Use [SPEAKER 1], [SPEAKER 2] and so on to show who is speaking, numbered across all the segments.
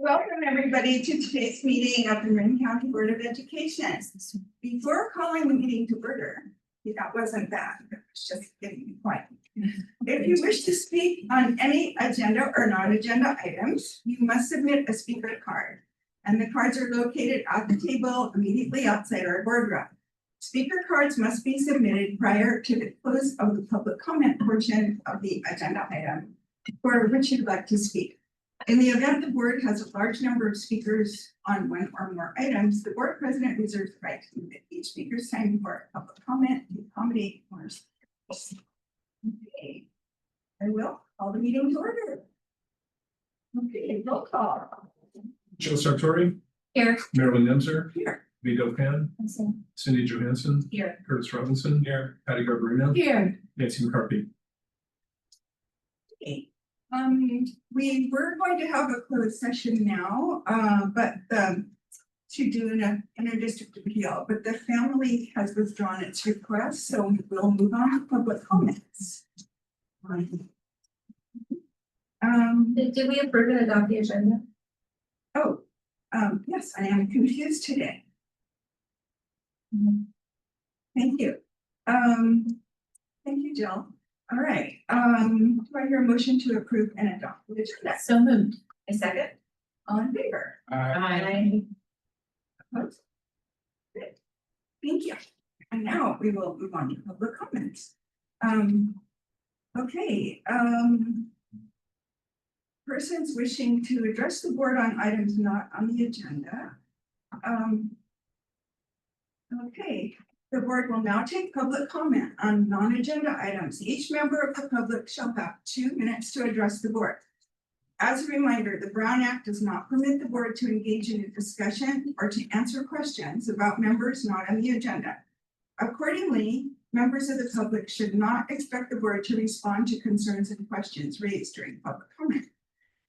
[SPEAKER 1] Welcome, everybody, to today's meeting of the Marin County Board of Education. Before calling the meeting to order, that wasn't bad, it was just getting quiet. If you wish to speak on any agenda or non-agenda items, you must submit a speaker card. And the cards are located at the table immediately outside our boardroom. Speaker cards must be submitted prior to the close of the public comment portion of the agenda item for which you'd like to speak. In the event the board has a large number of speakers on one or more items, the board president reserves the right to limit each speaker's time for public comment to accommodate more speakers. Okay, I will call the meeting to order. Okay, roll call.
[SPEAKER 2] Joe Sartori.
[SPEAKER 1] Here.
[SPEAKER 2] Marilyn Nemser.
[SPEAKER 1] Here.
[SPEAKER 2] Vito Pan. Cindy Johansson.
[SPEAKER 1] Here.
[SPEAKER 2] Curtis Robinson. Here. Patty Garbarino.
[SPEAKER 1] Here.
[SPEAKER 2] Nancy McCarthy.
[SPEAKER 1] Okay. We were going to have a closed session now, but to do an inter-district appeal, but the family has withdrawn its request, so we'll move on to public comments.
[SPEAKER 3] Did we approve and adopt the agenda?
[SPEAKER 1] Oh, yes, I am confused today. Thank you. Thank you, Jill. All right, do I hear a motion to approve and adopt the agenda?
[SPEAKER 3] So moved.
[SPEAKER 1] A second? All in favor?
[SPEAKER 3] Aye.
[SPEAKER 1] Opposed? Good. Thank you. And now we will move on to public comments. Okay, persons wishing to address the board on items not on the agenda. Okay, the board will now take public comment on non-agenda items. Each member of the public shall have 2 minutes to address the board. As a reminder, the Brown Act does not permit the board to engage in a discussion or to answer questions about members not on the agenda. Accordingly, members of the public should not expect the board to respond to concerns and questions raised during public comment.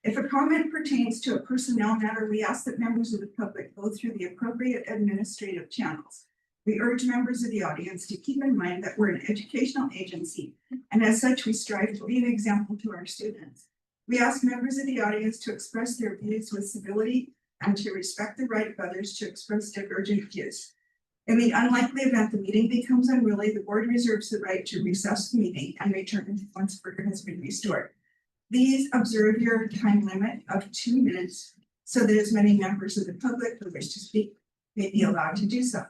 [SPEAKER 1] If a comment pertains to a personnel matter, we ask that members of the public go through the appropriate administrative channels. We urge members of the audience to keep in mind that we're an educational agency, and as such, we strive to be an example to our students. We ask members of the audience to express their views with civility and to respect the right of others to express divergent views. In the unlikely event the meeting becomes unruly, the board reserves the right to recess the meeting and return once order has been restored. Please observe your time limit of 2 minutes so that as many members of the public who wish to speak may be allowed to do so.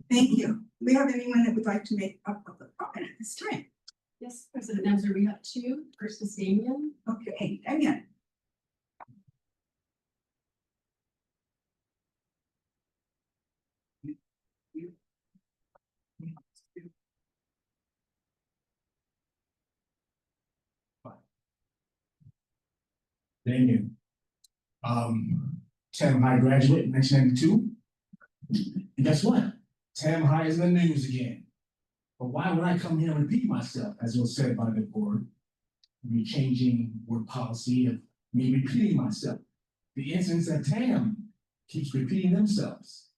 [SPEAKER 1] Thank you. Do we have anyone that would like to make a public comment at this time?
[SPEAKER 3] Yes, President Nemser, we have 2. First is Damien.
[SPEAKER 1] Okay, Damien.
[SPEAKER 4] Damien. Tam High graduate in 1992. And guess what? Tam High is in the news again. But why would I come here and repeat myself, as was said by the board? Me changing word policy of me repeating myself. The incidents that Tam keeps repeating themselves.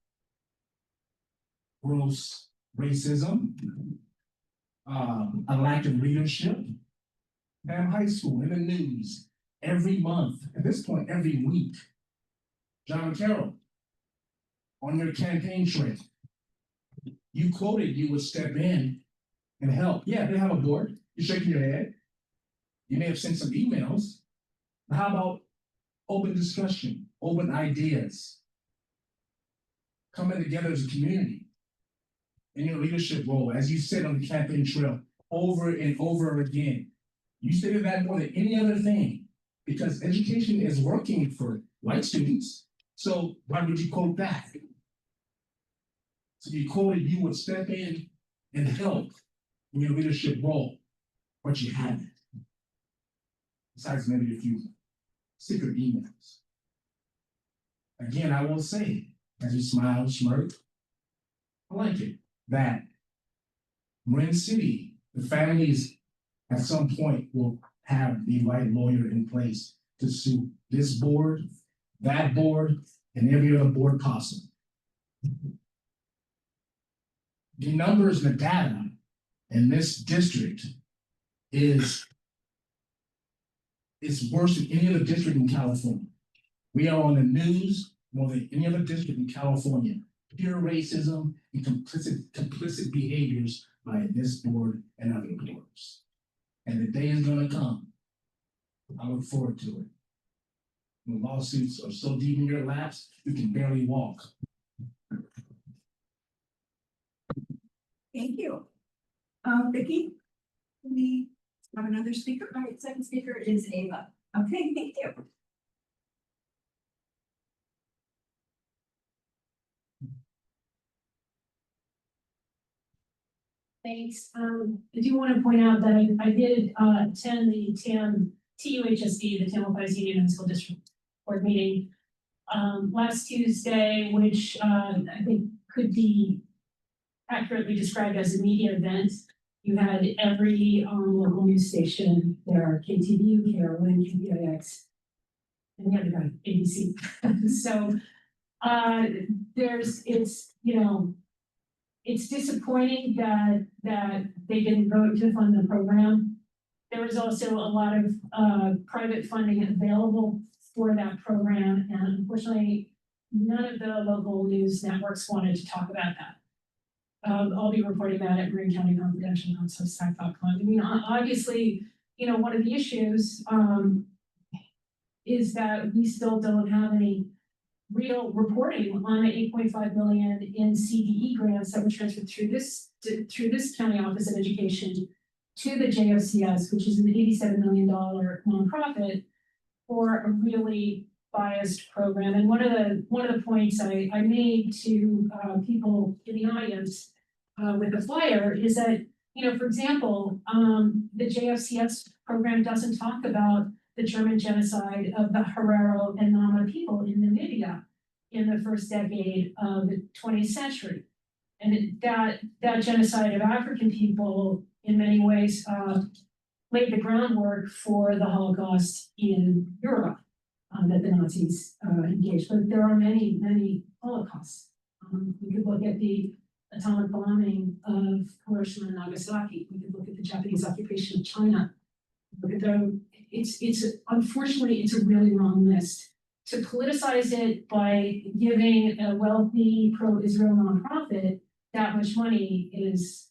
[SPEAKER 4] Gross racism, a lack of leadership. Tam High School in the news every month, at this point, every week. John Carroll, on your campaign trail, you quoted you would step in and help. Yeah, they have a board. You're shaking your head. You may have sent some emails. But how about open discussion, open ideas, coming together as a community in your leadership role, as you said on the campaign trail over and over again. You stated that more than any other thing, because education is working for white students. So why would you quote that? So you quoted you would step in and help in your leadership role, but you haven't. Besides maybe a few secret emails. Again, I will say, as you smile, smirk, I like it, that Marin City, the families at some point will have the right lawyer in place to sue this board, that board, and every other board possible. The numbers and the data in this district is worse than any other district in California. We are on the news more than any other district in California. Pure racism and complicit behaviors by this board and other boards. And the day is gonna come. I look forward to it. When lawsuits are so deep in your laps, you can barely walk.
[SPEAKER 1] Thank you. Vicky, we have another speaker?
[SPEAKER 3] All right, second speaker is Ava.
[SPEAKER 1] Okay, thank you.
[SPEAKER 3] Thanks. I do want to point out that I did attend the TUHSD, the Tamaulipas Union and School District Board meeting last Tuesday, which I think could be accurately described as a media event. You had every local news station there, KTVU, KRON, KPIX, and the other guy, ABC. So it's disappointing that they didn't vote to fund the program. There was also a lot of private funding available for that program, and unfortunately, none of the local news networks wanted to talk about that. I'll be reporting that at Marin County Confidential on Substack.com. I mean, obviously, one of the issues is that we still don't have any real reporting on the 8.5 million in CDE grants that were transferred through this county office of education to the JOCS, which is an $87 million nonprofit, for a really biased program. And one of the points I made to people in the audience with the flyer is that, for example, the JFCS program doesn't talk about the German genocide of the Herero and Nama people in Namibia in the first decade of the 20th century. And that genocide of African people in many ways laid the groundwork for the Holocaust in Europe that the Nazis engaged. But there are many, many Holocausts. We could look at the atomic bombing of Hiroshima and Nagasaki. We could look at the Japanese occupation of China. Look at unfortunately, it's a really long list. To politicize it by giving a wealthy pro-Israel nonprofit that much money is,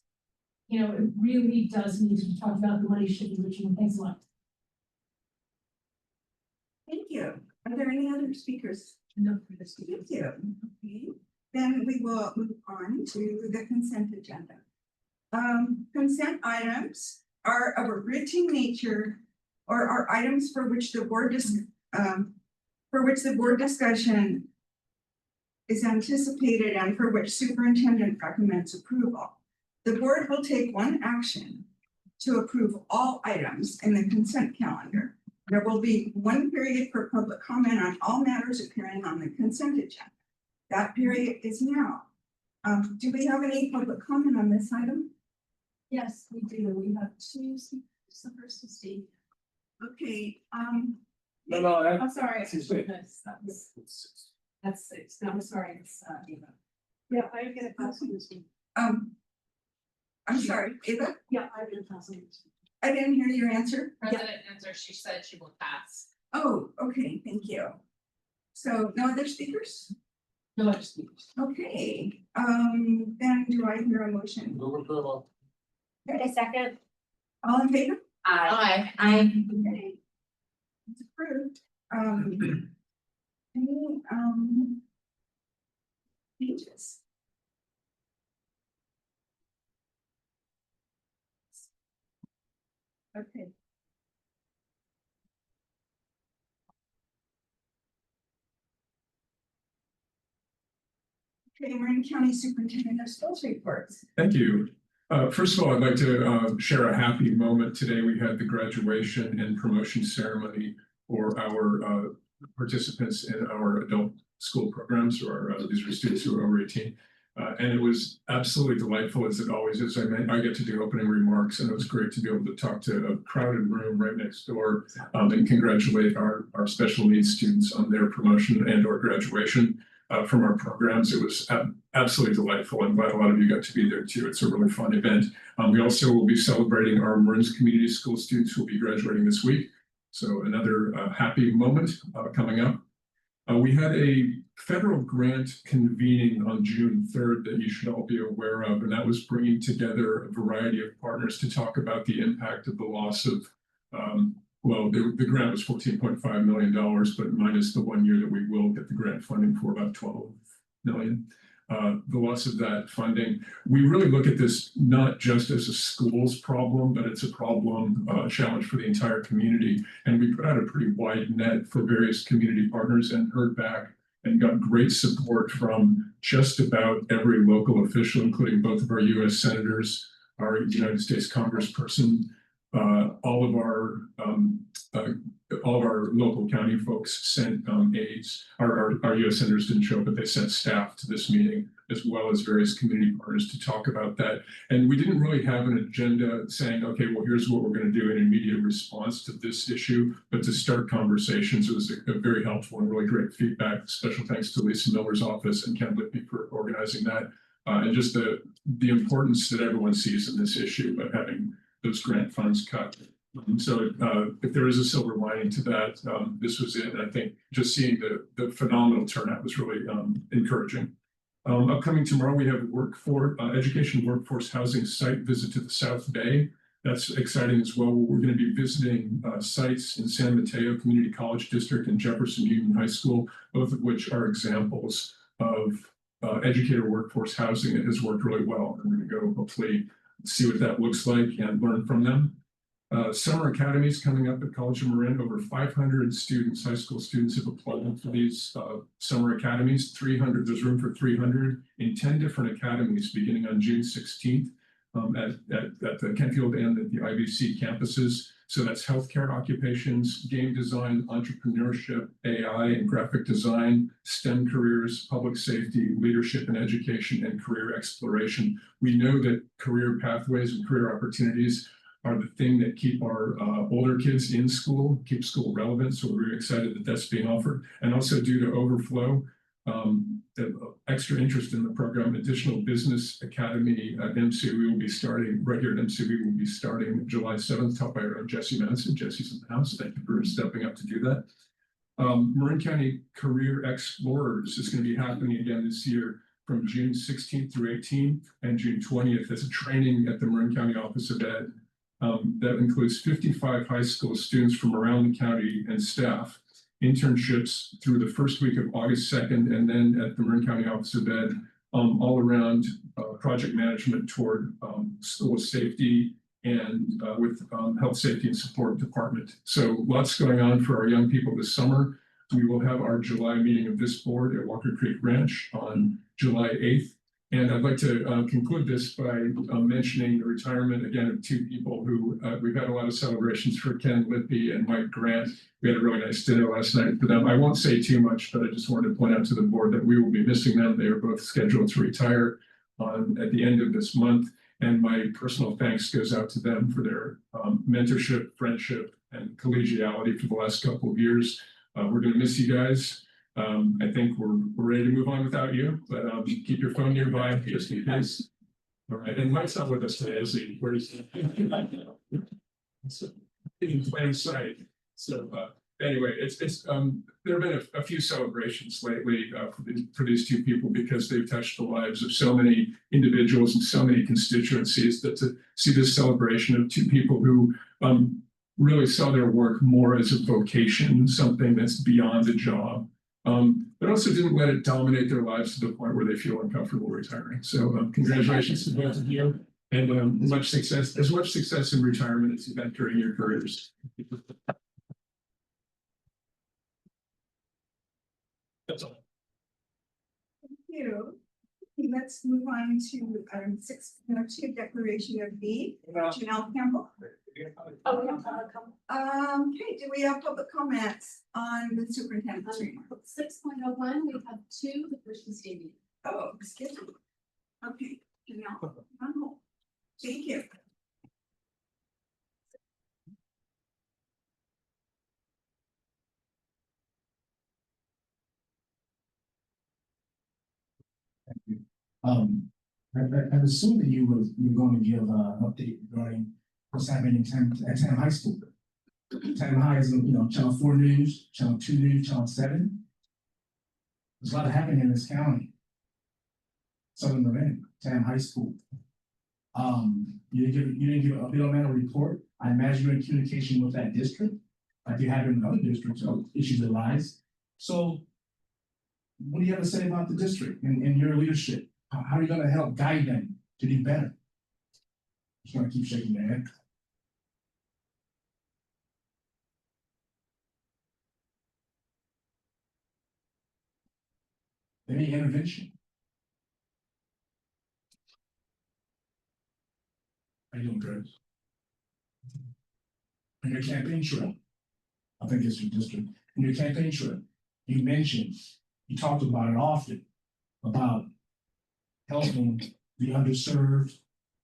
[SPEAKER 3] it really does need to be talked about. The money should be reaching. Thanks a lot.
[SPEAKER 1] Thank you. Are there any other speakers?
[SPEAKER 3] No further speakers.
[SPEAKER 1] Thank you. Okay. Then we will move on to the consent agenda. Consent items are of a routine nature or are items for which the board discussion is anticipated and for which superintendent recommends approval. The board will take one action to approve all items in the consent calendar. There will be one period for public comment on all matters appearing on the consent agenda. That period is now. Do we have any public comment on this item?
[SPEAKER 3] Yes, we do. We have two speakers. The first is Steve.
[SPEAKER 1] Okay,
[SPEAKER 4] No,
[SPEAKER 3] I'm sorry.
[SPEAKER 4] That's his bit.
[SPEAKER 3] That's six. No, I'm sorry. It's Eva.
[SPEAKER 5] Yeah, I get a pass on this one.
[SPEAKER 1] I'm sorry, Ava,
[SPEAKER 5] Yeah, I get a pass on this one.
[SPEAKER 1] I didn't hear your answer.
[SPEAKER 6] President answer, she said she will pass.
[SPEAKER 1] Oh, okay, thank you. So no other speakers?
[SPEAKER 3] No other speakers.
[SPEAKER 1] Okay, then do I hear a motion?
[SPEAKER 2] Move approval.
[SPEAKER 5] A second.
[SPEAKER 1] All in favor?
[SPEAKER 6] Aye.
[SPEAKER 1] Okay. It's approved. Any changes? Okay. Okay, Marin County Superintendent of Schools reports.
[SPEAKER 2] Thank you. First of all, I'd like to share a happy moment. Today we had the graduation and promotion ceremony for our participants in our adult school programs, or these are students who are over 18. And it was absolutely delightful, as it always is. I get to do opening remarks, and it was great to be able to talk to a crowded room right next door and congratulate our special needs students on their promotion and or graduation from our programs. It was absolutely delightful. I'm glad a lot of you got to be there too. It's a really fun event. We also will be celebrating our Marin's Community School students who will be graduating this week. So another happy moment coming up. We had a federal grant convening on June 3rd that you should all be aware of, and that was bringing together a variety of partners to talk about the impact of the loss of, well, the grant was $14.5 million, but minus the 1 year that we will get the grant funding for about 12 million. The loss of that funding, we really look at this not just as a schools problem, but it's a problem, challenge for the entire community. And we put out a pretty wide net for various community partners and heard back and got great support from just about every local official, including both of our US senators, our United States congressperson, all of our local county folks sent aides. Our US senators didn't show up, but they sent staff to this meeting, as well as various community partners to talk about that. And we didn't really have an agenda saying, okay, well, here's what we're going to do in immediate response to this issue, but to start conversations. It was a very helpful and really great feedback. Special thanks to Lisa Miller's office and Ken Lippy for organizing that. And just the importance that everyone sees in this issue of having those grant funds cut. So if there is a silver lining to that, this was it. And I think just seeing the phenomenal turnout was really encouraging. Upcoming tomorrow, we have education workforce housing site visit to the South Bay. That's exciting as well. We're going to be visiting sites in San Mateo Community College District and Jefferson Union High School, both of which are examples of educator workforce housing that has worked really well. And we're going to go hopefully see what that looks like and learn from them. Summer academies coming up at College of Marin. Over 500 students, high school students, have applied for these summer academies. 300, there's room for 300 in 10 different academies beginning on June 16th at the Kentfield and at the IBC campuses. So that's healthcare occupations, game design, entrepreneurship, AI and graphic design, STEM careers, public safety, leadership and education, and career exploration. We know that career pathways and career opportunities are the thing that keep our older kids in school, keep school relevant. So we're really excited that that's being offered. And also due to overflow, extra interest in the program, additional business academy at MCBE will be starting, regular MCBE will be starting July 7th, taught by our own Jesse Madison. Jesse's in the house. Thank you for stepping up to do that. Marin County Career Explorers is going to be happening again this year from June 16th through 18th and June 20th. That's a training at the Marin County Office of Ed. That includes 55 high school students from around the county and staff, internships through the first week of August 2nd, and then at the Marin County Office of Ed, all around project management toward school safety and with health safety and support department. So lots going on for our young people this summer. We will have our July meeting of this board at Walker Creek Ranch on July 8th. And I'd like to conclude this by mentioning the retirement again of two people who we've had a lot of celebrations for, Ken Lippy and Mike Grant. We had a really nice dinner last night for them. I won't say too much, but I just wanted to point out to the board that we will be missing them. They are both scheduled to retire at the end of this month. And my personal thanks goes out to them for their mentorship, friendship, and collegiality for the last couple of years. We're going to miss you guys. I think we're ready to move on without you, but keep your phone nearby just in case. All right, and Mike's not with us today, is he? Where is he? In plain sight. So anyway, there have been a few celebrations lately for these two people because they've touched the lives of so many individuals and so many constituencies. That to see this celebration of two people who really saw their work more as a vocation, something that's beyond a job. But also didn't let it dominate their lives to the point where they feel uncomfortable retiring. So congratulations to both of you, and much success, as much success in retirement as you've had during your careers. That's all.
[SPEAKER 1] Thank you. Okay, let's move on to item 6.2, declaration of need. Janelle Campbell.
[SPEAKER 5] Oh, we have a couple.
[SPEAKER 1] Okay, do we have public comments on the superintendent's report?
[SPEAKER 5] 6.01, we have two, the first is Amy.
[SPEAKER 1] Oh, excuse me. Okay, Janelle, on hold. Thank you.
[SPEAKER 4] I assume that you were going to give an update regarding what's happening at Tam High School. Tam High is, Channel 4 News, Channel 2 News, Channel 7. There's a lot happening in this county. Southern Lorraine, Tam High School. You didn't give a middleman report. I imagine you're in communication with that district, like you have in other districts, so issues arise. So what do you have to say about the district and your leadership? How are you gonna help guide them to do better? Just gonna keep shaking their head. Any intervention? How you doing, Chris? On your campaign trail, I think it's your district, in your campaign trail, you mentioned, you talked about it often, about helping the underserved,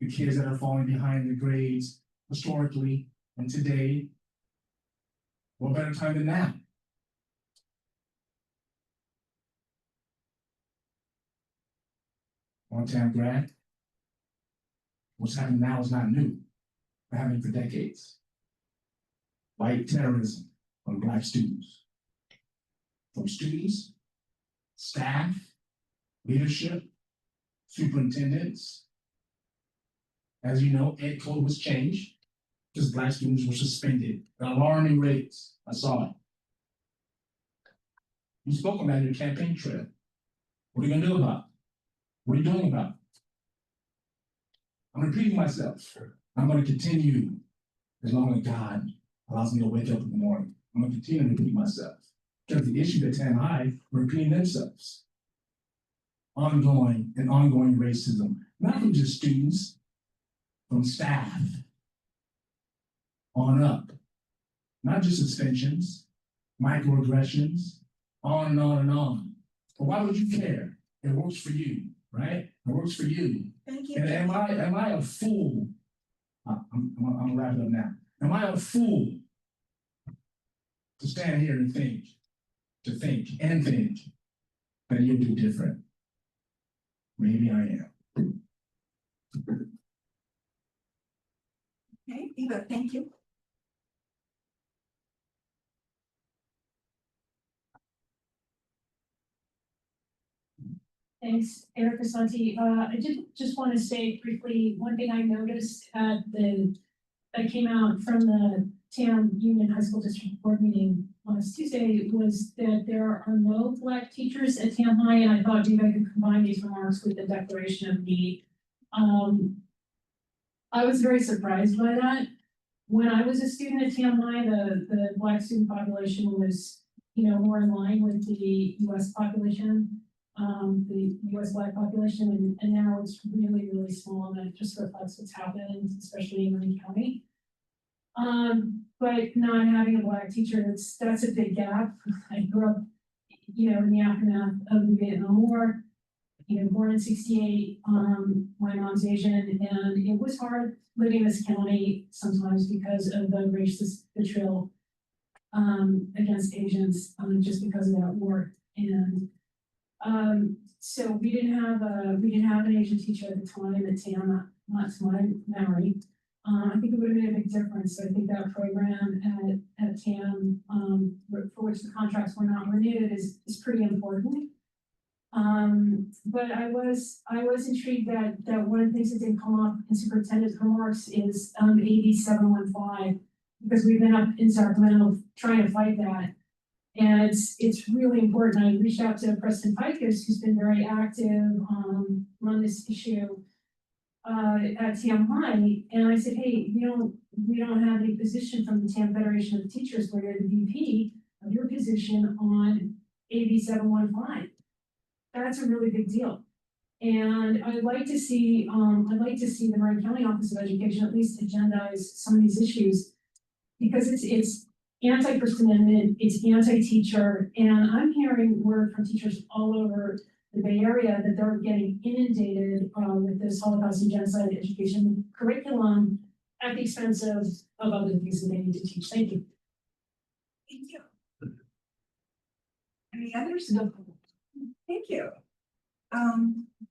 [SPEAKER 4] the kids that are falling behind the grades historically and today. What better time than now? On-time grad. What's happening now is not new. It's happening for decades. White terrorism on Black students. From students, staff, leadership, superintendents. As you know, Ed code was changed because Black students were suspended at alarming rates. I saw it. You spoke about your campaign trail. What are you gonna do about it? What are you doing about it? I'm repeating myself. I'm gonna continue as long as God allows me to wake up in the morning. I'm gonna continue to repeat myself. Because the issues at Tam High are repeating themselves. Ongoing racism, not from just students, from staff on up. Not just suspensions, microaggressions, on and on and on. But why would you care? It works for you, right? It works for you.
[SPEAKER 1] Thank you.
[SPEAKER 4] And am I a fool? I'm gonna wrap it up now. Am I a fool to stand here and think that you'll do different? Maybe I am.
[SPEAKER 1] Okay, Eva, thank you.
[SPEAKER 3] Thanks, Erica Santi. I did just want to say briefly, one thing I noticed that came out from the Tam Union High School District Board meeting last Tuesday was that there are no Black teachers at Tam High, and I thought maybe I could combine these remarks with the declaration of need. I was very surprised by that. When I was a student at Tam High, the Black student population was, more in line with the US population. The US Black population, and now it's really, really small, and that just reflects what's happened, especially in Lane County. But not having a Black teacher, that's a big gap. I grew up, in the aftermath of the Vietnam War, born in '68, my mom's Asian, and it was hard living in this county sometimes because of the racist vitriol against Asians, just because of that war. And so we didn't have an Asian teacher at the time at Tam, not to my memory. I think it would have made a big difference. So I think that program at Tam, for which the contracts were not renewed, is pretty important. But I was intrigued that one of the things that didn't come up in superintendent's remarks is AB 715, because we've been up in Sacramento trying to fight that. And it's really important. I reached out to Preston Pikus, who's been very active on this issue at Tam High, and I said, hey, we don't have any position from the Tam Federation of Teachers where you're the VP of your position on AB 715. That's a really big deal. And I'd like to see the Marin County Office of Education at least agendize some of these issues, because it's anti-First Amendment, it's anti-teacher, and I'm hearing word from teachers all over the Bay Area that they're getting inundated with this Holocaust and genocide education curriculum at the expense of other things that they need to teach. Thank you.
[SPEAKER 1] Thank you. Any others?
[SPEAKER 3] No.
[SPEAKER 1] Thank you.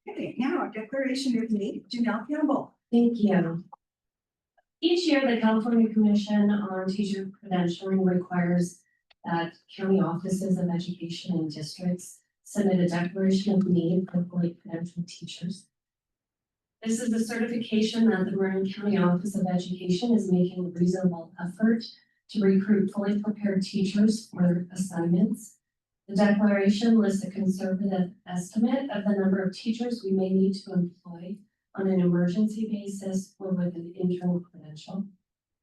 [SPEAKER 1] Okay, now declaration of need, Janelle Campbell.
[SPEAKER 7] Thank you. Each year, the California Commission on Teacher Credentialing requires that county offices of education and districts submit a declaration of need for fully credentialed teachers. This is a certification that the Marin County Office of Education is making a reasonable effort to recruit fully prepared teachers for assignments. The declaration lists a conservative estimate of the number of teachers we may need to employ on an emergency basis or with an internal credential.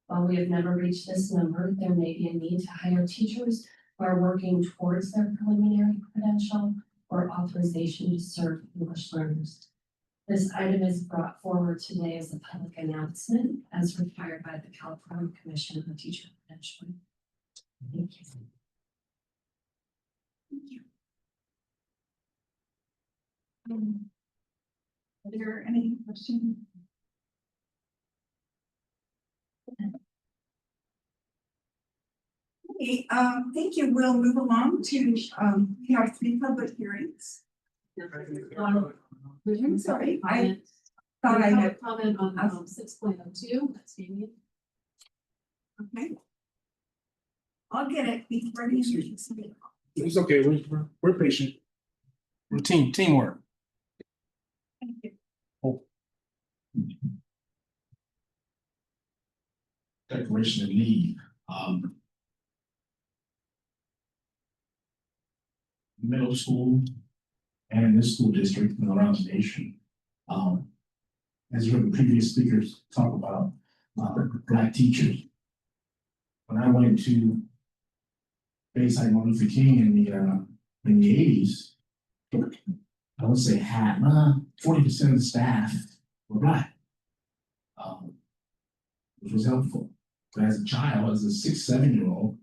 [SPEAKER 7] While we have never reached this number, there may be a need to hire teachers who are working towards their preliminary credential or authorization to serve English learners. This item is brought forward today as a public announcement as required by the California Commission on Teacher Credentialing. Thank you.
[SPEAKER 1] Thank you. Are there any questions? Okay, thank you. We'll move along to, we have 3 public hearings. I'm sorry, I thought I had,
[SPEAKER 5] Comment on 6.02, that's Damien.
[SPEAKER 1] okay. I'll get it before the meeting.
[SPEAKER 4] It's okay, we're patient. We're teamwork.
[SPEAKER 1] Thank you.
[SPEAKER 4] Declaration of need, middle school and this school district and around the nation. As you heard the previous speakers talk about, Black teachers. When I went to Bayside Martin Luther King in the 80s, I would say 40% of the staff were Black, which was helpful. But as a child, as a 6, 7-year-old,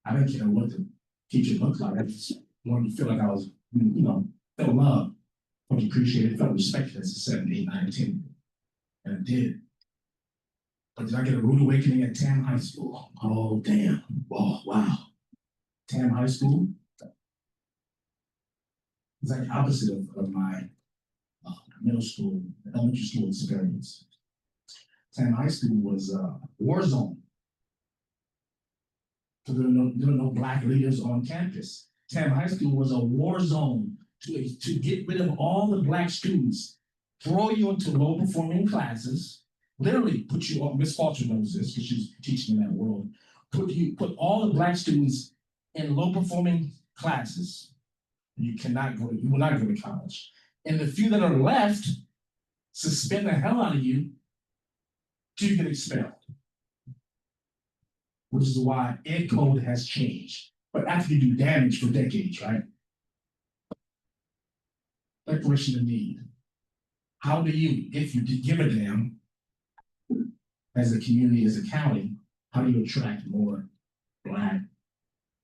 [SPEAKER 4] I didn't care what the teacher looked like. I just wanted to feel like I was, felt loved, felt appreciated, felt respected as a 7, 8, 9, 10. And I did. But did I get a rude awakening at Tam High School? Oh, damn. Oh, wow. Tam High School? It's like the opposite of my middle school, elementary school experience. Tam High School was a war zone. So there were no Black leaders on campus. Tam High School was a war zone to get rid of all the Black students, throw you into low performing classes, literally put you on, Miss Foster knows this because she's teaching in that world, put all the Black students in low performing classes. You will not go to college. And the few that are left, suspend the hell out of you till you get expelled. Which is why ed code has changed. But after you do damage for decades, right? Declaration of need. How do you, if you give a damn, as a community, as a county, how do you attract more Black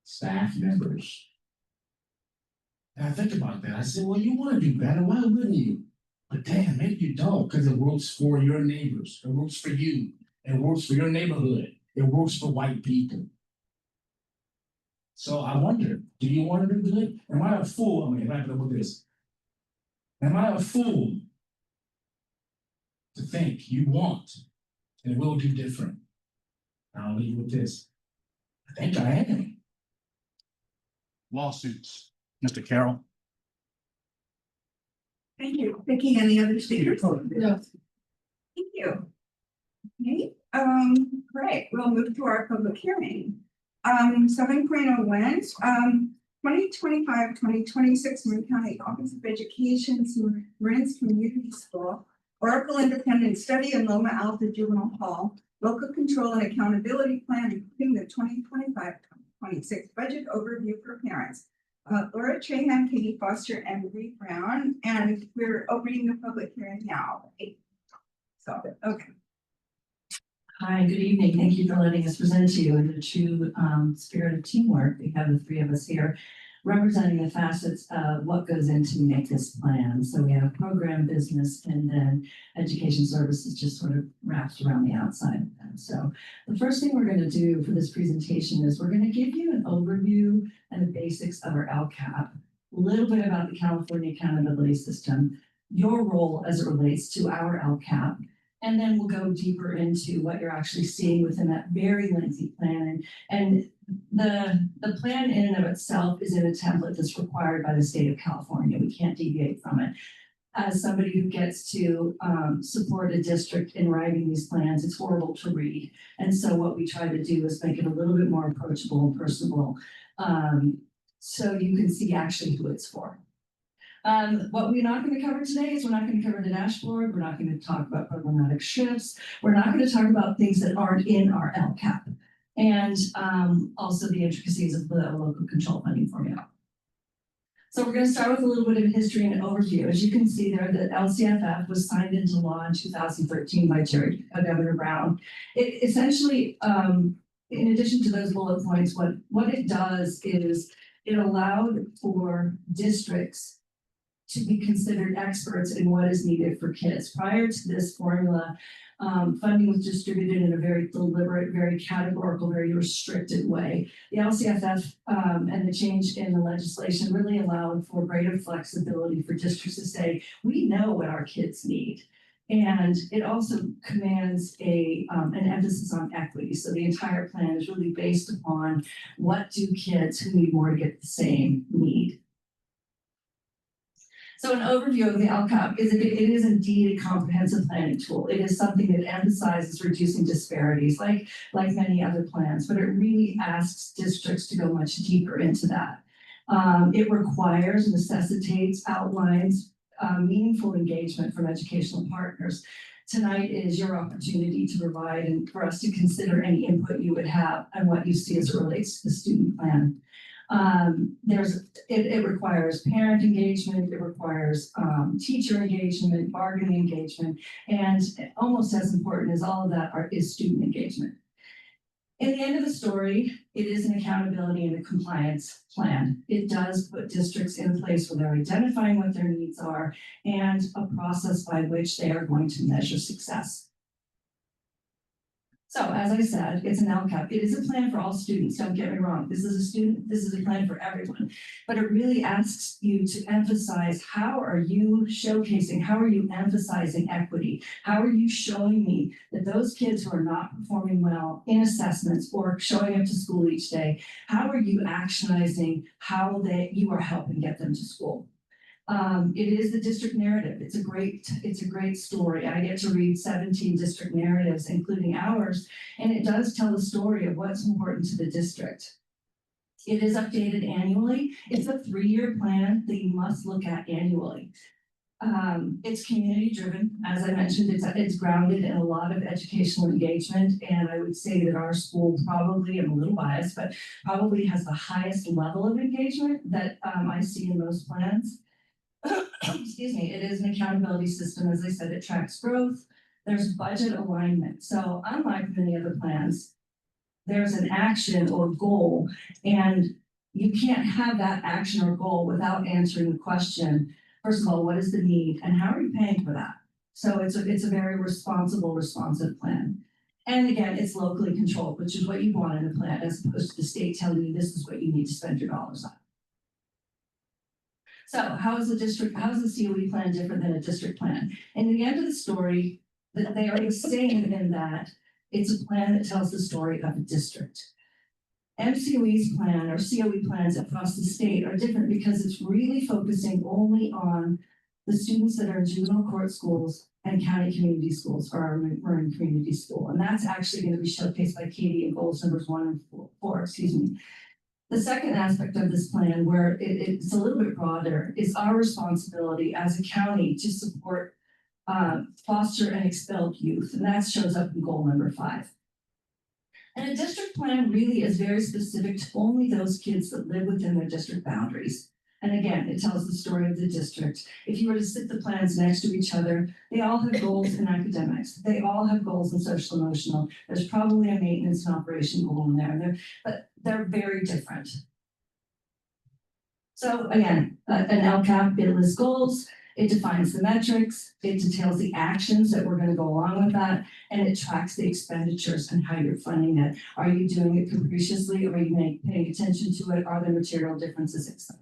[SPEAKER 4] staff members? And I think about that. I said, well, you want to do better. Why wouldn't you? But damn, maybe you don't, because it works for your neighbors. It works for you. It works for your neighborhood. It works for white people. So I wonder, do you want to do good? Am I a fool? I'm going to wrap it up with this. Am I a fool to think you want and will do different? I'll leave you with this. I think I am. Lawsuits, Mr. Carroll.
[SPEAKER 1] Thank you. Vicky, any other speakers?
[SPEAKER 5] No.
[SPEAKER 1] Thank you. Okay, great. We'll move to our public hearing. 7.01, 2025-2026 Marin County Office of Education's Marin's Community School, Oracle Independent Study and Loma Alta Juvenile Hall, Local Control and Accountability Plan, including the 2025-26 budget overview for parents. Laura Trahan, Katie Foster, and Marie Brown, and we're opening the public hearing now. So, okay.
[SPEAKER 8] Hi, good evening. Thank you for letting us present to you in the true spirit of teamwork. We have the 3 of us here representing the facets of what goes into make this plan. So we have program, business, and then education services just sort of wrapped around the outside of that. So the first thing we're going to do for this presentation is we're going to give you an overview and the basics of our LCAP, a little bit about the California Accountability System, your role as it relates to our LCAP, and then we'll go deeper into what you're actually seeing within that very lengthy plan. And the plan in and of itself is in a template that's required by the state of California. We can't deviate from it. As somebody who gets to support a district in writing these plans, it's horrible to read. And so what we try to do is make it a little bit more approachable and personable, so you can see actually who it's for. What we're not going to cover today is we're not going to cover the dashboard. We're not going to talk about programmatic shifts. We're not going to talk about things that aren't in our LCAP, and also the intricacies of the local control funding formula. So we're going to start with a little bit of history and overview. As you can see there, the LCFF was signed into law in 2013 by Governor Brown. It essentially, in addition to those bullet points, what it does is it allowed for districts to be considered experts in what is needed for kids. Prior to this formula, funding was distributed in a very deliberate, very categorical, very restricted way. The LCFF and the change in the legislation really allowed for greater flexibility for districts to say, we know what our kids need. And it also commands an emphasis on equity. So the entire plan is really based upon what do kids who need more to get the same need. So an overview of the LCAP is it is indeed a comprehensive planning tool. It is something that emphasizes reducing disparities like many other plans, but it really asks districts to go much deeper into that. It requires, necessitates, outlines meaningful engagement from educational partners. Tonight is your opportunity to provide and for us to consider any input you would have on what you see as it relates to the student plan. It requires parent engagement, it requires teacher engagement, bargaining engagement, and almost as important as all of that is student engagement. In the end of the story, it is an accountability and a compliance plan. It does put districts in a place where they're identifying what their needs are and a process by which they are going to measure success. So as I said, it's an LCAP. It is a plan for all students. Don't get me wrong. This is a plan for everyone, but it really asks you to emphasize how are you showcasing, how are you emphasizing equity? How are you showing me that those kids who are not performing well in assessments or showing up to school each day, how are you actionizing how you are helping get them to school? It is the district narrative. It's a great story. I get to read 17 district narratives, including ours, and it does tell the story of what's important to the district. It is updated annually. It's a 3-year plan that you must look at annually. It's community driven. As I mentioned, it's grounded in a lot of educational engagement. And I would say that our school probably, I'm a little biased, but probably has the highest level of engagement that I see in most plans. Excuse me, it is an accountability system. As I said, it tracks growth. There's budget alignment. So unlike many other plans, there's an action or goal, and you can't have that action or goal without answering the question, first of all, what is the need and how are you paying for that? So it's a very responsive plan. And again, it's locally controlled, which is what you want in a plan, as opposed to the state telling you this is what you need to spend your dollars on. So how is the COE plan different than a district plan? And the end of the story, that they are saying in that it's a plan that tells the story of a district. MCOE's plan or COE plans across the state are different because it's really focusing only on the students that are in juvenile court schools and county community schools or Marin Community School. And that's actually going to be showcased by Katie in goals numbers 1 and 4, excuse me. The second aspect of this plan, where it's a little bit broader, is our responsibility as a county to support foster and expelled youth, and that shows up in goal number 5. And a district plan really is very specific to only those kids that live within their district boundaries. And again, it tells the story of the district. If you were to sit the plans next to each other, they all have goals in academics. They all have goals in social emotional. There's probably a maintenance and operation goal in there, but they're very different. So again, an LCAP, it lists goals, it defines the metrics, it details the actions that we're going to go along with that, and it tracks the expenditures and how you're funding it. Are you doing it capriciously? Are you paying attention to it? Are there material differences, etc.?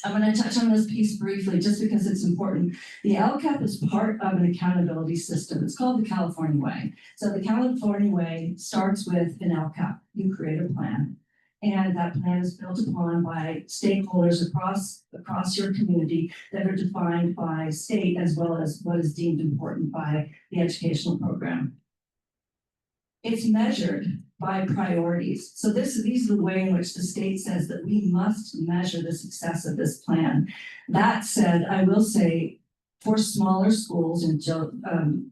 [SPEAKER 8] I'm gonna touch on this piece briefly, just because it's important. The LCAP is part of an accountability system. It's called the California Way. So the California Way starts with an LCAP. You create a plan. And that plan is built upon by stakeholders across your community that are defined by state as well as what is deemed important by the educational program. It's measured by priorities. So these are the way in which the state says that we must measure the success of this plan. That said, I will say for smaller schools, and Commissioner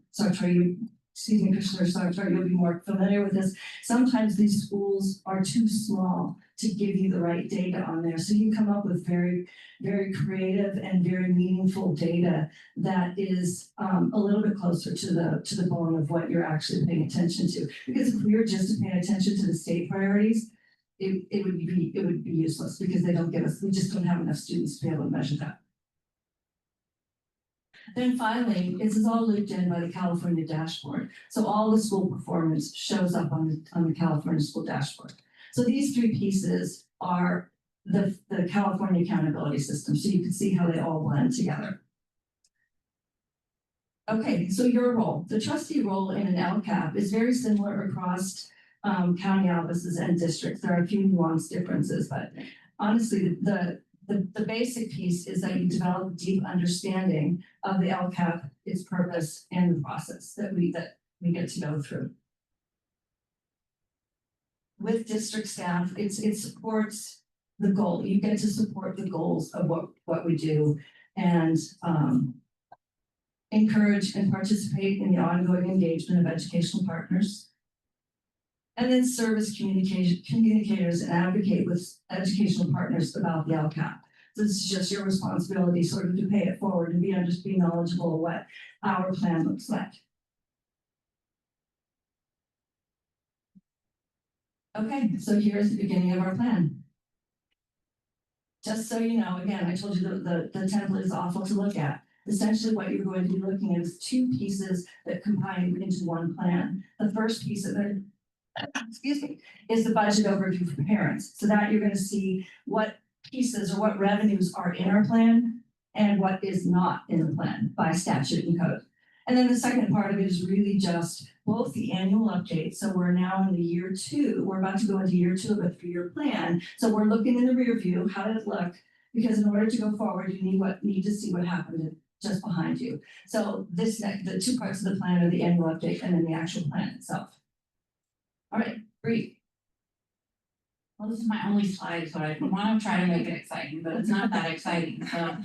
[SPEAKER 8] Sartori, you'll be more familiar with this. Sometimes these schools are too small to give you the right data on there. So you come up with very, very creative and very meaningful data that is a little bit closer to the bone of what you're actually paying attention to. Because if we were just paying attention to the state priorities, it would be useless, because we just don't have enough students to be able to measure that. Then finally, this is all looped in by the California dashboard. So all the school performance shows up on the California school dashboard. So these three pieces are the California accountability system. So you can see how they all blend together. Okay, so your role. The trustee role in an LCAP is very similar across county offices and districts. There are a few nuanced differences, but honestly, the basic piece is that you develop a deep understanding of the LCAP, its purpose, and the process that we get to go through. With district staff, it supports the goal. You get to support the goals of what we do, and encourage and participate in the ongoing engagement of educational partners. And then serve as communicators and advocate with educational partners about the LCAP. So this is just your responsibility sort of to pay it forward and be knowledgeable of what our plan looks like. Okay, so here's the beginning of our plan. Just so you know, again, I told you the template is awful to look at. Essentially, what you're going to be looking at is two pieces that combine into one plan. The first piece of it, is the budget overview for parents. So that you're going to see what pieces or what revenues are in our plan and what is not in the plan by statute and code. And then the second part of it is really just both the annual update. So we're now in the year 2. We're about to go into year 2 of a 3-year plan. So we're looking in the rear view. How did it look? Because in order to go forward, you need to see what happened just behind you. So the two parts of the plan are the annual update and then the actual plan itself. All right, Bree.
[SPEAKER 6] Well, this is my only slide, so I want to try to make it exciting, but it's not that exciting. So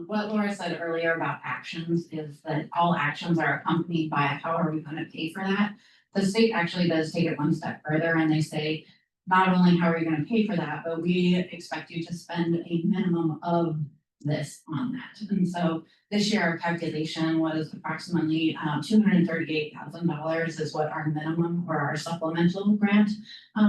[SPEAKER 6] what Laura said earlier about actions is that all actions are accompanied by how are we going to pay for that. The state actually does take it one step further, and they say, not only how are you going to pay for that, but we expect you to spend a minimum of this on that. And so this year our calculation was approximately $238,000 is what our minimum or our supplemental grant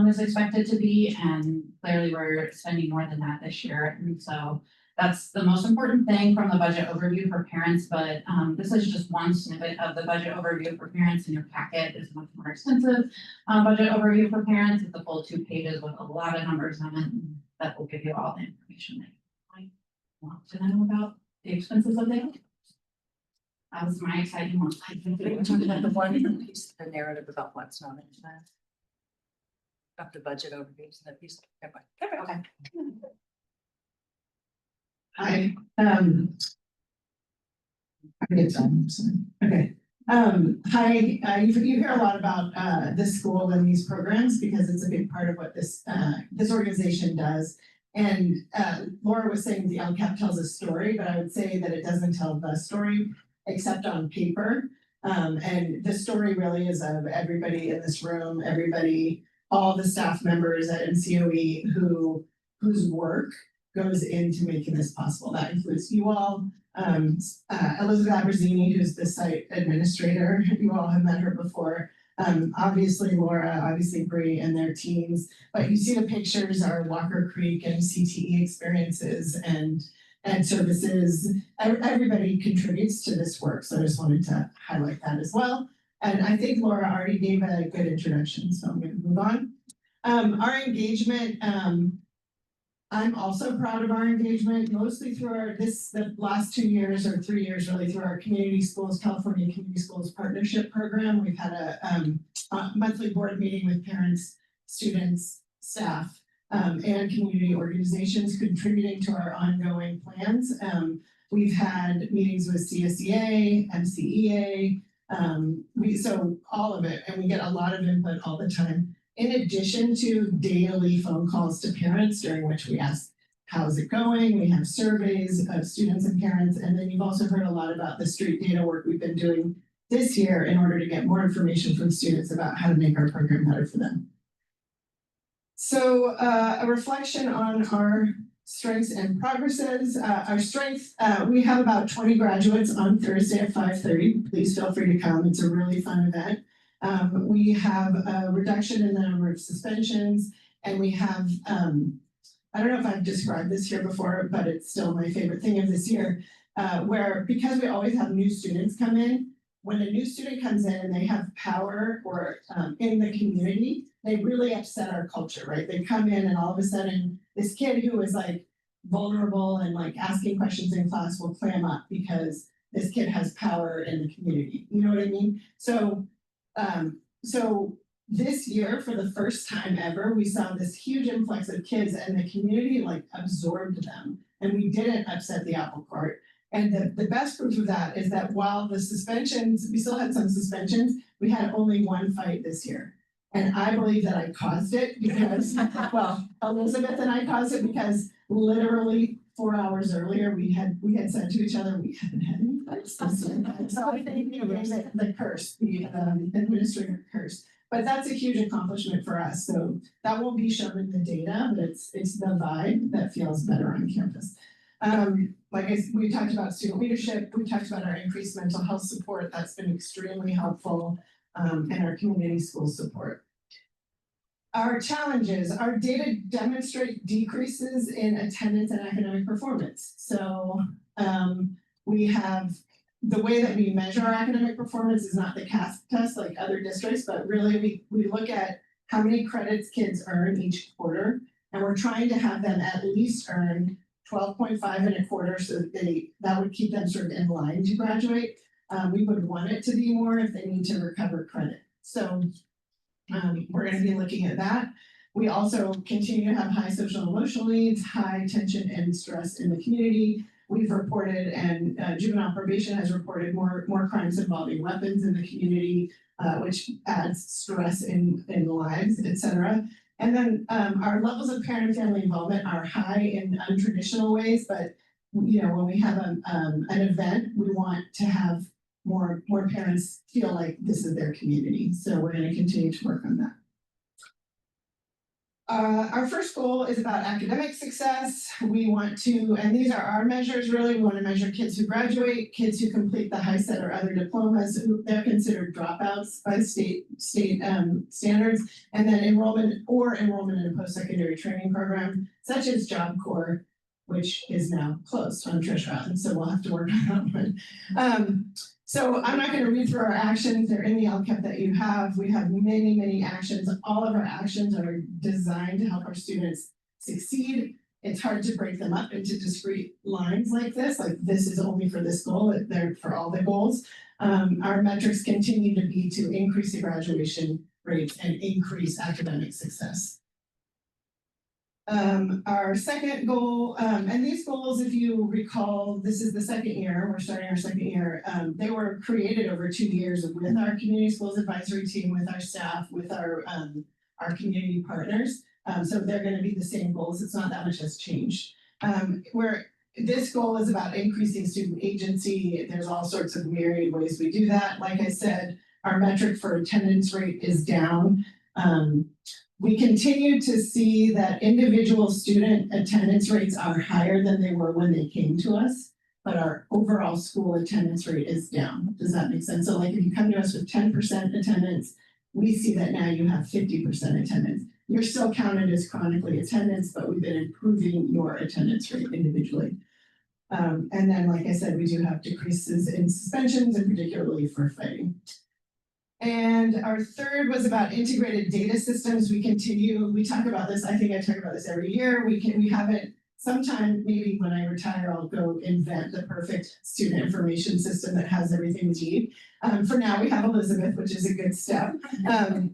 [SPEAKER 6] is expected to be, and clearly we're spending more than that this year. And so that's the most important thing from the budget overview for parents, but this is just one snippet of the budget overview for parents. In your packet is a much more extensive budget overview for parents. It's a full 2 pages with a lot of numbers on it that will give you all the information that you want to know about the expenses of it. That was my exciting one.
[SPEAKER 8] We're talking about the one piece, the narrative about what's not in plan. Of the budget overviews and that piece.
[SPEAKER 6] Okay.
[SPEAKER 9] Hi, okay. Hi, you hear a lot about this school and these programs because it's a big part of what this organization does. And Laura was saying the LCAP tells a story, but I would say that it doesn't tell the story except on paper. And the story really is of everybody in this room, all the staff members at MCOE whose work goes into making this possible. That includes you all, Elizabeth Abrazini, who's the site administrator. You all have met her before. Obviously Laura, obviously Bree and their teams, but you see the pictures are Walker Creek and CTE experiences and services. Everybody contributes to this work. So I just wanted to highlight that as well. And I think Laura already gave a good introduction, so I'm going to move on. Our engagement, I'm also proud of our engagement, mostly through the last 2 years or 3 years really through our Community Schools, California Community Schools Partnership Program. We've had a monthly board meeting with parents, students, staff, and community organizations contributing to our ongoing plans. We've had meetings with CSEA, MCEA, so all of it, and we get a lot of input all the time. In addition to daily phone calls to parents during which we ask, how's it going? We have surveys of students and parents, and then you've also heard a lot about the street data work we've been doing this year in order to get more information from students about how to make our program better for them. So a reflection on our strengths and progresses. Our strengths, we have about 20 graduates on Thursday at 5:30. Please feel free to come. It's a really fun event. We have a reduction in the number of suspensions, and we have, I don't know if I've described this here before, but it's still my favorite thing of this year, where because we always have new students come in, when a new student comes in and they have power or in the community, they really upset our culture, right? They come in and all of a sudden, this kid who is like vulnerable and like asking questions in class will clam up because this kid has power in the community. You know what I mean? So this year, for the first time ever, we saw this huge influx of kids and the community like absorbed them, and we didn't upset the apple cart. And the best proof of that is that while the suspensions, we still had some suspensions, we had only one fight this year. And I believe that I caused it because, well, Elizabeth and I caused it because literally 4 hours earlier, we had said to each other, we hadn't had any fights this year. So I think we gave it the curse, the administrator curse. But that's a huge accomplishment for us. So that won't be shown in the data, but it's the vibe that feels better on campus. We talked about student leadership, we talked about our increased mental health support, that's been extremely helpful, and our community school support. Our challenges, our data demonstrate decreases in attendance and academic performance. So we have, the way that we measure our academic performance is not the CASP test like other districts, but really we look at how many credits kids earn each quarter, and we're trying to have them at least earn 12.5 in a quarter, so that would keep them sort of in line to graduate. We would want it to be more if they need to recover credit. So we're going to be looking at that. We also continue to have high social and emotional needs, high tension and stress in the community. We've reported, and juvenile probation has reported more crimes involving weapons in the community, which adds stress in lives, et cetera. And then our levels of parent and family involvement are high in untraditional ways, but when we have an event, we want to have more parents feel like this is their community. So we're going to continue to work on that. Our first goal is about academic success. We want to, and these are our measures really, we want to measure kids who graduate, kids who complete the high set or other diplomas, they're considered dropouts by state standards, and then enrollment in a post-secondary training program, such as Job Corps, which is now closed on Trish Island, so we'll have to work on that one. So I'm not going to read through our actions. They're in the LCAP that you have. We have many, many actions. All of our actions are designed to help our students succeed. It's hard to break them up into discrete lines like this is only for this goal, they're for all the goals. Our metrics continue to be to increase the graduation rates and increase academic success. Our second goal, and these goals, if you recall, this is the second year, we're starting our second year. They were created over 2 years with our community schools advisory team, with our staff, with our community partners. So they're going to be the same goals. It's not that much has changed. This goal is about increasing student agency. There's all sorts of myriad ways we do that. Like I said, our metric for attendance rate is down. We continue to see that individual student attendance rates are higher than they were when they came to us, but our overall school attendance rate is down. Does that make sense? So like if you come to us with 10% attendance, we see that now you have 50% attendance. You're still counted as chronically attendance, but we've been improving your attendance rate individually. And then, like I said, we do have decreases in suspensions, and particularly for fighting. And our third was about integrated data systems. We talk about this, I think I talk about this every year. We haven't, sometime maybe when I retire, I'll go invent the perfect student information system that has everything we need. For now, we have Elizabeth, which is a good step.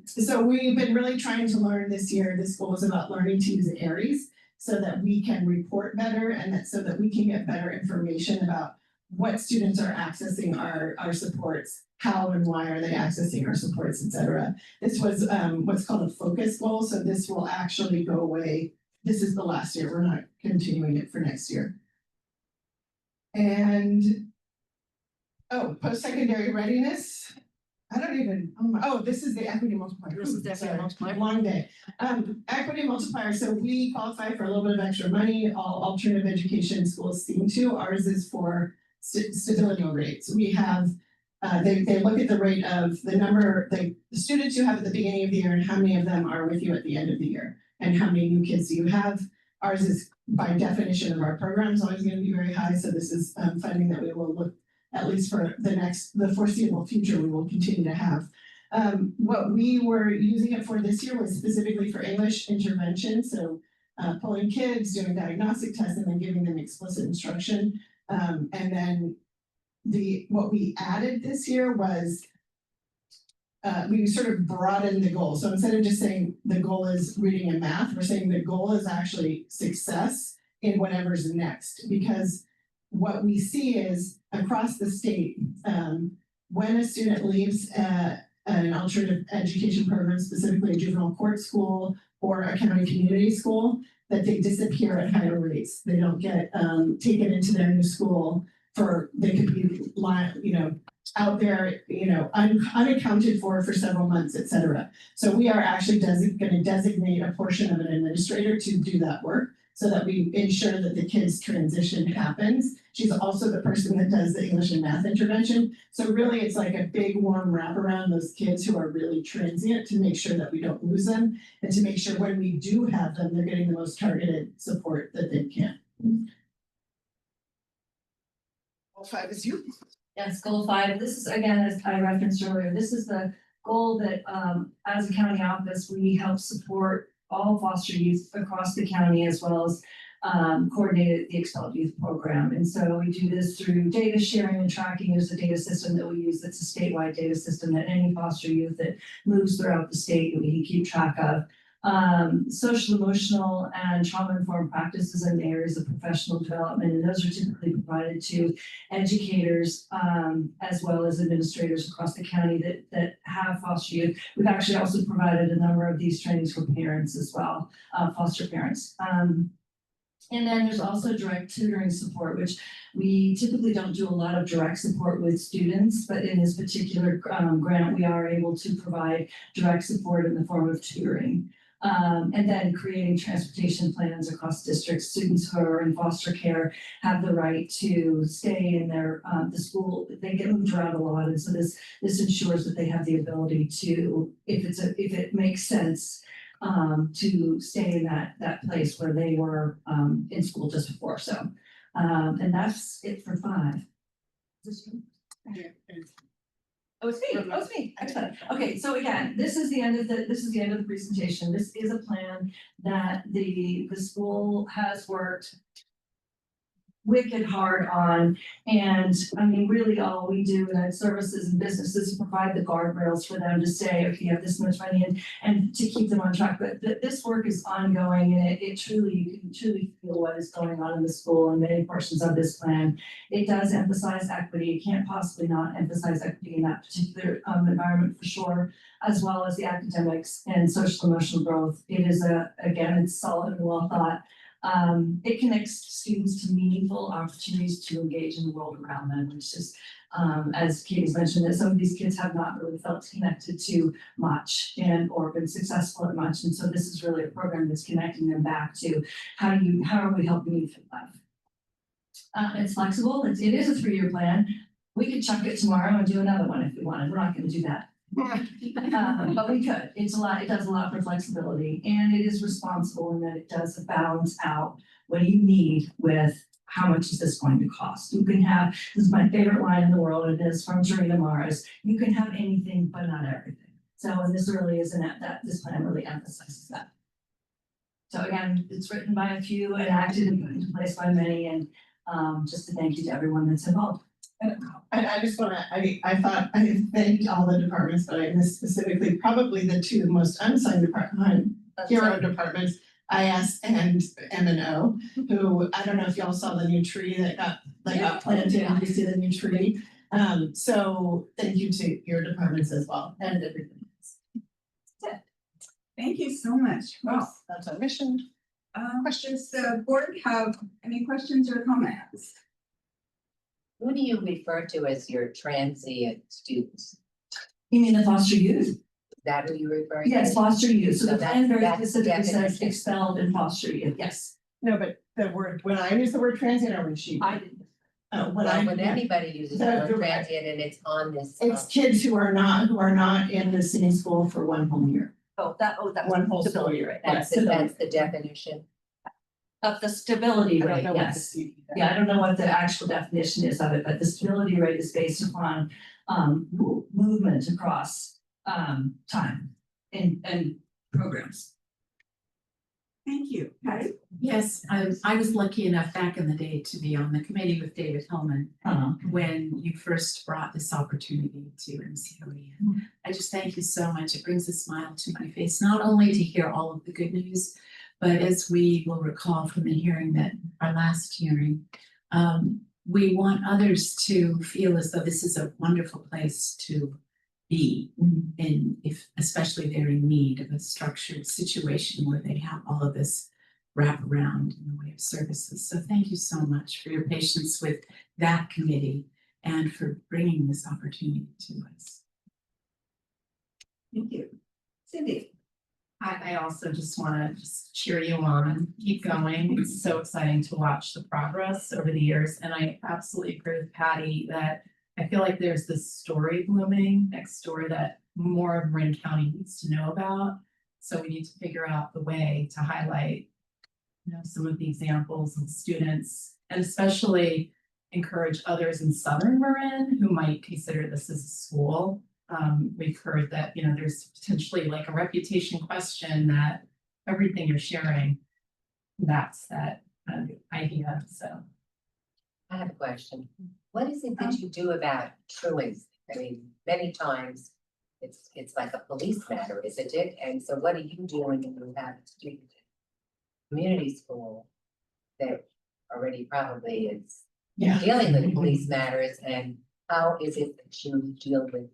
[SPEAKER 9] So we've been really trying to learn this year. This goal is about learning to use Aries so that we can report better and so that we can get better information about what students are accessing our supports, how and why are they accessing our supports, et cetera. This was what's called a focus goal. So this will actually go away. This is the last year. We're not continuing it for next year. And post-secondary readiness. I don't even, this is the equity multiplier.
[SPEAKER 5] This is the equity multiplier.
[SPEAKER 9] Long day. Equity multiplier, so we qualify for a little bit of extra money. All alternative education schools seem to. Ours is for stability rates. We have, they look at the rate of the students you have at the beginning of the year and how many of them are with you at the end of the year and how many new kids do you have. Ours is by definition of our program is always going to be very high. So this is funding that we will look at least for the foreseeable future, we will continue to have. What we were using it for this year was specifically for English intervention. So pulling kids, doing diagnostic tests, and then giving them explicit instruction. And then what we added this year was we sort of broadened the goal. So instead of just saying the goal is reading and math, we're saying the goal is actually success in whatever's next. Because what we see is across the state, when a student leaves an alternative education program, specifically a juvenile court school or a county community school, that they disappear at higher rates. They don't get taken into their new school they could be out there, unaccounted for several months, et cetera. So we are actually going to designate a portion of an administrator to do that work so that we ensure that the kids' transition happens. She's also the person that does the English and math intervention. So really it's like a big warm wrap around those kids who are really transient to make sure that we don't lose them and to make sure when we do have them, they're getting the most targeted support that they can. Goal 5 is you.
[SPEAKER 8] Yes, goal 5. This is, again, as I referenced earlier, this is the goal that as a county office, we help support all foster youth across the county as well as coordinate the expelled youth program. And so we do this through data sharing and tracking. There's a data system that we use that's a statewide data system that any foster youth that moves throughout the state that we can keep track of. Social, emotional, and trauma-informed practices in the areas of professional development, and those are typically provided to educators as well as administrators across the county that have foster youth. We've actually also provided a number of these trainings for parents as well, foster parents. And then there's also direct tutoring support, which we typically don't do a lot of direct support with students, but in this particular grant, we are able to provide direct support in the form of tutoring. And then creating transportation plans across districts. Students who are in foster care have the right to stay in their the school. They get moved around a lot, and so this ensures that they have the ability to, if it makes sense, to stay in that place where they were in school just before. So, and that's it for 5. Oh, it's me. Oh, it's me. Excellent. Okay, so again, this is the end of the presentation. This is a plan that the school has worked wicked hard on. And I mean, really all we do in services and businesses is provide the guardrails for them to say, okay, you have this much money and to keep them on track. But this work is ongoing, and you can truly feel what is going on in the school and many portions of this plan. It does emphasize equity. You can't possibly not emphasize equity in that particular environment for sure, as well as the academics and social emotional growth. It is again, it's solid and well thought. It connects students to meaningful opportunities to engage in the world around them, which is, as Katie's mentioned, that some of these kids have not really felt connected to much or been successful at much. And so this is really a program that's connecting them back to how are we helping you through life? It's flexible. It is a 3-year plan. We could chuck it tomorrow and do another one if we wanted. We're not going to do that. But we could. It does a lot for flexibility, and it is responsible in that it does balance out what you need with how much is this going to cost? You can have, this is my favorite line in the world, it is from Serena Mars, you can have anything, but not everything. So, and this really isn't that, this plan really emphasizes that. So again, it's written by a few and acted and put into place by many, and just a thank you to everyone that's involved.
[SPEAKER 9] And I just wanna, I thought, I thanked all the departments, but I missed specifically probably the two most unassigned hero departments, IS and M&O, who, I don't know if y'all saw the new tree that got planted, you see the new tree. So thank you to your departments as well, and everything else.
[SPEAKER 1] Thank you so much. Well,
[SPEAKER 9] That's our mission.
[SPEAKER 1] does the board have any questions or comments?
[SPEAKER 5] Who do you refer to as your transient students?
[SPEAKER 8] You mean the foster youth?
[SPEAKER 5] Is that who you refer to?
[SPEAKER 8] Yes, foster youth, so
[SPEAKER 5] So
[SPEAKER 8] the plan very
[SPEAKER 5] that's the
[SPEAKER 8] specifically says
[SPEAKER 5] definition.
[SPEAKER 8] expelled in foster youth, yes.
[SPEAKER 9] No, but the word, when I use the word transient, or when she.
[SPEAKER 8] I didn't.
[SPEAKER 5] When anybody uses the word transient and it's on this.
[SPEAKER 9] It's kids who are not in the same school for one whole year.
[SPEAKER 8] That's
[SPEAKER 9] One whole school year.
[SPEAKER 5] That's the definition.
[SPEAKER 8] Of the stability
[SPEAKER 9] I don't
[SPEAKER 8] rate,
[SPEAKER 9] know what the
[SPEAKER 8] yes.
[SPEAKER 9] CD
[SPEAKER 8] Yeah, I don't know what the actual definition is of it, but the stability rate is based upon movement across time and programs.
[SPEAKER 1] Thank you. Patty?
[SPEAKER 10] Yes, I was lucky enough back in the day to be on the committee with David Hillman when you first brought this opportunity to MCBE. And I just thank you so much. It brings a smile to my face, not only to hear all of the good news, but as we will recall from the hearing that our last hearing, we want others to feel as though this is a wonderful place to be, and if especially they're in need of a structured situation where they have all of this wrap around in the way of services. So thank you so much for your patience with that committee and for bringing this opportunity to us.
[SPEAKER 1] Thank you. Cindy?
[SPEAKER 11] I also just want to cheer you on, keep going. It's so exciting to watch the progress over the years. And I absolutely agree with Patty that I feel like there's this story blooming next door that more of Marin County needs to know about. So we need to figure out the way to highlight, some of the examples of students, and especially encourage others in Southern Marin who might consider this as a school. We've heard that, there's potentially like a reputation question that everything you're sharing, that's that idea, so.
[SPEAKER 5] I have a question. What is it that you do about truants? I mean, many times it's like a police matter, isn't it? And so what are you doing when you have a student in community school that already probably is dealing with police matters, and how is it that you deal with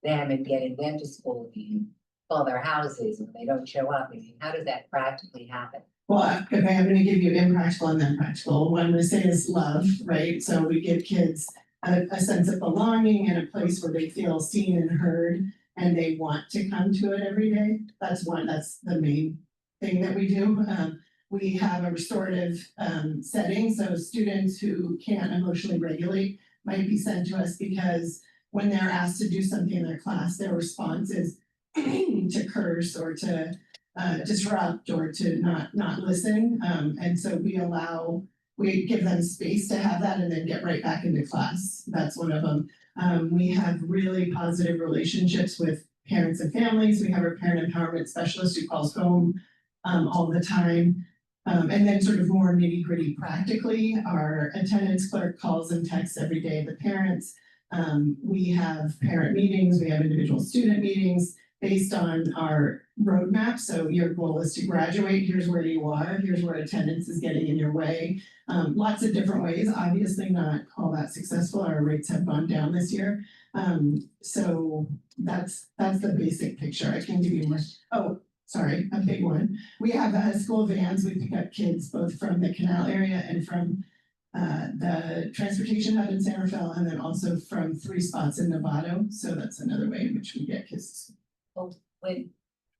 [SPEAKER 5] them and getting them to school? Do you call their houses when they don't show up? I mean, how does that practically happen?
[SPEAKER 9] Well, okay, I'm gonna give you impractical and then practical. What I'm gonna say is love, right? So we give kids a sense of belonging and a place where they feel seen and heard, and they want to come to it every day. That's the main thing that we do. We have a restorative setting, so students who can't emotionally regulate might be sent to us because when they're asked to do something in their class, their response is to curse or to disrupt or to not listen. And so we give them space to have that and then get right back into class. That's one of them. We have really positive relationships with parents and families. We have our parent empowerment specialist who calls home all the time. And then sort of more nitty gritty practically, our attendance clerk calls and texts every day the parents. We have parent meetings, we have individual student meetings based on our roadmap. So your goal is to graduate, here's where you are, here's where attendance is getting in your way. Lots of different ways, obviously not all that successful. Our rates have gone down this year. So that's the basic picture. I can give you more. Oh, sorry, a big one. We have school vans. We pick up kids both from the canal area and from the transportation hub in San Rafael, and then also from 3 spots in Novato. So that's another way in which we get kids.
[SPEAKER 5] Well,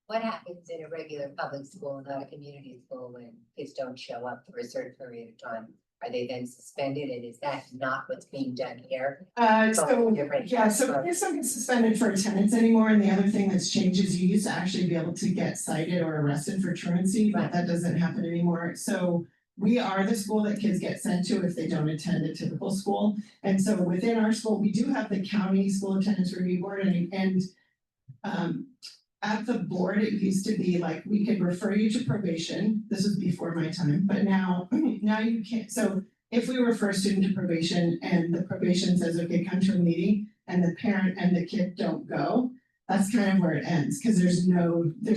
[SPEAKER 5] what happens in a regular public school, not a community school, when kids don't show up for a certain period of time? Are they then suspended, and is that not what's being done here?
[SPEAKER 9] So there's something suspended for attendance anymore, and the other thing that's changed is you used to actually be able to get cited or arrested for truancy, but that doesn't happen anymore. So we are the school that kids get sent to if they don't attend a typical school. And so within our school, we do have the county school attendance review board and at the board, it used to be like, we could refer you to probation. This was before my time, but now you can't. So if we refer a student to probation and the probation says, okay, come to a meeting, and the parent and the kid don't go, that's kind of where it ends, because there's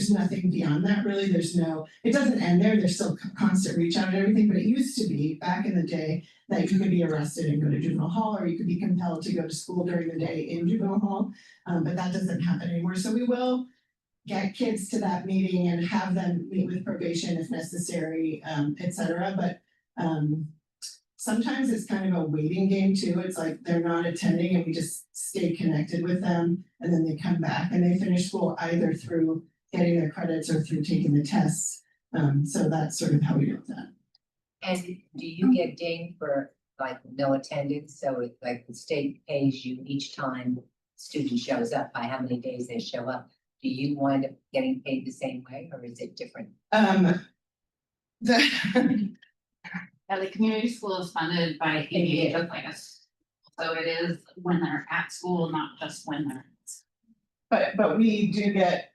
[SPEAKER 9] nothing beyond that really. It doesn't end there. There's still constant reach out and everything, but it used to be back in the day that you could be arrested and go to juvenile hall, or you could be compelled to go to school during the day in juvenile hall. But that doesn't happen anymore. So we will get kids to that meeting and have them meet with probation if necessary, et cetera. But sometimes it's kind of a waiting game too. It's like they're not attending and we just stay connected with them, and then they come back and they finish school either through getting their credits or through taking the tests. So that's sort of how we do that.
[SPEAKER 5] And do you get dinged for like no attendance? So it's like the state pays you each time student shows up by how many days they show up. Do you wind up getting paid the same way, or is it different?
[SPEAKER 6] Yeah, the community school is funded by ABA, like us. So it is when they're at school, not just when they're.
[SPEAKER 9] But we do get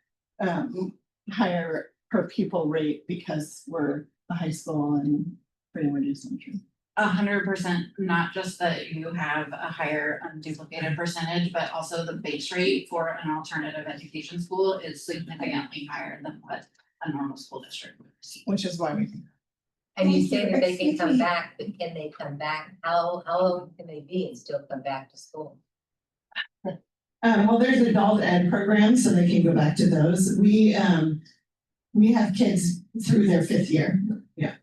[SPEAKER 9] higher per pupil rate because we're a high school and pretty much is
[SPEAKER 6] 100%, not just that you have a higher unduplicated percentage, but also the base rate for an alternative education school is significantly higher than what a normal school district would receive.
[SPEAKER 9] which is why we.
[SPEAKER 5] And you
[SPEAKER 1] Thank
[SPEAKER 5] say
[SPEAKER 1] you.
[SPEAKER 5] that they can
[SPEAKER 1] Excuse
[SPEAKER 5] come
[SPEAKER 1] me.
[SPEAKER 5] back, but can they come back? How long can they be and still come back to school?
[SPEAKER 9] Well, there's adult ed programs, so they can go back to those. We have kids through their 5th year. Yeah.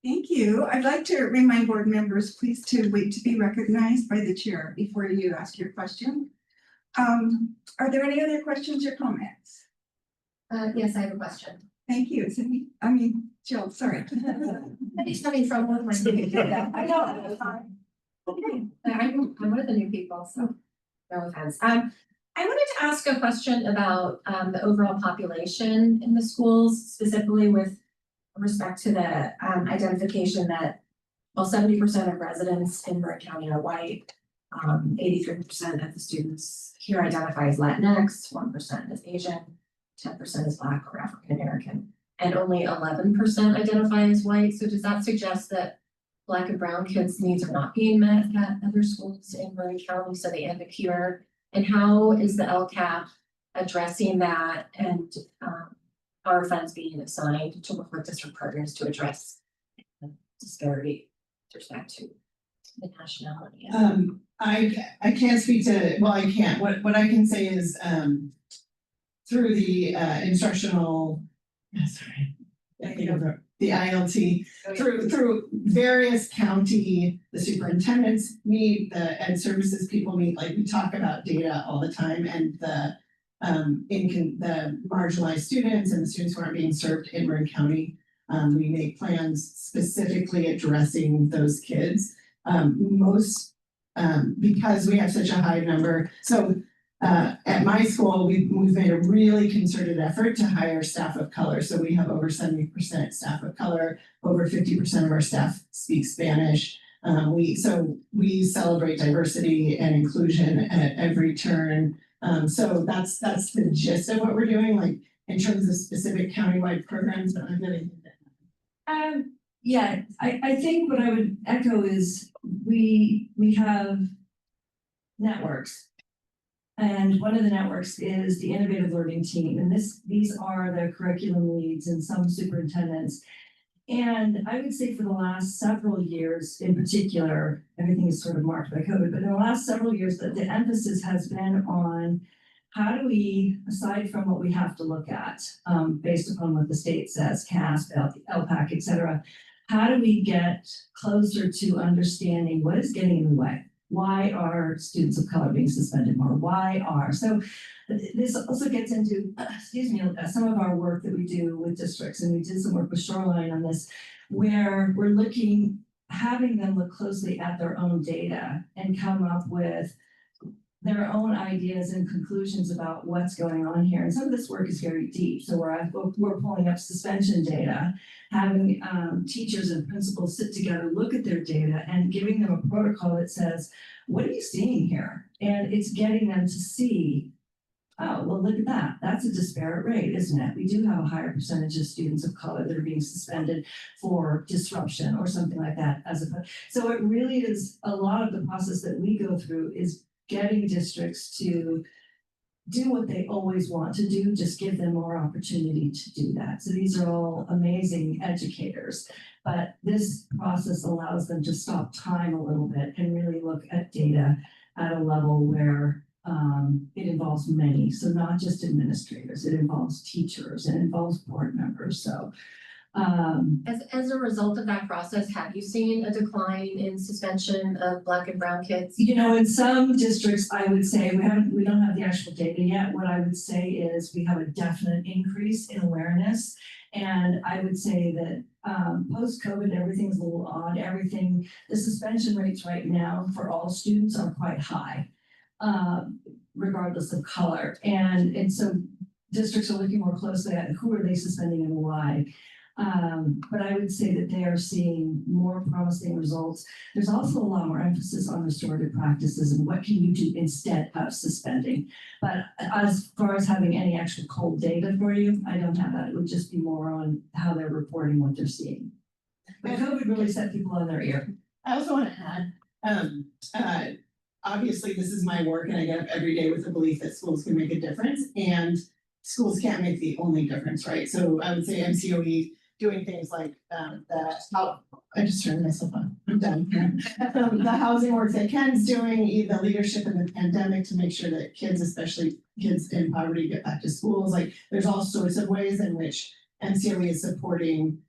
[SPEAKER 1] Thank you. I'd like to remind board members, please to wait to be recognized by the chair before you ask your question. Are there any other questions or comments?
[SPEAKER 7] Yes, I have a question.
[SPEAKER 1] Thank you. Jill, sorry.
[SPEAKER 7] It's coming from one of my students. I know. I'm one of the new people, so no offense. I wanted to ask a question about the overall population in the schools, specifically with respect to the identification that, well, 70% of residents in Marin County are white. 83% of the students here identify as Latinx, 1% is Asian, 10% is Black or African American, and only 11% identify as white. So does that suggest that Black and brown kids' needs are not being met at other schools in Marin County, so they end up here? And how is the LCAP addressing that, and are funds being assigned to work with district partners to address the disparity with respect to the nationality?
[SPEAKER 9] I can't speak to, well, I can't. What I can say is through the instructional, the ILT, through various county, the superintendents meet, the ed services people meet, like we talk about data all the time, and the marginalized students and the students who aren't being served in Marin County. We make plans specifically addressing those kids. Because we have such a high number. So at my school, we've made a really concerted effort to hire staff of color. So we have over 70% staff of color, over 50% of our staff speak Spanish. We celebrate diversity and inclusion at every turn. So that's the gist of what we're doing, like in terms of specific countywide programs, but I'm gonna.
[SPEAKER 8] Yeah, I think what I would echo is we have networks. And one of the networks is the Innovative Learning Team, and these are the curriculum leads and some superintendents. And I would say for the last several years in particular, everything is sort of marked by COVID, but in the last several years, the emphasis has been on how do we, aside from what we have to look at, based upon what the state says, CASP, LPAC, et cetera, how do we get closer to understanding what is getting in the way? Why are students of color being suspended more? So this also gets into, some of our work that we do with districts, and we did some work with Shoreline on this, where we're having them look closely at their own data and come up with their own ideas and conclusions about what's going on here. And some of this work is very deep. So we're pulling up suspension data, having teachers and principals sit together, look at their data and giving them a protocol that says, what are you seeing here? And it's getting them to see, oh, well, look at that. That's a disparate rate, isn't it? We do have a higher percentage of students of color that are being suspended for disruption or something like that so it really is a lot of the process that we go through is getting districts to do what they always want to do, just give them more opportunity to do that. So these are all amazing educators, but this process allows them to stop time a little bit and really look at data at a level where it involves many, so not just administrators, it involves teachers, it involves board members, so.
[SPEAKER 7] As a result of that process, have you seen a decline in suspension of Black and brown kids?
[SPEAKER 8] You know, in some districts, I would say, we don't have the actual data yet. What I would say is we have a definite increase in awareness. And I would say that post-COVID, everything's a little odd. The suspension rates right now for all students are quite high, regardless of color. And so districts are looking more closely at who are they suspending and why. But I would say that they are seeing more promising results. There's also a lot more emphasis on restorative practices and what can you do instead of suspending. But as far as having any actual cold data for you, I don't have that. It would just be more on how they're reporting what they're seeing. But COVID really set people on their ear.
[SPEAKER 9] I also want to add, obviously this is my work and I get up every day with the belief that schools can make a difference and schools can't make the only difference, right? So I would say MCOE doing things like I just turned myself on, I'm done. The housing work that Ken's doing, the leadership in the pandemic to make sure that kids, especially kids in poverty, get back to schools. Like there's all sorts of ways in which MCOE is supporting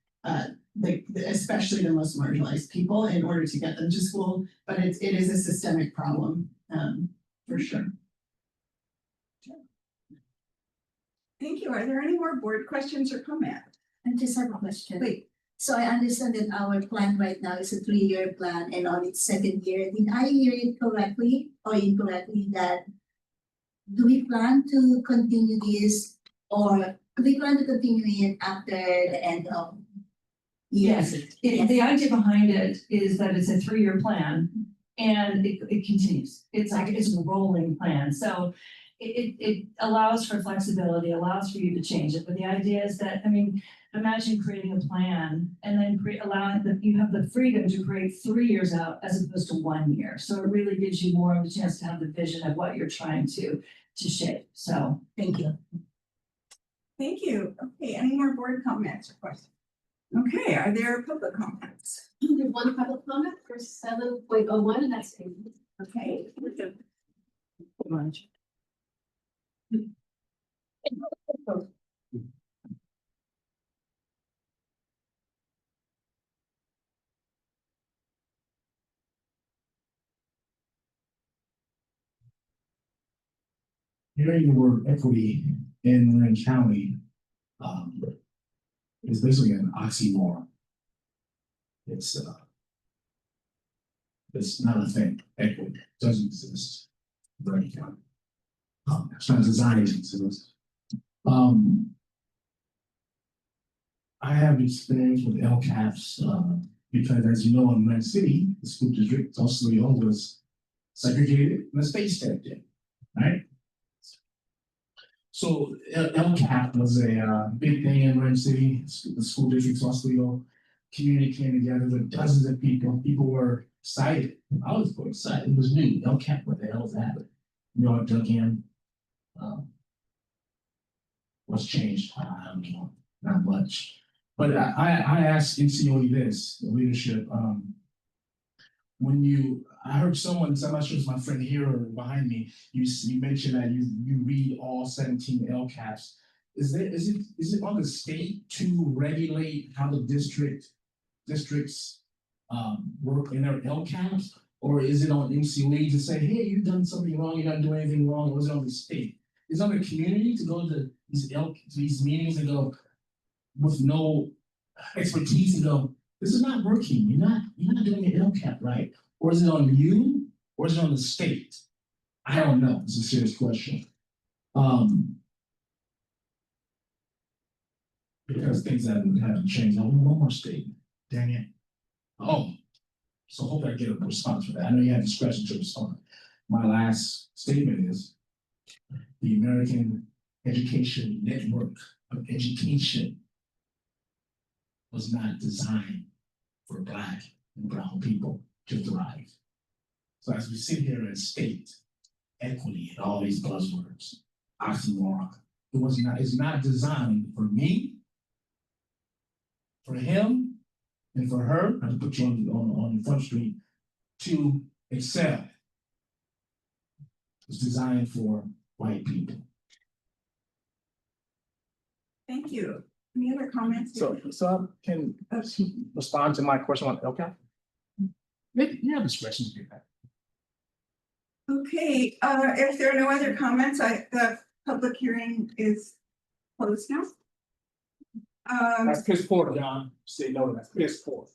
[SPEAKER 9] especially the most marginalized people in order to get them to school, but it is a systemic problem, for sure.
[SPEAKER 1] Thank you. Are there any more board questions or comments?
[SPEAKER 12] I just have a question.
[SPEAKER 1] Wait.
[SPEAKER 12] So I understand that our plan right now is a 3-year plan and on its 2nd year. Did I hear it correctly or incorrectly that do we plan to continue this or do we plan to continue it after the end of
[SPEAKER 8] Yes, the idea behind it is that it's a 3-year plan and it continues. It's a rolling plan. So it allows for flexibility, allows for you to change it. But the idea is that, I mean, imagine creating a plan and then allowing that you have the freedom to create 3 years out as opposed to 1 year. So it really gives you more of a chance to have the vision of what you're trying to shape. So
[SPEAKER 12] Thank you.
[SPEAKER 1] Thank you. Okay, any more board comments or questions? Okay, are there public comments?
[SPEAKER 7] There's one public comment for 7.01 and that's
[SPEAKER 1] Okay.
[SPEAKER 4] Hearing the word equity in Lynn County is basically an oxymoron. It's not a thing. Equity doesn't exist in Lynn County. It's not designed to exist. I have experience with LCAPs because, as you know, in Lynn City, the school district also was segregated and the state stepped in, right? So LCAP was a big thing in Lynn City. The school district, Sausalito community came together with dozens of people. People were excited. I was quite excited. It was new. LCAP, what the hell is that? You know, I dug in. What's changed? I don't know. Not much. But I asked MCOE this, the leadership. I heard someone, I'm not sure it's my friend here or behind me, you mentioned that you read all 17 LCAPs. Is it on the state to regulate how the districts work in their LCAPs? Or is it on MCOE to say, hey, you've done something wrong, you're not doing anything wrong, or is it on the state? Is it on the community to go to these meetings and go with no expertise and go, this is not working, you're not doing your LCAP right? Or is it on you, or is it on the state? I don't know, it's a serious question. Because things haven't changed, I want one more statement, dang it. Oh, so hope I get a response for that, I know you have discretion to respond. My last statement is, the American Education Network of Education was not designed for Black and brown people to thrive. So as we sit here and state equity and all these buzzwords, oxymoron, it's not designed for me, for him, and for her, I put you on the front street, to excel. It's designed for white people.
[SPEAKER 1] Thank you. Any other comments?
[SPEAKER 4] So I can respond to my question on, okay? Maybe you have discretion to do that.
[SPEAKER 1] Okay, if there are no other comments, the public hearing is closed now.
[SPEAKER 4] That's piss poor, John. Say no, that's piss poor.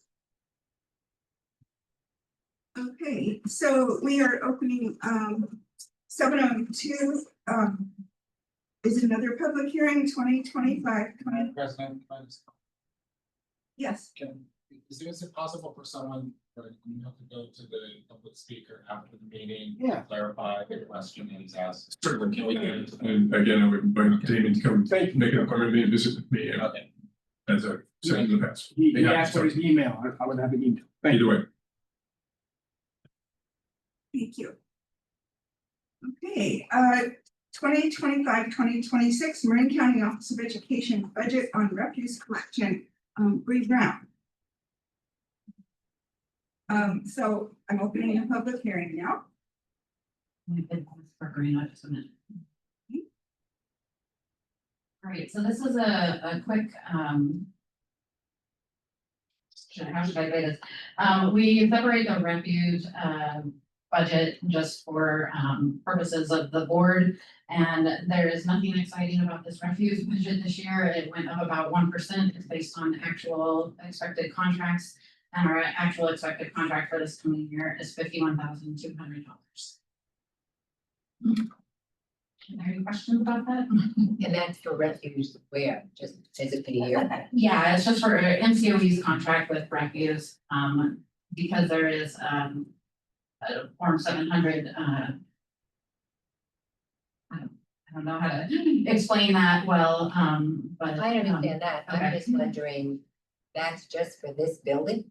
[SPEAKER 1] Okay, so we are opening 7:02 is another public hearing 2025.
[SPEAKER 13] President,
[SPEAKER 1] Yes,
[SPEAKER 13] is it possible for someone, you have to go to the public speaker after the meeting?
[SPEAKER 4] Yeah.
[SPEAKER 13] Clarify the question that he's asked.
[SPEAKER 2] Certainly.
[SPEAKER 13] Can we get into that?
[SPEAKER 2] And again, I would invite Damon to come make an appointment and visit with me
[SPEAKER 13] Okay.
[SPEAKER 2] as I said in the past.
[SPEAKER 4] He asked for his email, I would have the email. Thank you.
[SPEAKER 2] Either way.
[SPEAKER 1] thank you. Okay, 2025-2026 Marin County Office of Education Budget on Refuse Collection, Bree Brown. So I'm opening a public hearing now.
[SPEAKER 6] For green, just a minute. All right, so this is a quick, how should I say this? We separate the refuge, budget just for, purposes of the board. And there is nothing exciting about this refuge budget this year. It went up about 1%. It's based on actual expected contracts. And our actual expected contract for this coming year is $51,200. Are there any questions about that?
[SPEAKER 5] And that's for refuge where, just physically here.
[SPEAKER 6] Yeah, it's just for MCOE's contract with refuse, because there is, a Form 700, I don't know how to explain that well, but.
[SPEAKER 5] I understand that, I'm
[SPEAKER 6] okay.
[SPEAKER 5] just wondering, that's just for this building?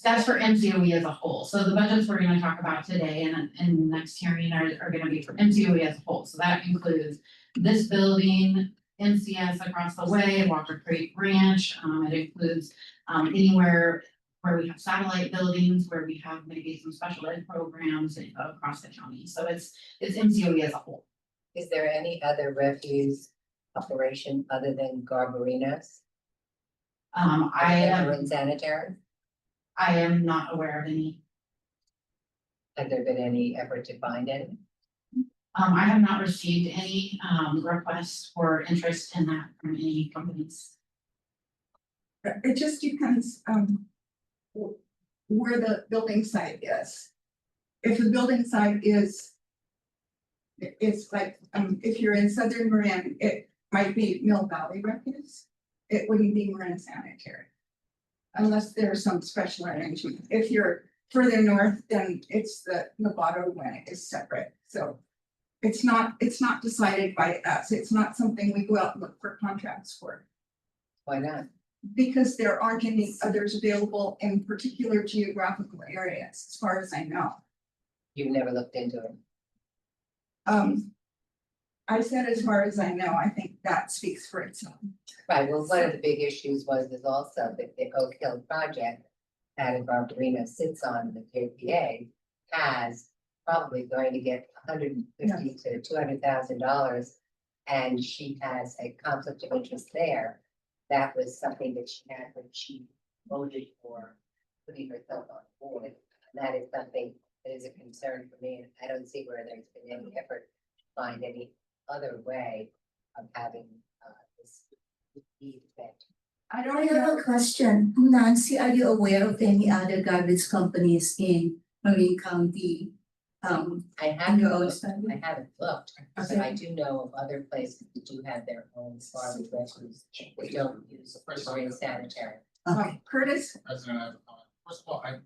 [SPEAKER 6] That's for MCOE as a whole. So the budgets we're gonna talk about today and in the next hearing are gonna be for MCOE as a whole. So that includes this building, MCS across the way, Walker Creek Ranch. It includes anywhere where we have satellite buildings, where we have maybe some special ed programs across the county. So it's MCOE as a whole.
[SPEAKER 5] Is there any other refuse operation other than Garbarinas?
[SPEAKER 6] I
[SPEAKER 5] In sanitary,
[SPEAKER 6] am not aware of any.
[SPEAKER 5] have there been any effort to find any?
[SPEAKER 6] I have not received any requests for interest in that from any companies.
[SPEAKER 1] It just depends, where the building site is. If the building site is. It's like, if you're in Southern Marin, it might be Mill Valley Refuse. It wouldn't be Marin Sanitary. Unless there's some special arrangement. If you're further north, then it's the Novato one is separate, so. It's not decided by us, it's not something we go out and look for contracts for.
[SPEAKER 5] Why not?
[SPEAKER 1] Because there aren't any others available in particular geographical areas, as far as I know.
[SPEAKER 5] You've never looked into it?
[SPEAKER 1] I said as far as I know, I think that speaks for itself.
[SPEAKER 5] Right, well, one of the big issues is also that the Oak Hill project that Barbarina sits on the KPA has probably going to get $150,000 to $200,000. And she has a conflict of interest there. That was something that she had when she voted for putting herself on board. And that is something that is a concern for me, and I don't see where there's been any effort to find any other way of having this effect.
[SPEAKER 1] I
[SPEAKER 12] I
[SPEAKER 1] don't
[SPEAKER 12] have
[SPEAKER 1] know.
[SPEAKER 12] a question. Nancy, are you aware of any other garbage companies in Marin County
[SPEAKER 5] I
[SPEAKER 7] in
[SPEAKER 5] haven't
[SPEAKER 7] your own
[SPEAKER 5] looked,
[SPEAKER 7] spending?
[SPEAKER 5] I haven't looked, but I do know of other places that do have their own garbage restrooms. They don't use marine sanitary.
[SPEAKER 1] Curtis,
[SPEAKER 13] President, I have a comment. First of all, I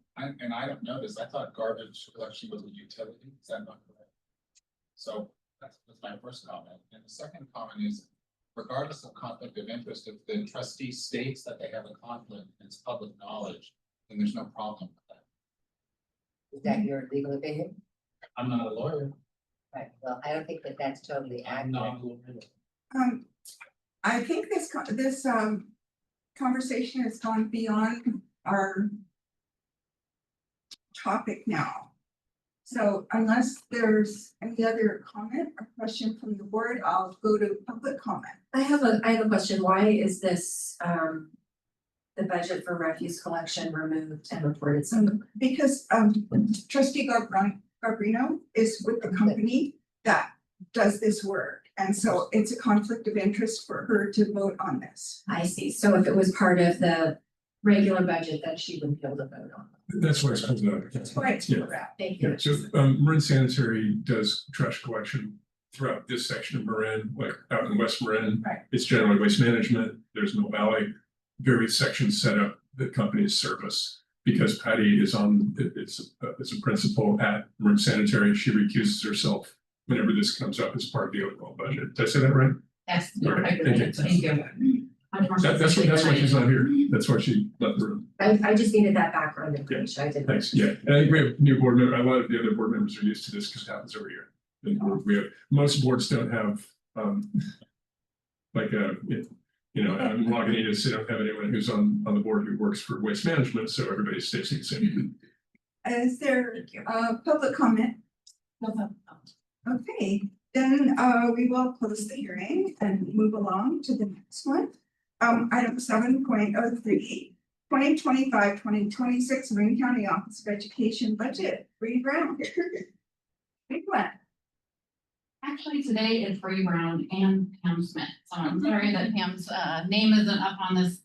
[SPEAKER 13] don't know this, I thought garbage collection was a utility, is that not correct? So that's my first comment, and the second comment is, regardless of conflict of interest, if the trustee states that they have a conflict and it's public knowledge, then there's no problem with that.
[SPEAKER 5] Is that your legal opinion?
[SPEAKER 13] I'm not a lawyer.
[SPEAKER 5] Right, well, I don't think that that's totally
[SPEAKER 13] I'm
[SPEAKER 5] accurate.
[SPEAKER 13] not a lawyer.
[SPEAKER 1] I think this conversation has gone beyond our topic now. So unless there's any other comment or question from the board, I'll go to public comment.
[SPEAKER 7] I have a question. Why is this, the budget for refuse collection removed and reported? So
[SPEAKER 1] Because trustee Garbrino is with the company that does this work. And so it's a conflict of interest for her to vote on this.
[SPEAKER 7] I see. So if it was part of the regular budget, then she wouldn't be able to vote on it.
[SPEAKER 2] That's why it's pulled out.
[SPEAKER 1] That's why it's
[SPEAKER 2] Yeah.
[SPEAKER 1] correct.
[SPEAKER 7] Thank you.
[SPEAKER 2] Yeah, so Marin Sanitary does trash collection throughout this section of Marin, like out in West Marin.
[SPEAKER 1] Right.
[SPEAKER 2] It's generally waste management, there's Mill Valley, various sections set up that companies service. Because Patty is on, it's a principal at Marin Sanitary, she recuses herself whenever this comes up as part of the overall budget. Did I say that right?
[SPEAKER 6] Yes,
[SPEAKER 2] Okay,
[SPEAKER 6] perfect.
[SPEAKER 2] thank you.
[SPEAKER 6] Thank you.
[SPEAKER 2] That's why she's not here, that's why she left the room.
[SPEAKER 7] I just needed that background information. I didn't.
[SPEAKER 2] Thanks, yeah, and I think we have new board member, a lot of the other board members are used to this because it happens every year. And we have, most boards don't have, like I'm Lagunitas, they don't have anyone who's on the board who works for waste management, so everybody stays the same.
[SPEAKER 1] Is there public comment? Okay, then we will close the hearing and move along to the next one. Item 7.03, 2025-2026 Marin County Office of Education Budget reround. Big one.
[SPEAKER 6] Actually, today is Bree Brown and Pam Smith, so I'm sorry that Pam's name isn't up on this,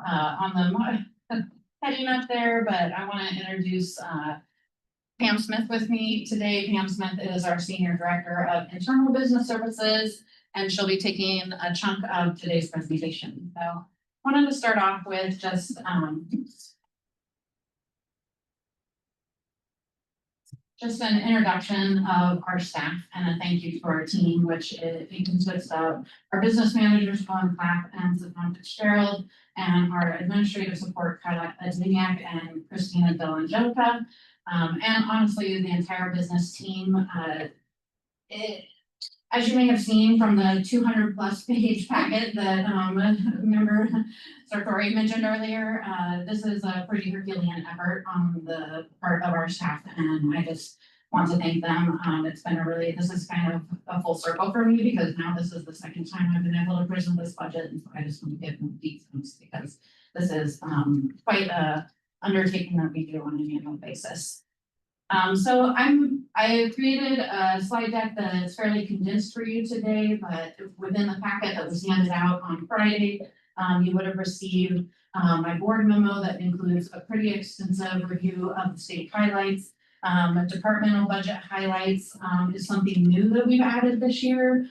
[SPEAKER 6] on the heading up there, but I want to introduce Pam Smith with me today. Pam Smith is our Senior Director of Internal Business Services, and she'll be taking a chunk of today's presentation. So wanted to start off with just an introduction of our staff and a thank you to our team, which it consists of our business managers, Glenn Clapp and Savon Fitzgerald, and our administrative support, Carla Ziniak and Christina Delangelica. And honestly, the entire business team, as you may have seen from the 200+ page packet that member Sartori mentioned earlier, this is a pretty Herculean effort on the part of our staff, and I just want to thank them. It's been this is kind of a full circle for me because now this is the second time I've been able to present this budget, and so I just want to give them details because this is quite a undertaking that we do on an annual basis. So I created a slide deck that's fairly condensed for you today, but within the packet that was handed out on Friday, you would have received my board memo that includes a pretty extensive review of the state highlights. Departmental budget highlights is something new that we've added this year.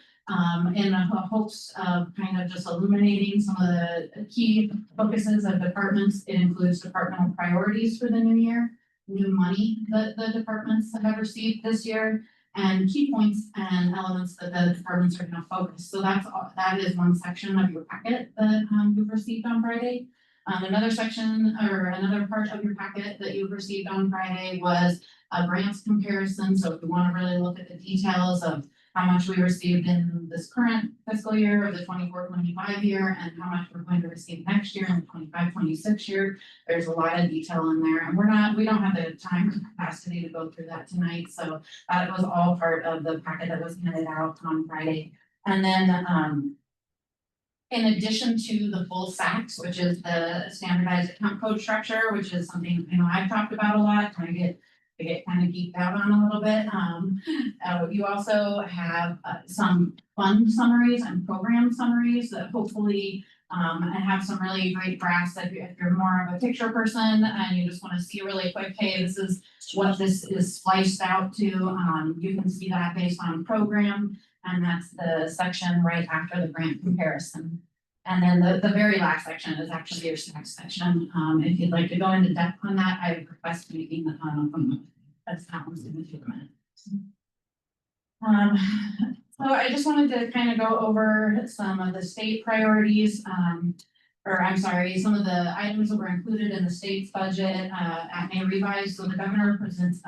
[SPEAKER 6] In the hopes of kind of just illuminating some of the key focuses of departments. It includes departmental priorities for the new year, new money that the departments have received this year, and key points and elements that the departments are going to focus. So that is one section of your packet that you've received on Friday. Another section or another part of your packet that you've received on Friday was a grants comparison. So if you want to really look at the details of how much we received in this current fiscal year, or the 24-25 year, and how much we're going to receive next year in the 25-26 year. There's a lot of detail in there, and we don't have the time or capacity to go through that tonight. So that was all part of the packet that was handed out on Friday. And then in addition to the full SACs, which is the standardized account code structure, which is something I've talked about a lot, I get kind of geeked out on a little bit. You also have some fund summaries and program summaries that hopefully I have some really great graphs if you're more of a picture person and you just want to see really quick, hey, this is what this is spliced out to. You can see that based on program, and that's the section right after the grant comparison. And then the very last section is actually your next section. If you'd like to go into depth on that, I would request making the appointment. That's that one's in a few minutes. So I just wanted to kind of go over some of the state priorities, or I'm sorry, some of the items that were included in the state's budget, at May Revise. So the governor presents,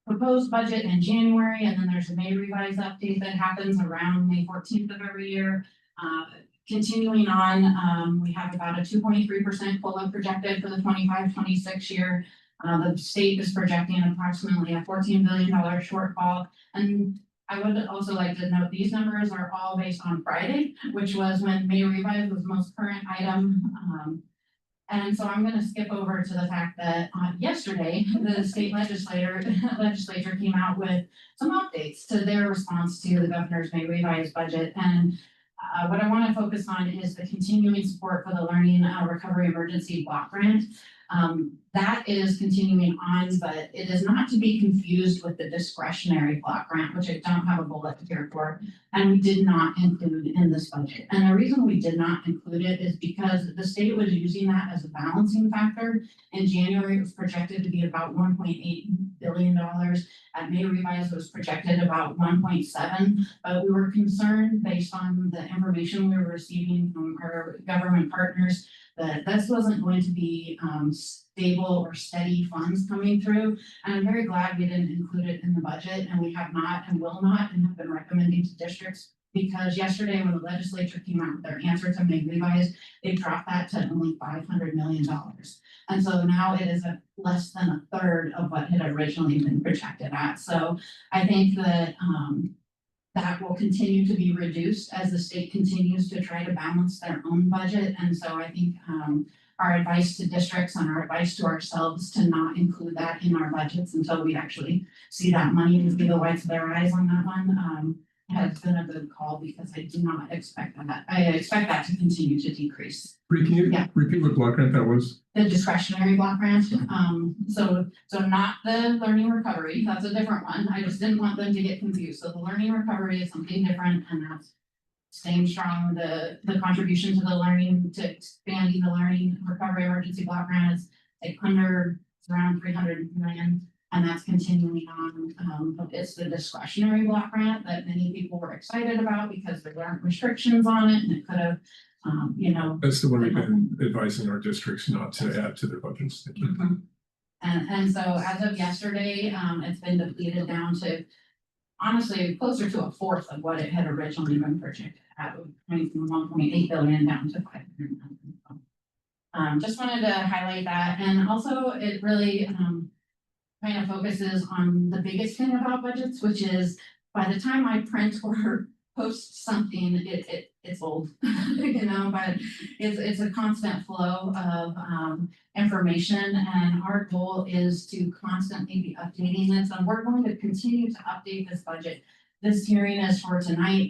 [SPEAKER 6] proposed budget in January, and then there's a May Revise update that happens around May 14th of every year. Continuing on, we have about a 2.3% COLA projected for the 25-26 year. The state is projecting approximately a $14 billion shortfall. And I would also like to note these numbers are all based on Friday, which was when May Revise was the most current item. And so I'm gonna skip over to the fact that yesterday, the state legislature came out with some updates to their response to the governor's May Revise budget. And what I want to focus on is the continuing support for the Learning Recovery Emergency Block Grant. That is continuing on, but it is not to be confused with the discretionary block grant, which I don't have a bullet here for, and we did not include in this budget. And the reason we did not include it is because the state was using that as a balancing factor. In January, it was projected to be about $1.8 billion. At May Revise, it was projected about 1.7, but we were concerned based on the information we were receiving from our government partners that this wasn't going to be stable or steady funds coming through. And I'm very glad we didn't include it in the budget, and we have not and will not, and have been recommending to districts, because yesterday when the legislature came out with their answer to May Revise, they dropped that to only $500 million. And so now it is less than a third of what had originally been projected at. So I think that that will continue to be reduced as the state continues to try to balance their own budget. And so I think our advice to districts and our advice to ourselves to not include that in our budgets until we actually see that money and see the whites of their eyes on that one has been a good call, because I do not expect that. I expect that to continue to decrease.
[SPEAKER 2] Can you
[SPEAKER 6] Yeah.
[SPEAKER 2] repeat what block grant that was?
[SPEAKER 6] The discretionary block grant, so not the learning recovery, that's a different one. I just didn't want them to get confused. So the learning recovery is something different, and that's staying strong. The contribution to the learning, to expanding the learning recovery emergency block grant is like it's around 300 million. And that's continuing on. It's the discretionary block grant that many people were excited about because there weren't restrictions on it, and it could have,
[SPEAKER 2] That's the one we've been advising our districts not to add to their budgets. Thank you.
[SPEAKER 6] And so as of yesterday, it's been depleted down to honestly closer to a fourth of what it had originally been projected at, going from 1.8 billion down to 500 million. Just wanted to highlight that, and also it really kind of focuses on the biggest thing about budgets, which is by the time I print or post something, it's old, but it's a constant flow of information, and our goal is to constantly be updating this, and we're going to continue to update this budget. This hearing is for tonight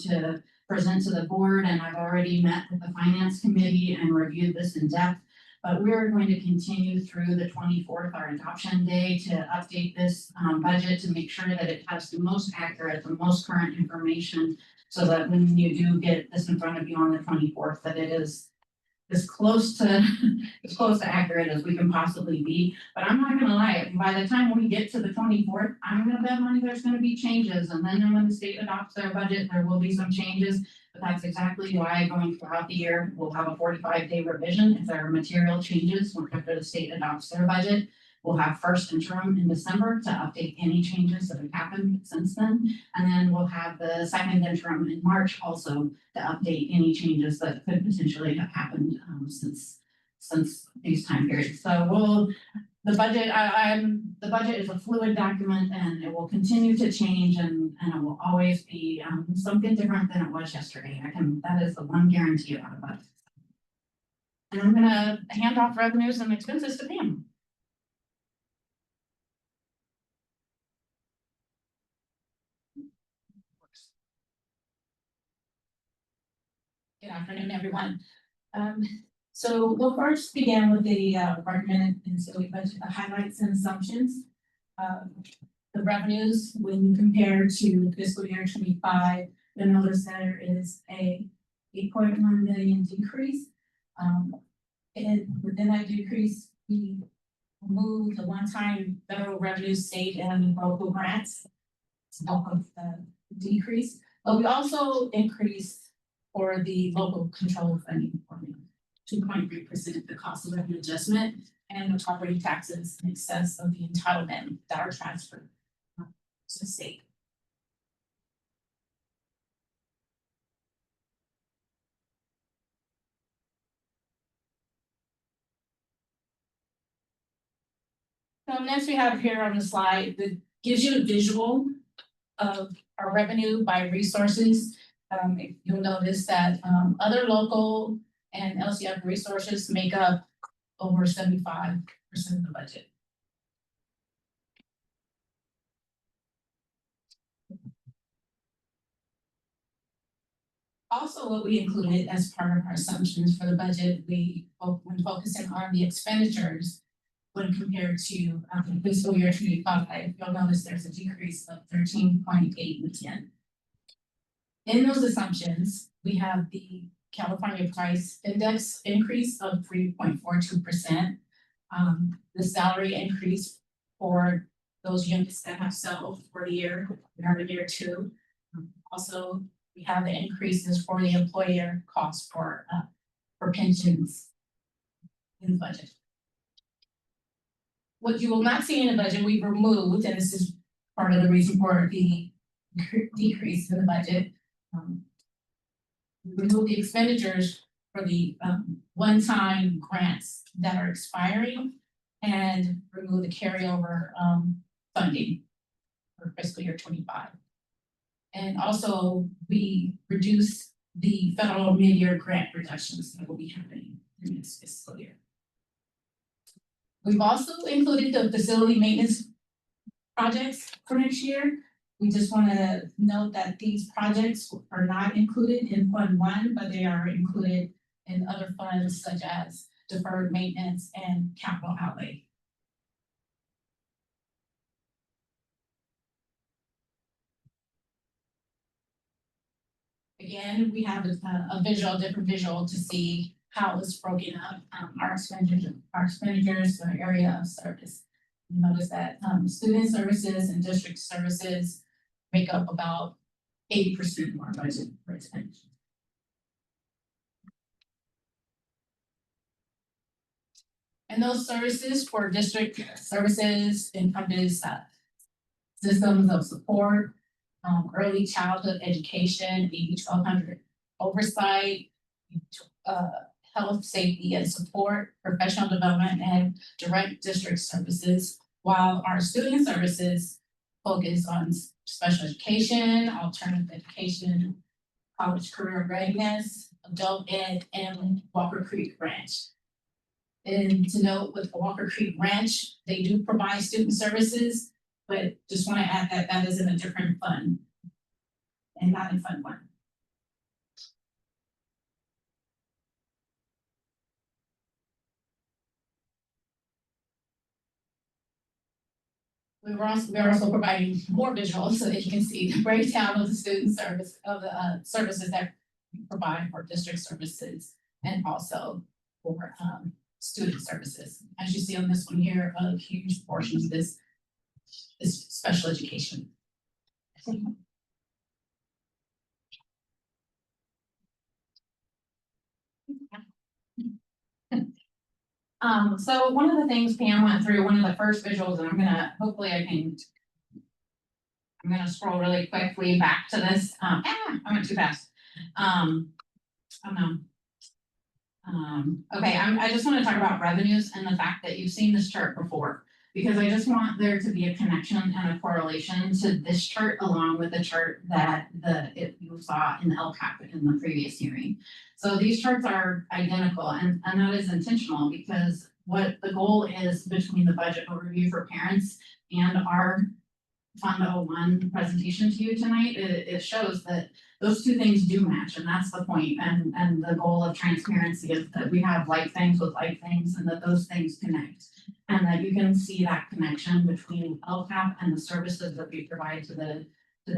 [SPEAKER 6] to present to the board, and I've already met with the finance committee and reviewed this in depth. But we're going to continue through the 24th, our adoption day, to update this budget to make sure that it has the most accurate, the most current information, so that when you do get this in front of you on the 24th, that it is as close to accurate as we can possibly be. But I'm not gonna lie, by the time we get to the 24th, I'm gonna bet money there's gonna be changes, and then when the state adopts their budget, there will be some changes. But that's exactly why going throughout the year, we'll have a 45-day revision if there are material changes after the state adopts their budget. We'll have first interim in December to update any changes that have happened since then. And then we'll have the second interim in March also to update any changes that could potentially have happened since these time periods. So the budget is a fluid document, and it will continue to change, and it will always be something different than it was yesterday. That is the one guarantee about a budget. And I'm gonna hand off revenues and expenses to Pam. afternoon, everyone. So we'll first begin with the recommended and silly budget highlights and assumptions. The revenues, when you compare to fiscal year 25, you'll notice there is a 8.1 million decrease. And within that decrease, we moved the one-time federal revenue, state and local grants. It's bulk of the decrease, but we also increased for the local control funding formula, 2.3% the cost of revenue adjustment and the property taxes in excess of the entitlement that are transferred to the state. So next we have here on the slide that gives you a visual of our revenue by resources. You'll notice that other local and LCF resources make up over 75% of the budget. Also, what we included as part of our assumptions for the budget, when focusing on the expenditures, when compared to fiscal year 25, you'll notice there's a decrease of 13.8 million. In those assumptions, we have the California price index increase of 3.42%. The salary increase for those units that have settled for the year, year 2. Also, we have the increases for the employer costs for pensions in the budget. What you will not see in the budget, we've removed, and this is part of the reason for the decrease in the budget. We remove the expenditures for the one-time grants that are expiring and remove the carryover funding for fiscal year 25. And also we reduce the federal mid-year grant reductions that will be happening in this fiscal year. We've also included the facility maintenance projects for next year. We just want to note that these projects are not included in Fund 1, but they are included in other funds such as deferred maintenance and capital outlay. Again, we have a different visual to see how it's broken up. Our expenditures for area of service. You notice that student services and district services make up about 80% of our budget for expenditure. And those services for district services encompass systems of support, early childhood education, AB 1200 oversight, health, safety, and support, professional development, and direct district services, while our student services focus on special education, alternative education, college career readiness, adult ed, and Walker Creek Ranch. And to note with Walker Creek Ranch, they do provide student services, but just want to add that that is in a different fund and not in Fund 1. We are also providing more visuals so that you can see the breakdown of the student service of the services that we provide for district services and also for student services. As you see on this one here, a huge portion of this is special education. So one of the things Pam went through, one of the first visuals, and I'm gonna scroll really quickly back to this. I went too fast. Oh no. Okay, I just want to talk about revenues and the fact that you've seen this chart before, because I just want there to be a connection and a correlation to this chart along with the chart that you saw in the LCAP in the previous hearing. So these charts are identical, and that is intentional because what the goal is between the budget overview for parents and our Fund 01 presentation to you tonight, it shows that those two things do match, and that's the point, and the goal of transparency is that we have like things with like things, and that those things connect. And that you can see that connection between LCAP and the services that we provide to the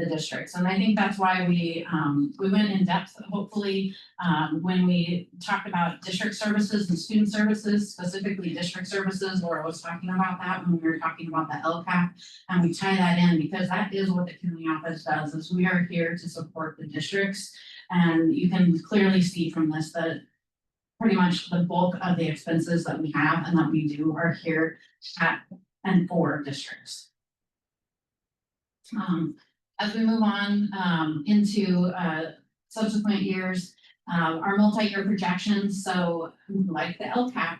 [SPEAKER 6] districts. And I think that's why we went in depth, hopefully, when we talked about district services and student services, specifically district services. Laura was talking about that when we were talking about the LCAP, and we tie that in because that is what the county office does, is we are here to support the districts. And you can clearly see from this that pretty much the bulk of the expenses that we have and that we do are here at and for districts. As we move on into subsequent years, our multi-year projections, so like the LCAP,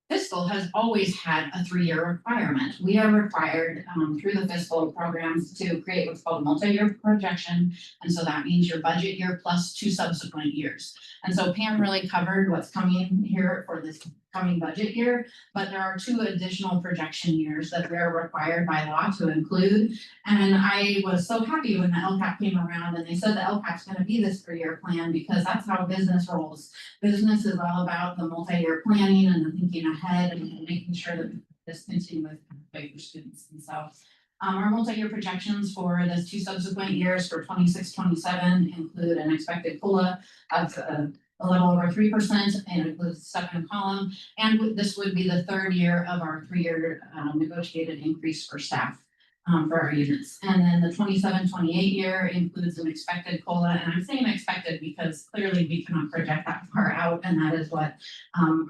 [SPEAKER 6] fiscal has always had a 3-year requirement. We are required through the fiscal programs to create what's called a multi-year projection. And so that means your budget year plus 2 subsequent years. And so Pam really covered what's coming here for this coming budget year, but there are 2 additional projection years that we are required by law to include. And I was so happy when the LCAP came around and they said the LCAP's going to be this 3-year plan, because that's how business rolls. Business is all about the multi-year planning and the thinking ahead and making sure that this continuous pathway for students. And so our multi-year projections for the 2 subsequent years for 26-27 include an expected COLA of a little over 3%, and includes the 2nd column. And this would be the 3rd year of our 3-year negotiated increase for staff for our units. And then the 27-28 year includes an expected COLA, and I'm saying expected because clearly we cannot project that far out, and that is what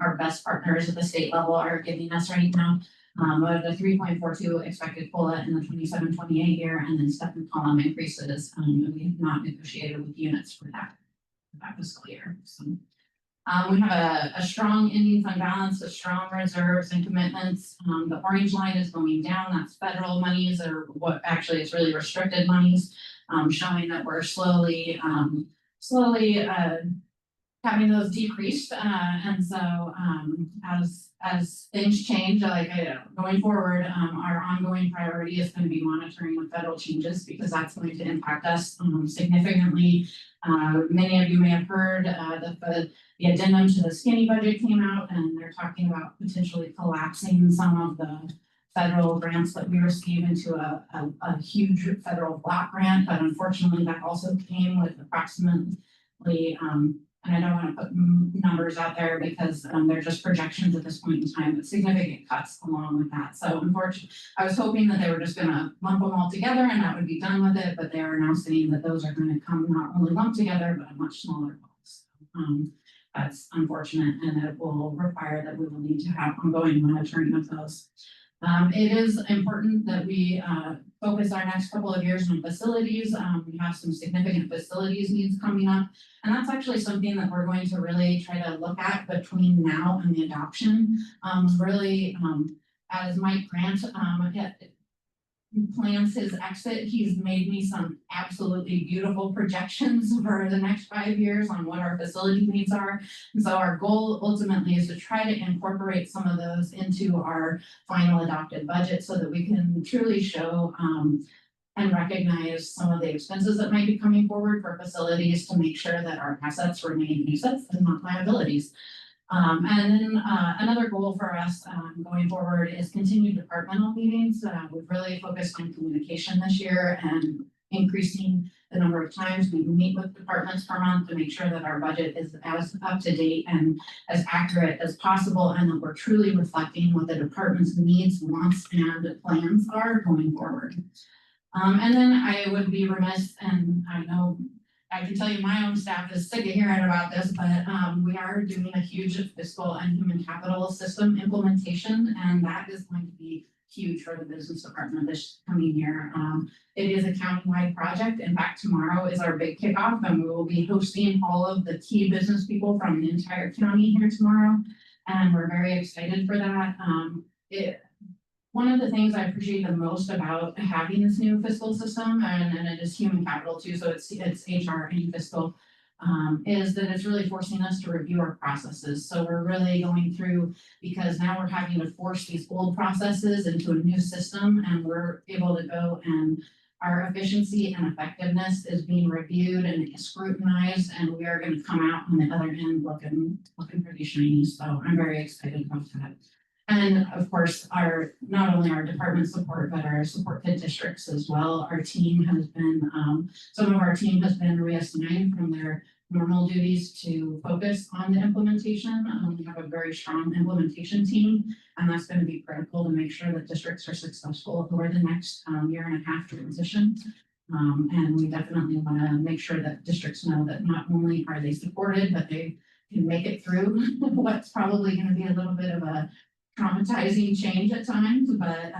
[SPEAKER 6] our best partners at the state level are giving us right now. But the 3.42 expected COLA in the 27-28 year, and then 2nd column increases. We have not negotiated with units for that fiscal year. So we have a strong ending fund balance, a strong reserves and commitments. The orange line is going down. That's federal monies, or what actually is really restricted monies, showing that we're slowly having those decreased. And so as things change, like going forward, our ongoing priority is going to be monitoring the federal changes, because that's going to impact us significantly. Many of you may have heard that the addendum to the skinny budget came out, and they're talking about potentially collapsing some of the federal grants that we receive into a huge federal block grant. But unfortunately, that also came with approximately and I don't want to put numbers out there because they're just projections at this point in time, but significant cuts along with that. So unfortunately, I was hoping that they were just going to lump them all together and that would be done with it, but they are now saying that those are going to come not only lumped together, but a much smaller cost. That's unfortunate, and it will require that we will need to have ongoing monitoring of those. It is important that we focus our next couple of years on facilities. We have some significant facilities needs coming up, and that's actually something that we're going to really try to look at between now and the adoption. Really, as Mike Grant plans his exit, he's made me some absolutely beautiful projections for the next 5 years on what our facility needs are. And so our goal ultimately is to try to incorporate some of those into our final adopted budget so that we can truly show and recognize some of the expenses that might be coming forward for facilities to make sure that our assets remain assets and not liabilities. And then another goal for us going forward is continued departmental meetings. We've really focused on communication this year and increasing the number of times we meet with departments per month to make sure that our budget is as up to date and as accurate as possible, and that we're truly reflecting what the department's needs, wants, and plans are going forward. And then I would be remiss, and I know I can tell you my own staff is sick of hearing about this, but we are doing a huge fiscal and human capital system implementation, and that is going to be huge for the business department this coming year. It is a county-wide project. In fact, tomorrow is our big kickoff, and we will be hosting all of the key business people from the entire county here tomorrow, and we're very excited for that. One of the things I appreciate the most about having this new fiscal system, and it is human capital too, so it's HR and fiscal, is that it's really forcing us to review our processes. So we're really going through, because now we're having to force these old processes into a new system, and we're able to go and our efficiency and effectiveness is being reviewed and scrutinized, and we are gonna come out on the other end looking pretty shiny, so I'm very excited about that. And of course, not only our department support, but our support to districts as well. Our team has been, some of our team has been reassigned from their normal duties to focus on the implementation. We have a very strong implementation team, and that's going to be critical to make sure that districts are successful over the next year and a half transition. And we definitely want to make sure that districts know that not only are they supported, but they can make it through what's probably going to be a little bit of a traumatizing change at times, but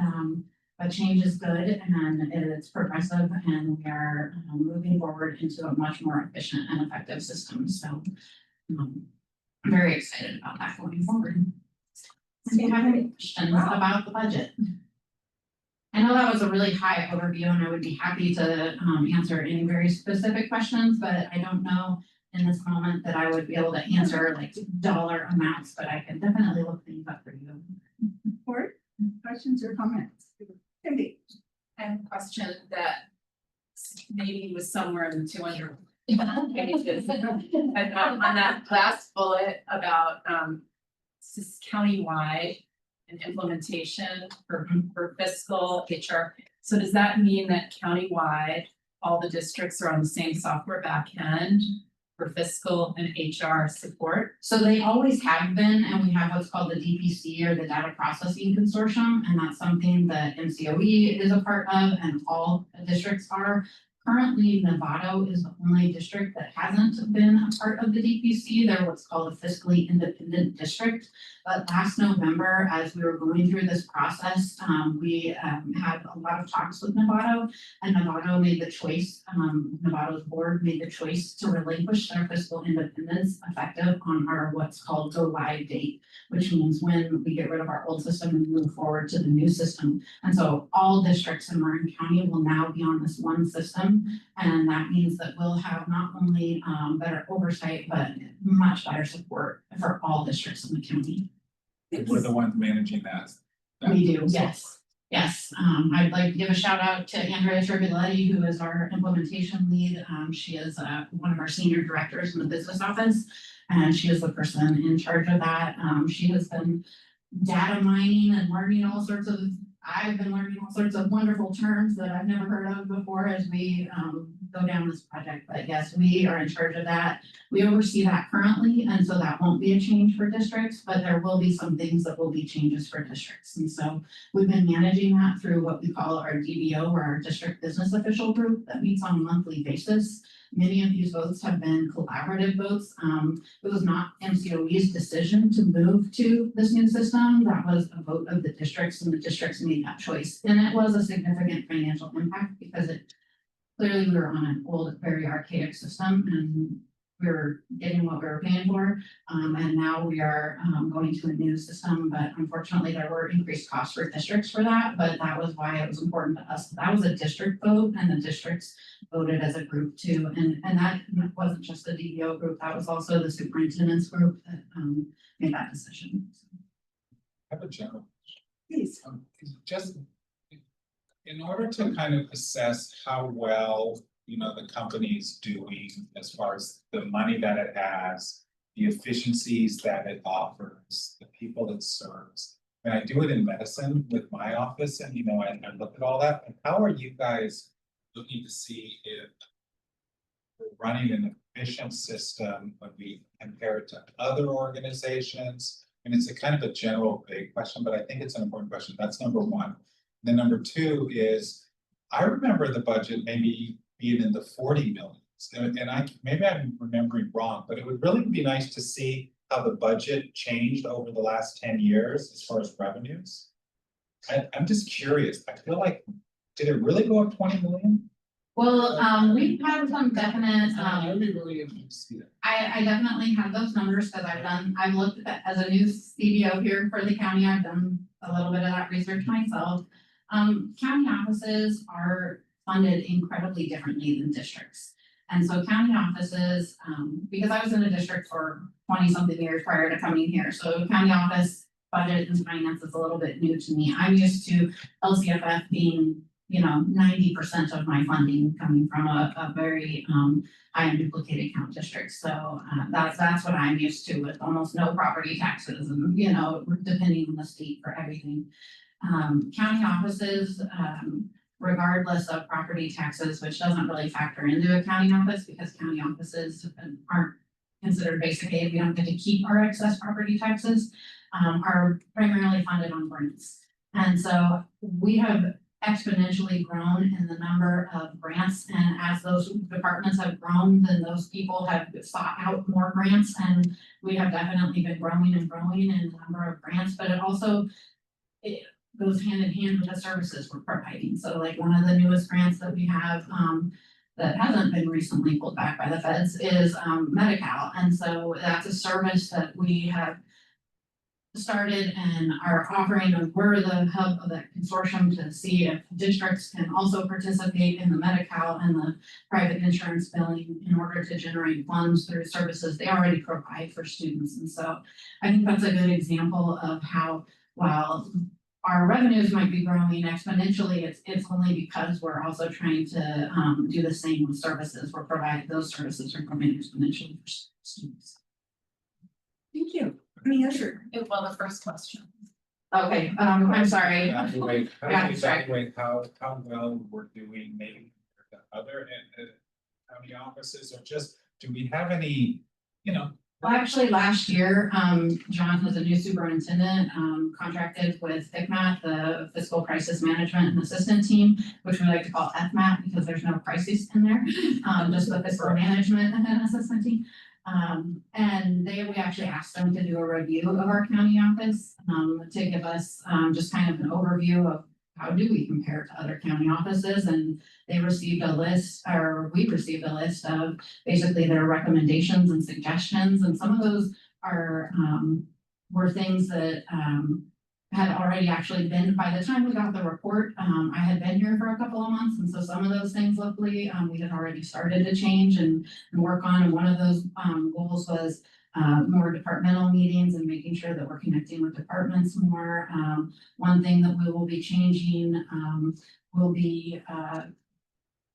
[SPEAKER 6] change is good and it's progressive, and we are moving forward into a much more efficient and effective system. So I'm very excited about that going forward. Do you have any questions about the budget? I know that was a really high overview, and I would be happy to answer any very specific questions, but I don't know in this moment that I would be able to answer like dollar amounts, but I can definitely look things up for you.
[SPEAKER 1] Board, questions or comments? Cindy?
[SPEAKER 11] I have a question that maybe was somewhere in the 200 pages. And on that last bullet about this is countywide and implementation for fiscal HR. So does that mean that countywide, all the districts are on the same software backend for fiscal and HR support?
[SPEAKER 6] So they always have been, and we have what's called the DPC or the Data Processing Consortium, and that's something that MCOE is a part of and all districts are. Currently, Novato is the only district that hasn't been a part of the DPC. They're what's called a fiscally independent district. But last November, as we were going through this process, we had a lot of talks with Novato, and Novato made the choice, Novato's board made the choice to relinquish their fiscal independence effective on our what's called go live date, which means when we get rid of our old system and move forward to the new system. And so all districts in Marin County will now be on this one system. And that means that we'll have not only better oversight, but much better support for all districts in the county.
[SPEAKER 13] We're the ones managing that.
[SPEAKER 6] We do, yes. Yes, I'd like to give a shout out to Andrea Tribuletti, who is our implementation lead. She is one of our senior directors in the business office, and she is the person in charge of that. She has been data mining and learning I've been learning all sorts of wonderful terms that I've never heard of before as we go down this project. But yes, we are in charge of that. We oversee that currently, and so that won't be a change for districts, but there will be some things that will be changes for districts. And so we've been managing that through what we call our DBO, or our district business official group, that meets on a monthly basis. Many of these votes have been collaborative votes. It was not MCOE's decision to move to this new system. That was a vote of the districts, and the districts made that choice. And it was a significant financial impact because clearly we were on an old, very archaic system, and we were getting what we were paying for. And now we are going to a new system, but unfortunately there were increased costs for districts for that, but that was why it was important to us. That was a district vote, and the districts voted as a group too. And that wasn't just the DBO group, that was also the superintendent's group that made that decision.
[SPEAKER 13] I have a general.
[SPEAKER 1] Please.
[SPEAKER 13] Just in order to kind of assess how well, the company's doing as far as the money that it has, the efficiencies that it offers, the people it serves. And I do it in medicine with my office, and I look at all that. And how are you guys looking to see if we're running an efficient system when we compare it to other organizations? And it's a kind of a general big question, but I think it's an important question. That's number one. Then number two is, I remember the budget maybe being in the 40 millions. And maybe I'm remembering wrong, but it would really be nice to see how the budget changed over the last 10 years as far as revenues. I'm just curious. I feel like, did it really go up 20 million?
[SPEAKER 6] Well, we've had some definite,
[SPEAKER 13] I would be really interested to see that.
[SPEAKER 6] I definitely have those numbers because I've looked at, as a new CBO here for the county, I've done a little bit of that research myself. County offices are funded incredibly differently than districts. And so county offices, because I was in a district for 20-something years prior to coming here, so county office budget and finance is a little bit new to me. I'm used to LCFF being you know, 90% of my funding coming from a very high and duplicated count district. So that's what I'm used to, with almost no property taxes and, you know, depending on the state for everything. County offices, regardless of property taxes, which doesn't really factor into a county office because county offices aren't considered basic aid. We don't get to keep our excess property taxes, are primarily funded on grants. And so we have exponentially grown in the number of grants, and as those departments have grown, then those people have sought out more grants, and we have definitely been growing and growing in the number of grants, but it also goes hand in hand with the services we're providing. So like one of the newest grants that we have that hasn't been recently pulled back by the feds is Medi-Cal, and so that's a service that we have started and are offering, and we're the hub of that consortium to see if districts can also participate in the Medi-Cal and the private insurance billing in order to generate funds through services they already provide for students. And so I think that's a good example of how, while our revenues might be growing exponentially, it's only because we're also trying to do the same with services. We're providing those services are growing exponentially for students.
[SPEAKER 1] Thank you. Any other?
[SPEAKER 11] Well, the first question.
[SPEAKER 6] Okay, I'm sorry.
[SPEAKER 13] Evaluate, how
[SPEAKER 6] Yeah,
[SPEAKER 13] do you
[SPEAKER 6] sorry.
[SPEAKER 13] evaluate how well we're doing maybe compared to other county offices, or just, do we have any, you know?
[SPEAKER 6] Well, actually, last year, John was a new superintendent, contracted with FCMAT, the Fiscal Crisis Management and Assistant Team, which we like to call FMAT because there's no crisis in there, just the Fiscal Management and Assistant Team. And we actually asked them to do a review of our county office, to give us, just kind of an overview of how do we compare to other county offices, and they received a list, or we received a list of basically their recommendations and suggestions, and some of those are, were things that, had already actually been, by the time we got the report, I had been here for a couple of months, and so some of those things luckily, we had already started to change and work on, and one of those, goals was more departmental meetings and making sure that we're connecting with departments more. One thing that we will be changing, will be,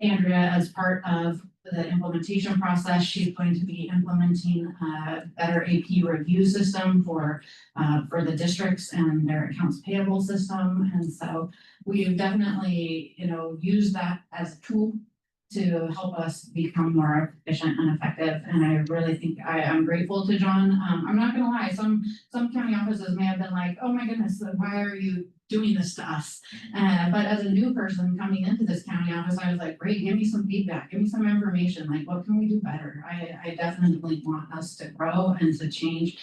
[SPEAKER 6] Andrea, as part of the implementation process, she's going to be implementing a better AP review system for the districts and their accounts payable system. And so we've definitely, you know, used that as a tool to help us become more efficient and effective. And I really think I'm grateful to John. I'm not gonna lie, some county offices may have been like, oh my goodness, why are you doing this to us? But as a new person coming into this county office, I was like, great, give me some feedback, give me some information, like what can we do better? I definitely want us to grow and to change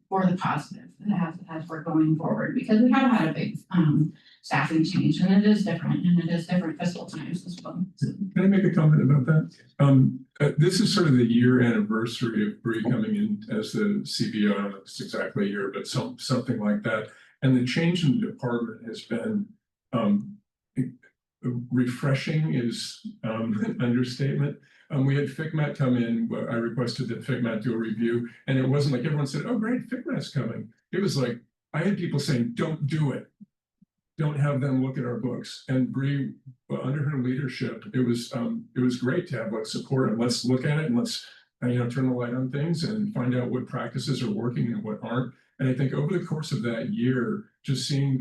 [SPEAKER 6] for the positive as we're going forward, because we have had a big staffing change, and it is different, and it is different fiscal times as well.
[SPEAKER 2] Can I make a comment about that? This is sort of the year anniversary of Bree coming in as the CBO. I don't know if it's exactly a year, but something like that. And the change in the department has been refreshing is an understatement. We had FCMAT come in, I requested that FCMAT do a review, and it wasn't like everyone said, oh great, FCMAT's coming. It was like, I had people saying, don't do it. Don't have them look at our books. And Bree, under her leadership, it was great to have like support, and let's look at it, and let's turn the light on things and find out what practices are working and what aren't. And I think over the course of that year, just seeing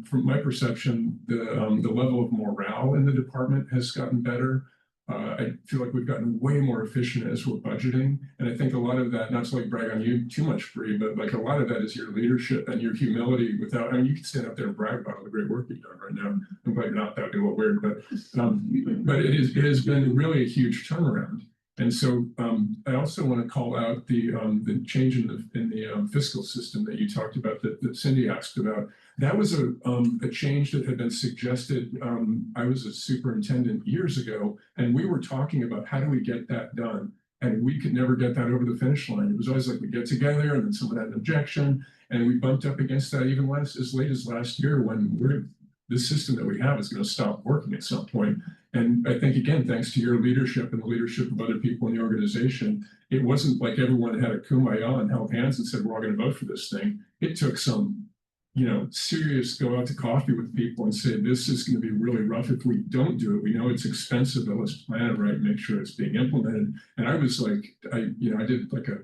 [SPEAKER 2] from my perception, the level of morale in the department has gotten better. I feel like we've gotten way more efficient as we're budgeting. And I think a lot of that, not to like brag on you too much, Bree, but like a lot of that is your leadership and your humility without, I mean, you can stand up there and brag about all the great work you've done right now. I'm glad you're not, that would be a little weird, but it has been really a huge turnaround. And so I also want to call out the change in the fiscal system that you talked about, that Cindy asked about. That was a change that had been suggested. I was a superintendent years ago, and we were talking about how do we get that done, and we could never get that over the finish line. It was always like we get together, and then someone had an objection, and we bumped up against that even as late as last year, when the system that we have is going to stop working at some point. And I think, again, thanks to your leadership and the leadership of other people in the organization, it wasn't like everyone had a kumbaya and held hands and said, we're all going to vote for this thing. It took some serious, go out to coffee with people and say, this is going to be really rough if we don't do it. We know it's expensive, but let's plan it right, make sure it's being implemented. And I was like, I did like a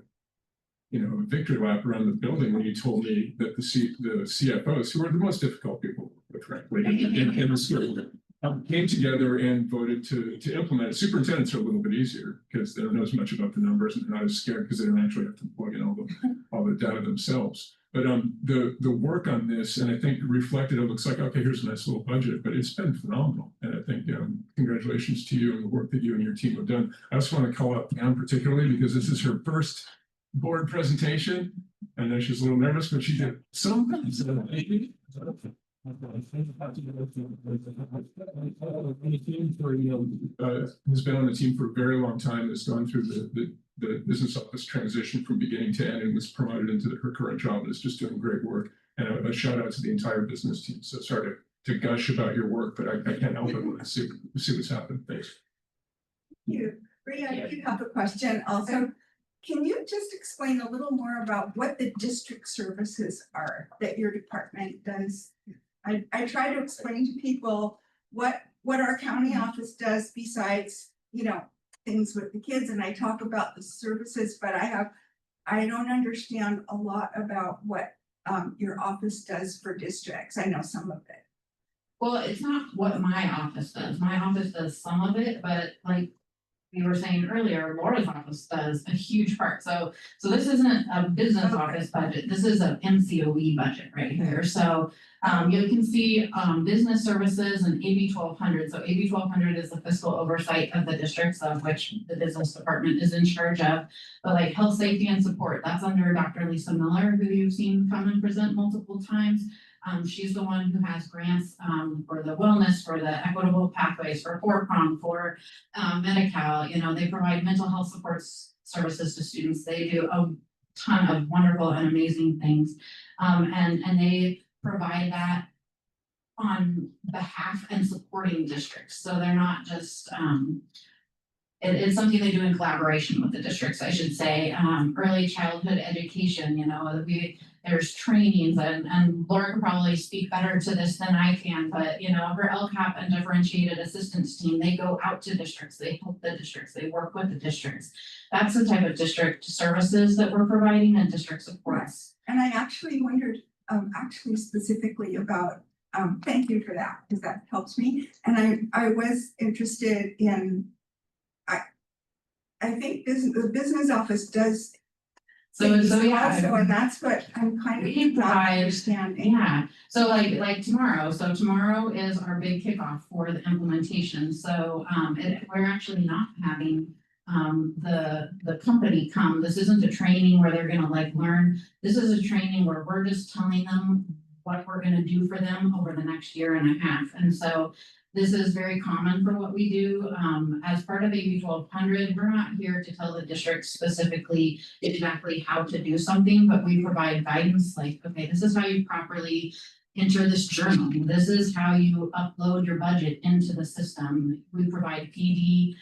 [SPEAKER 2] victory lap around the building when you told me that the CFOs, who are the most difficult people, frankly, in the school, came together and voted to implement it. Superintendents are a little bit easier because they don't know as much about the numbers and they're not as scared because they don't actually have to plug in all the data themselves. But the work on this, and I think reflected, it looks like, okay, here's a nice little budget, but it's been phenomenal. And I think congratulations to you and the work that you and your team have done. I also want to call out Pam particularly because this is her first board presentation. I know she's a little nervous, but she did some. Has been on the team for a very long time, has gone through the business office transition from beginning to end and was promoted into her current job and is just doing great work. And a shout out to the entire business team. So sorry to gush about your work, but I can't help it when I see what's happened. Thanks.
[SPEAKER 1] Thank you. Rhea, I do have a question also. Can you just explain a little more about what the district services are that your department does? I try to explain to people what our county office does besides, things with the kids, and I talk about the services, but I don't understand a lot about what your office does for districts. I know some of it.
[SPEAKER 6] Well, it's not what my office does. My office does some of it, but like we were saying earlier, Laura's office does a huge part. So this isn't a business office budget. This is a MCOE budget right here. So you can see business services and AB 1200. So AB 1200 is the fiscal oversight of the districts, of which the business department is in charge of. But like health, safety, and support, that's under Dr. Lisa Miller, who you've seen come and present multiple times. She's the one who has grants for the wellness, for the equitable pathways, for four-prong, for Medi-Cal. They provide mental health support services to students. They do a ton of wonderful and amazing things. And they provide that on behalf and supporting districts. So they're not just, it's something they do in collaboration with the districts, I should say. Early childhood education, there's trainings, and Laura could probably speak better to this than I can, but her LCAP and differentiated assistance team, they go out to districts, they help the districts, they work with the districts. That's the type of district services that we're providing and district supports.
[SPEAKER 1] And I actually wondered, specifically about, thank you for that, because that helps me. And I was interested in, I think the business office does.
[SPEAKER 6] So yeah,
[SPEAKER 1] also, and that's what I'm kind of not understanding.
[SPEAKER 6] Yeah, so like tomorrow. So tomorrow is our big kickoff for the implementation. So we're actually not having the company come. This isn't a training where they're gonna learn. This is a training where we're just telling them what we're gonna do for them over the next year and a half. And so this is very common for what we do. As part of AB 1200, we're not here to tell the district specifically exactly how to do something, but we provide guidance like, okay, this is how you properly enter this journal. This is how you upload your budget into the system. We provide PD,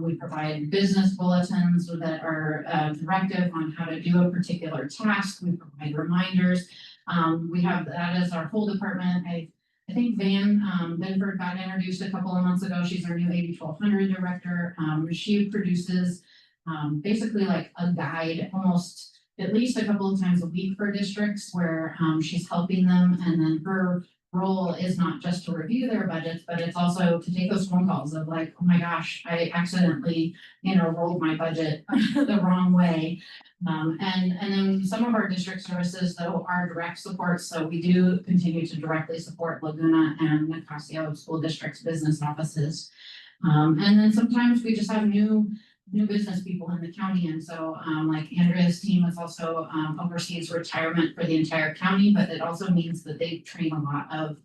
[SPEAKER 6] we provide business bulletins that are directive on how to do a particular task. We provide reminders. We have that as our whole department. I think Van Benford got introduced a couple of months ago. She's our new AB 1200 director. She produces basically like a guide almost at least a couple of times a week for districts where she's helping them. And then her role is not just to review their budgets, but it's also to take those phone calls of like, oh my gosh, I accidentally, rolled my budget the wrong way. And then some of our district services though are direct support. So we do continue to directly support Laguna and Nicasio school districts business offices. And then sometimes we just have new business people in the county. And so like Andrea's team is also oversees retirement for the entire county, but it also means that they train a lot of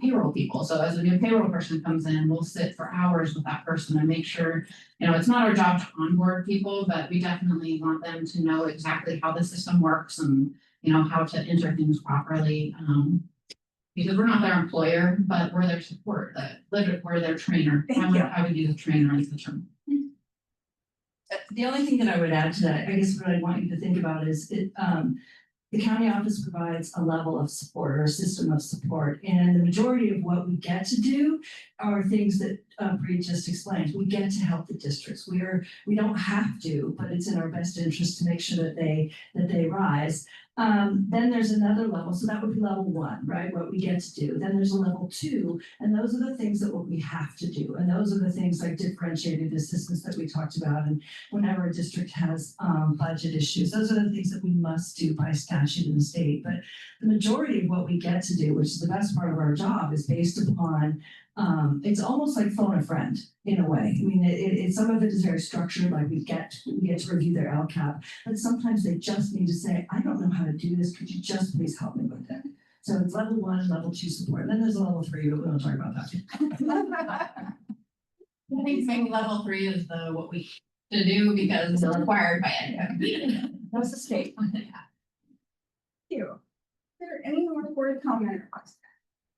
[SPEAKER 6] payroll people. So as a new payroll person comes in, we'll sit for hours with that person and make sure, it's not our job to onboard people, but we definitely want them to know exactly how the system works and, how to enter things properly. Because we're not their employer, but we're their support, we're their trainer. I would use a trainer as the term.
[SPEAKER 8] The only thing that I would add to that, I guess what I want you to think about is the county office provides a level of support or a system of support, and the majority of what we get to do are things that Bree just explained. We get to help the districts. We don't have to, but it's in our best interest to make sure that they rise. Then there's another level, so that would be level 1, right? What we get to do. Then there's a level 2, and those are the things that what we have to do. And those are the things like differentiated assistance that we talked about. And whenever a district has budget issues, those are the things that we must do by statute in the state. But the majority of what we get to do, which is the best part of our job, is based upon it's almost like phone a friend in a way. I mean, some of it is very structured, like we get to review their LCAP, but sometimes they just need to say, I don't know how to do this, could you just please help me with it? So it's level 1 and level 2 support, and then there's a level 3, but we don't talk about that.
[SPEAKER 6] I think maybe level 3 is what we should do because it's required by it.
[SPEAKER 3] That's the state.
[SPEAKER 1] Thank you. Is there any more board comment?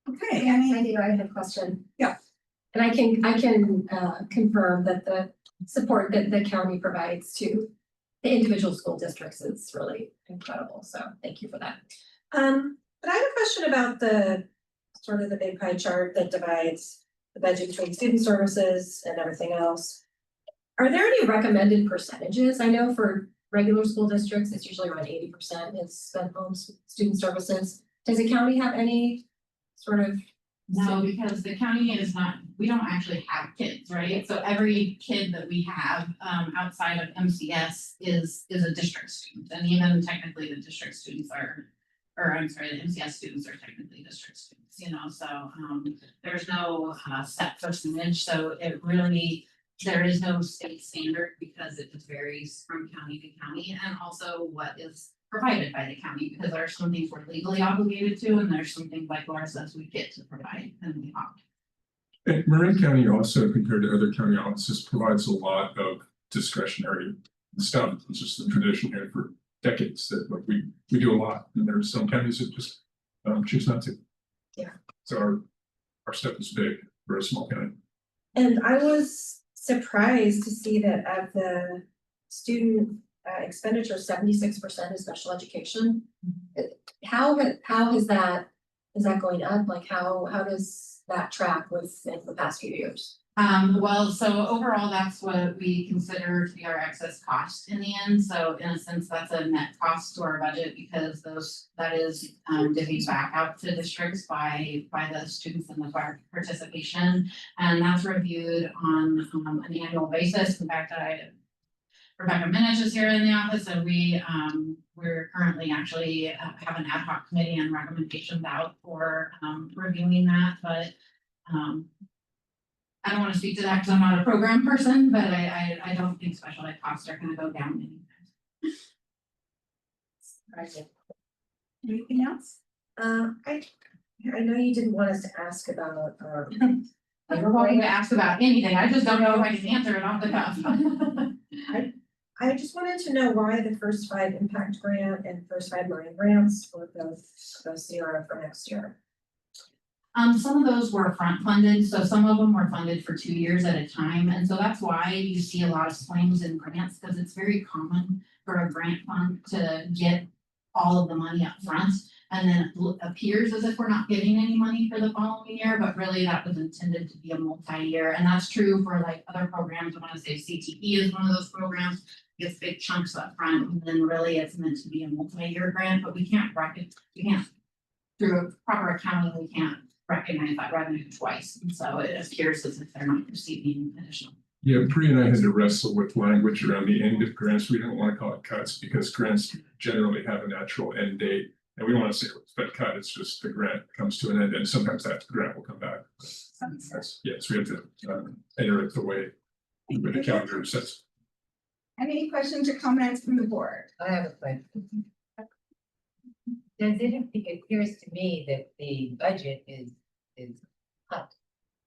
[SPEAKER 1] Okay,
[SPEAKER 7] I have a question.
[SPEAKER 1] Yeah.
[SPEAKER 7] And I can confirm that the support that the county provides to the individual school districts is really incredible, so thank you for that. But I have a question about the sort of the big pie chart that divides the budget between student services and everything else. Are there any recommended percentages? I know for regular school districts, it's usually around 80% is spent on student services. Does the county have any sort of?
[SPEAKER 6] No, because the county is not, we don't actually have kids, right? So every kid that we have outside of MCS is a district student. And even technically the district students the MCS students are technically district students, so there's no set percentage. So it really, there is no state standard because it just varies from county to county, and also what is provided by the county, because there are some things we're legally obligated to, and there's some things like Laura says we get to provide and we opt.
[SPEAKER 2] And Marin County also, compared to other county offices, provides a lot of discretionary stuff. It's just the tradition here for decades that like we do a lot, and there's some counties that just choose not to.
[SPEAKER 7] Yeah.
[SPEAKER 2] So our stuff is big for a small county.
[SPEAKER 7] And I was surprised to see that of the student expenditure, 76% is special education. How is that going up? Like how does that track with in the past few years?
[SPEAKER 6] Well, so overall, that's what we consider to be our excess cost in the end. So in a sense, that's a net cost to our budget because that is divvied back out to districts by the students in the participation. And that's reviewed on an annual basis. In fact, Rebecca Minich is here in the office, and we're currently actually have an ad hoc committee and recommendations out for reviewing that, but I don't want to speak to that because I'm not a program person, but I don't think special ed costs are going to go down anytime.
[SPEAKER 1] anything else?
[SPEAKER 7] I know you didn't want us to ask about
[SPEAKER 6] We're going to ask about anything. I just don't know if I can answer it off the cuff.
[SPEAKER 7] I just wanted to know why the first 5 impact grant and first 5 marine grants were both zero for next year.
[SPEAKER 6] Some of those were front funded, so some of them were funded for 2 years at a time. And so that's why you see a lot of swings in grants, because it's very common for a grant fund to get all of the money up front. And then it appears as if we're not getting any money for the following year, but really that was intended to be a multi-year. And that's true for like other programs. I want to say CTE is one of those programs, gets big chunks up front, and then really it's meant to be a multi-year grant, but we can't through a proper accounting, we can't recognize that revenue twice. And so it appears as if they're not receiving additional.
[SPEAKER 2] Yeah, Bree and I had to wrestle with language around the end of grants. We don't want to call it cuts because grants generally have a natural end date. And we don't want to say it's been cut, it's just the grant comes to an end, and sometimes that grant will come back. Yes, we have to enter it the way with the calendar says.
[SPEAKER 1] Any questions or comments from the board?
[SPEAKER 5] I have a question. It appears to me that the budget is cut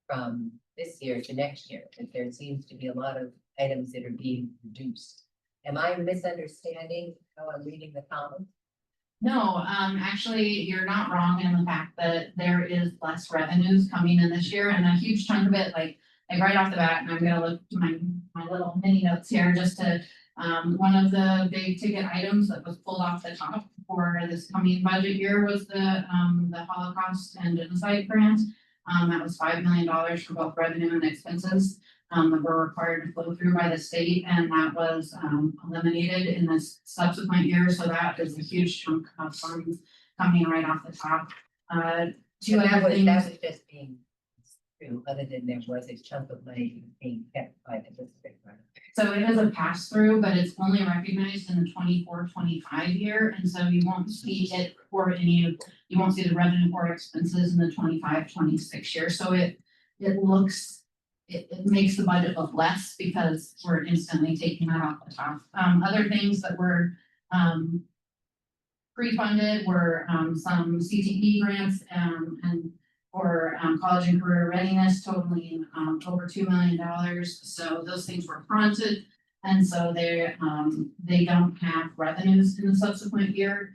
[SPEAKER 5] from this year to next year, that there seems to be a lot of items that are being reduced. Am I misunderstanding how I'm reading the column?
[SPEAKER 6] No, actually, you're not wrong in the fact that there is less revenues coming in this year, and a huge chunk of it, like right off the bat, and I'm gonna look to my little mini notes here just to one of the big ticket items that was pulled off the top for this coming budget year was the Holocaust and Genocide Grant. That was $5 million for both revenue and expenses, that were required to flow through by the state, and that was, eliminated in this subsequent year, so that is a huge chunk of funds coming right off the top. Two
[SPEAKER 5] That
[SPEAKER 6] other
[SPEAKER 5] was,
[SPEAKER 6] things.
[SPEAKER 5] that was just being true, other than there was a chunk of money being kept by the district. Right?
[SPEAKER 6] So it is a pass through, but it's only recognized in the 24-25 year, and so you won't see it for you won't see the revenue or expenses in the 25-26 year, so it looks, it makes the budget look less because we're instantly taking that off the top. Other things that were, pre-funded were, some CTE grants, and for college and career readiness totaling over $2 million. So those things were fronted, and so they don't have revenues in the subsequent year.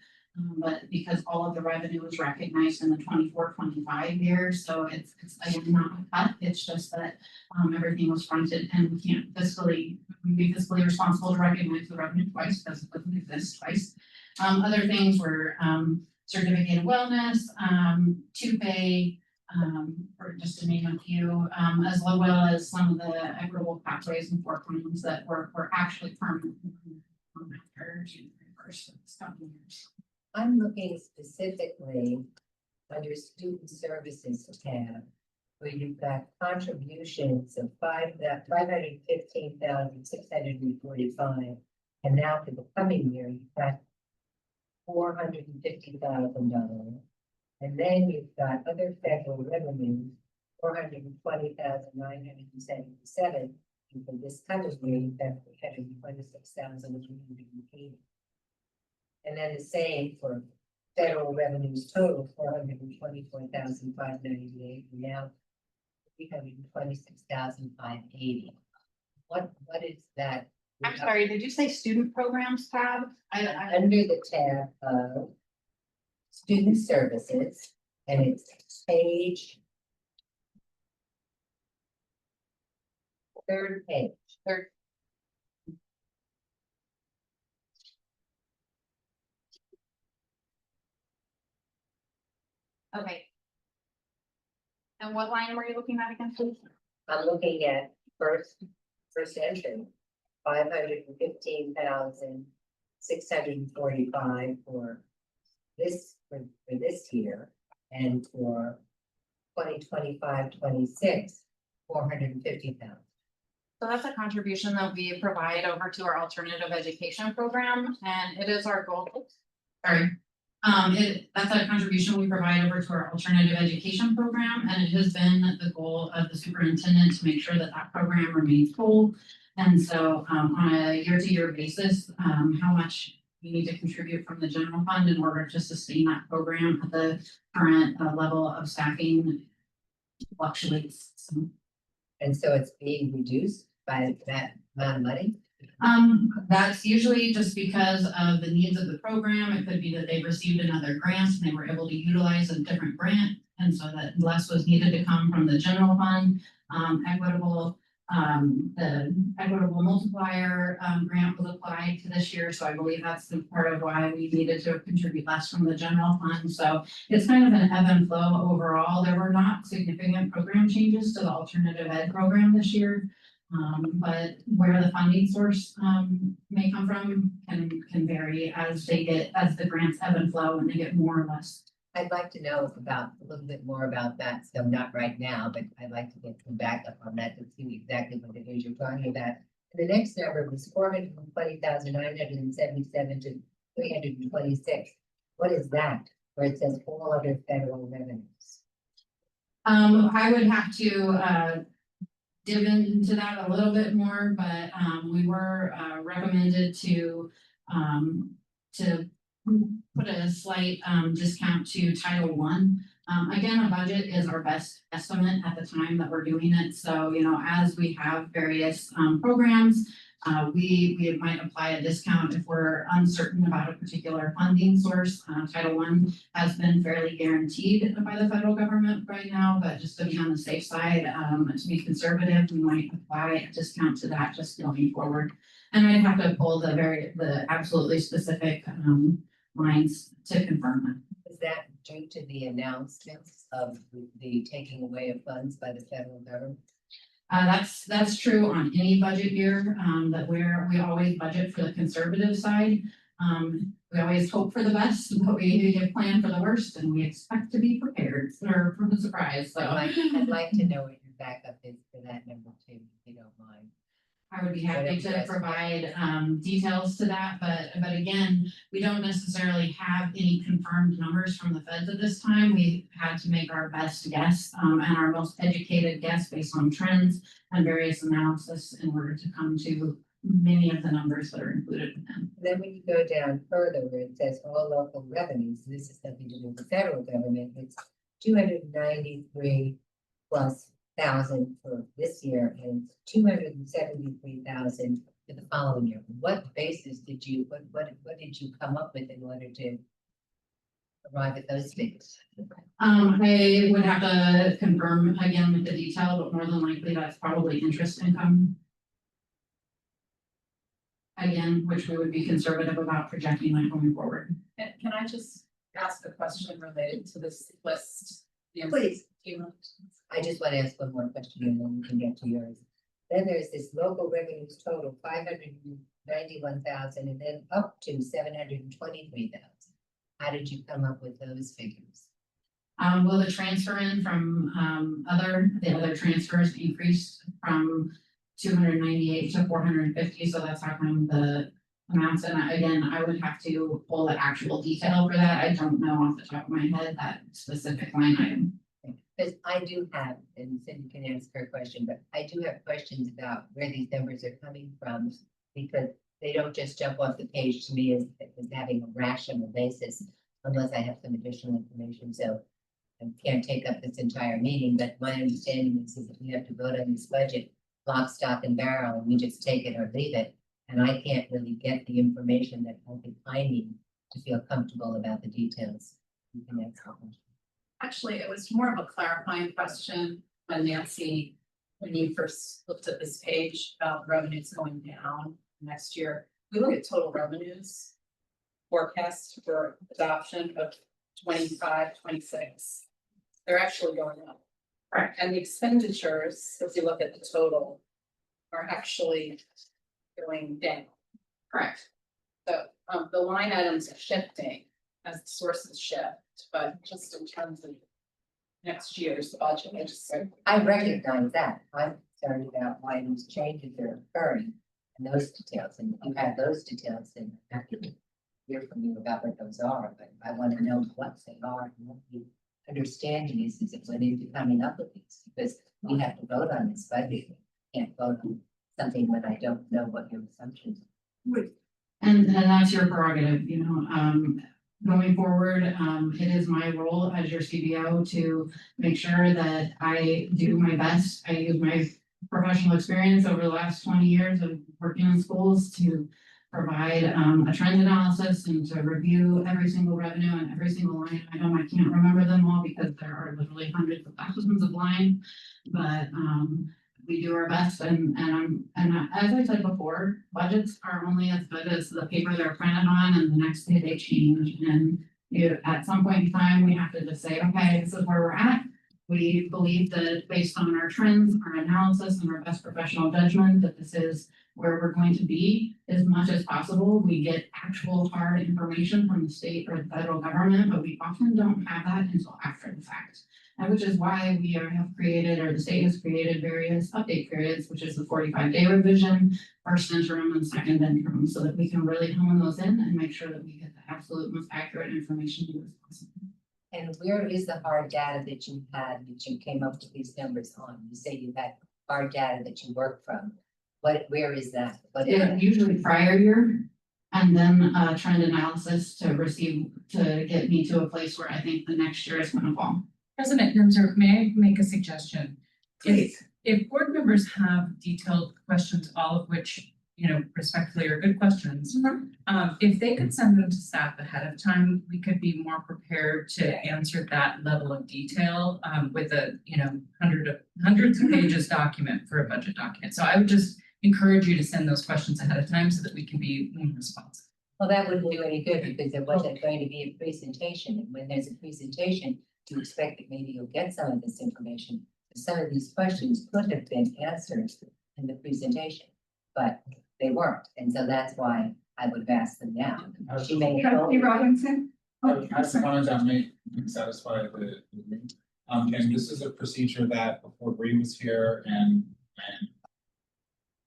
[SPEAKER 6] But because all of the revenue was recognized in the 24-25 year, so it's again not a cut, it's just that everything was fronted, and we can't be fiscally responsible to recognize the revenue twice because it doesn't exist twice. Other things were certificate of wellness, to-pay, or just to name a few, as well as some of the equitable pathways and programs that were actually permanent after June 1st of this coming years.
[SPEAKER 5] I'm looking specifically under student services tab, where you've got contributions of $515,645, and now for the coming year, you've got $450,000. And then you've got other federal revenues, $420,977. And for this coming year, you've got $426,380. And then the same for federal revenues total, $424,598, and now $326,580. What is that?
[SPEAKER 6] I'm sorry, did you say student programs tab?
[SPEAKER 5] Under the tab of student services, and it's page. Third page.
[SPEAKER 6] Okay. And what line were you looking at again, please?
[SPEAKER 5] I'm looking at first entry, $515,645 for this year, and for 2025-26, $450,000.
[SPEAKER 6] So that's a contribution that we provide over to our alternative education program, and it is our goal. Sorry. That's a contribution we provide over to our alternative education program, and it has been the goal of the superintendent to make sure that that program remains whole. And so, on a year-to-year basis, how much you need to contribute from the general fund in order to sustain that program at the current level of staffing fluctuates.
[SPEAKER 5] And so it's being reduced by that amount of money?
[SPEAKER 6] That's usually just because of the needs of the program. It could be that they received another grant and they were able to utilize a different grant, and so that less was needed to come from the general fund. The equitable multiplier grant was applied to this year, so I believe that's the part of why we needed to contribute less from the general fund. So it's kind of an ebb and flow overall. There were not significant program changes to the alternative ed program this year. But where the funding source may come from can vary as the grants ebb and flow and they get more or less.
[SPEAKER 5] I'd like to know a little bit more about that, so not right now, but I'd like to get some backup on that to see exactly what it is you're talking about. The next number was $420,977 to $326. What is that? Where it says all other federal revenues?
[SPEAKER 6] I would have to dive into that a little bit more, but we were recommended to put a slight discount to Title I. Again, a budget is our best estimate at the time that we're doing it. So, as we have various programs, we might apply a discount if we're uncertain about a particular funding source. Title I has been fairly guaranteed by the federal government right now, but just to be on the safe side, to be conservative, we might apply a discount to that just going forward. And I'd have to pull the absolutely specific lines to confirm that.
[SPEAKER 5] Is that due to the announcements of the taking away of funds by the federal government?
[SPEAKER 6] That's true on any budget year, that we always budget for the conservative side. We always hope for the best, but we plan for the worst and we expect to be prepared for the surprise, so.
[SPEAKER 5] I'd like to know what your backup is for that number two, if you don't mind.
[SPEAKER 6] I would be happy to provide details to that, but again, we don't necessarily have any confirmed numbers from the feds at this time. We had to make our best guess and our most educated guess based on trends and various analysis in order to come to many of the numbers that are included in them.
[SPEAKER 5] Then when you go down further where it says all local revenues, this is nothing to do with the federal government, it's 293 plus thousand for this year and 273,000 for the following year. What basis did you, what did you come up with in order to arrive at those figures?
[SPEAKER 6] I would have to confirm again with the detail, but more than likely that's probably interest income. Again, which we would be conservative about projecting that going forward.
[SPEAKER 11] Can I just ask a question related to this list?
[SPEAKER 1] Please.
[SPEAKER 5] I just want to ask one more question and then we can get to yours. Then there's this local revenues total, 591,000 and then up to 723,000. How did you come up with those figures?
[SPEAKER 6] Will the transfer in from the other transfers increased from 298 to 450, so that's how come the amounts, and again, I would have to pull the actual detail for that. I don't know off the top of my head that specific line item.
[SPEAKER 5] Because I do have, and Cindy can ask her question, but I do have questions about where these numbers are coming from, because they don't just jump off the page to me as having a rational basis, unless I have some additional information, so I can't take up this entire meeting, but my understanding is that we have to vote on this budget lock, stock, and barrel, and we just take it or leave it. And I can't really get the information that I think I need to feel comfortable about the details. You can ask her.
[SPEAKER 11] Actually, it was more of a clarifying question when Nancy, when you first looked at this page about revenues going down next year. We look at total revenues forecast for adoption of 25, 26. They're actually going up.
[SPEAKER 6] Right.
[SPEAKER 11] And the expenditures, if you look at the total, are actually going down.
[SPEAKER 6] Correct.
[SPEAKER 11] So the line items are shifting as the sources shift, but just in terms of next year's budget, I just said.
[SPEAKER 5] I recognize that. I'm concerned about why these changes are occurring and those details, and you have those details, and I have to hear from you about what those are, but I want to know what they are and what the understanding is it went into coming up with these, because we have to vote on this budget. We can't vote on something when I don't know what your assumptions are.
[SPEAKER 6] And that's your prerogative, you know, going forward, it is my role as your CBO to make sure that I do my best. I use my professional experience over the last 20 years of working in schools to provide a trend analysis and to review every single revenue and every single line item. I can't remember them all because there are literally hundreds of thousands of lines, but we do our best, and as I said before, budgets are only as good as the paper they're printed on, and the next day they change. And at some point in time, we have to just say, okay, this is where we're at. We believe that based on our trends, our analysis, and our best professional judgment, that this is where we're going to be as much as possible. We get actual hard information from the state or the federal government, but we often don't have that until after the fact. And which is why we have created, or the state has created, various update periods, which is the 45-day revision, first interim and second interim, so that we can really hone those in and make sure that we get the absolute most accurate information as possible.
[SPEAKER 5] And where is the hard data that you had, that you came up with these numbers on? You say you had hard data that you worked from. Where is that? What is that?
[SPEAKER 6] Usually prior year, and then trend analysis to get me to a place where I think the next year is gonna fall.
[SPEAKER 14] President Nimzer, may I make a suggestion?
[SPEAKER 1] Please.
[SPEAKER 14] If board members have detailed questions, all of which, you know, respectfully are good questions. If they could send them to staff ahead of time, we could be more prepared to answer that level of detail with a, you know, hundreds of pages document for a budget document. So I would just encourage you to send those questions ahead of time so that we can be more responsive.
[SPEAKER 5] Well, that wouldn't do any good because there wasn't going to be a presentation, and when there's a presentation, you expect that maybe you'll get some of this information. Some of these questions could have been answered in the presentation, but they weren't, and so that's why I would have asked them now. She may have told
[SPEAKER 1] Trustee Robinson?
[SPEAKER 13] I have a comment that may satisfy the room. And this is a procedure that before Bree was here and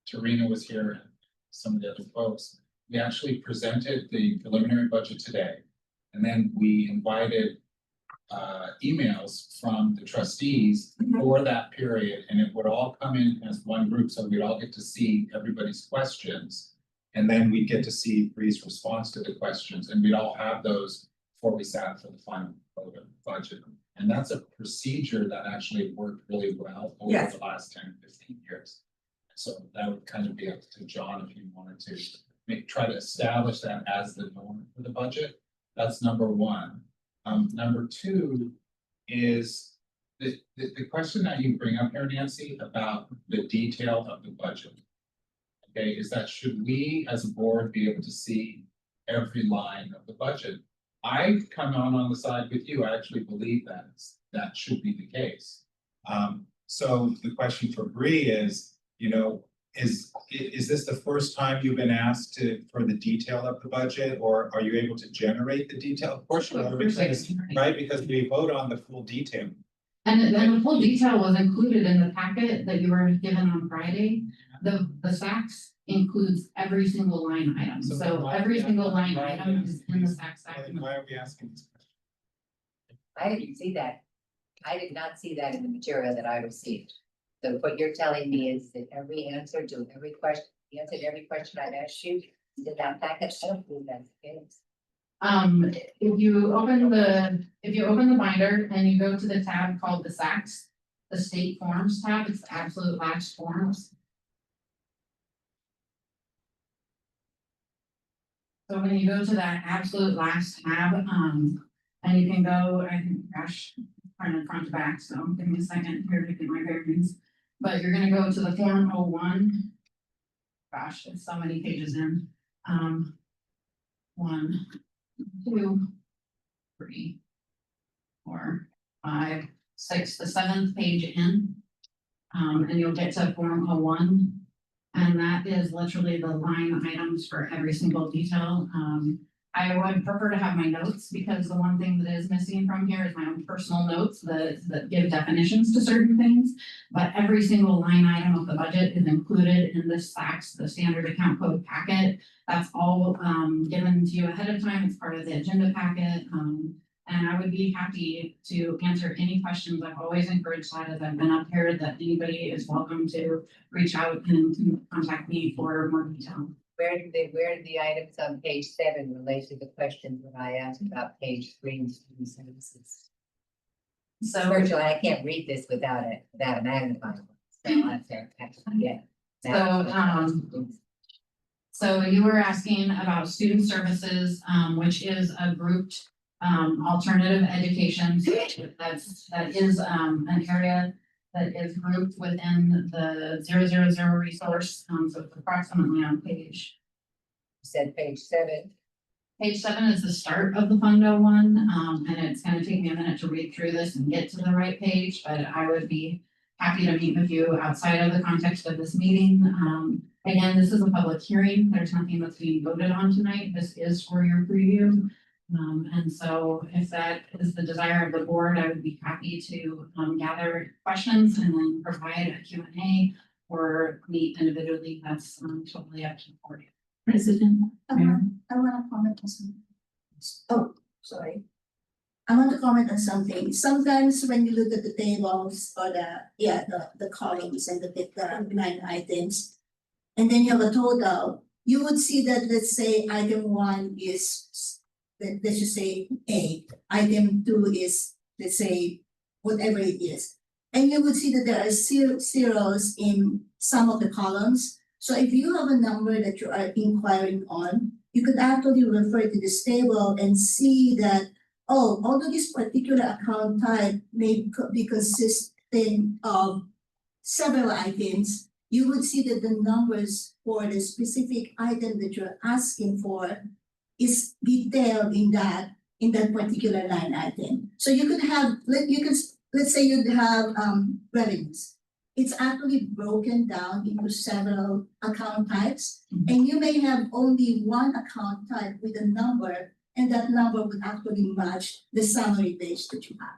[SPEAKER 13] Tarina was here and some of the other folks, we actually presented the preliminary budget today. And then we invited emails from the trustees for that period, and it would all come in as one group, so we'd all get to see everybody's questions. And then we'd get to see Bree's response to the questions, and we'd all have those before we sat for the final vote of the budget. And that's a procedure that actually worked really well over
[SPEAKER 1] Yes.
[SPEAKER 13] the last 10, 15 years. So that would kind of be up to John if you wanted to try to establish that as the norm for the budget. That's number one. Number two is the question that you bring up here, Nancy, about the detail of the budget. Okay, is that should we as a board be able to see every line of the budget? I come on the side with you. I actually believe that should be the case. So the question for Bree is, is this the first time you've been asked for the detail of the budget, or are you able to generate the detail? Of course, you are, right? Because we vote on the full detail.
[SPEAKER 6] And then the full detail was included in the packet that you were given on Friday. The SACs includes every single line item, so every single line item is in the SACs document.
[SPEAKER 13] Why are we asking this question?
[SPEAKER 5] I didn't see that. I did not see that in the material that I received. So what you're telling me is that every answer to every question, you answered every question I asked you, did that package? I don't believe that's the case.
[SPEAKER 6] If you open the binder and you go to the tab called the SACs, the state forms tab, it's the absolute last forms. So when you go to that absolute last tab, and you can go, gosh, trying to front to back, so give me a second here to get my bearings. But you're gonna go to the form 01. Gosh, it's so many pages in. 1, 2, 3, 4, 5, 6, the 7th page in. And you'll get to form 01. And that is literally the line items for every single detail. I would prefer to have my notes, because the one thing that is missing from here is my own personal notes that give definitions to certain things. But every single line item of the budget is included in this SACs, the standard account code packet. That's all given to you ahead of time. It's part of the agenda packet. And I would be happy to answer any questions. I've always encouraged that as I've been up here, that anybody is welcome to reach out and to contact me for more detail.
[SPEAKER 5] Where did the items on page 7 relate to the questions that I asked about page 3 in student services?
[SPEAKER 6] So
[SPEAKER 5] Virtually, I can't read this without a magnifying glass. So that's there. Yeah.
[SPEAKER 6] So you were asking about student services, which is a grouped alternative education. That is an area that is grouped within the 000 resource. So it's approximately on page.
[SPEAKER 5] You said page 7.
[SPEAKER 6] Page 7 is the start of the Fundo one, and it's gonna take me a minute to read through this and get to the right page, but I would be happy to meet with you outside of the context of this meeting. Again, this is a public hearing. There's nothing that's being voted on tonight. This is for your preview. And so if that is the desire of the board, I would be happy to gather questions and then provide a Q&A or meet individually. That's totally up to the board.
[SPEAKER 10] President.
[SPEAKER 12] I want to comment on something. Oh, sorry. I want to comment on something. Sometimes when you look at the tables or the columns and the line items, and then you have a total, you would see that, let's say, item 1 is, let's just say A, item 2 is, let's say, whatever it is. And you would see that there are zeros in some of the columns. So if you have a number that you are inquiring on, you could actually refer to this table and see that, oh, although this particular account type may be consisting of several items, you would see that the numbers for the specific item that you're asking for is detailed in that particular line item. So you could have, let's say you'd have revenues. It's actually broken down into several account types. And you may have only one account type with a number, and that number would actually match the summary page that you have.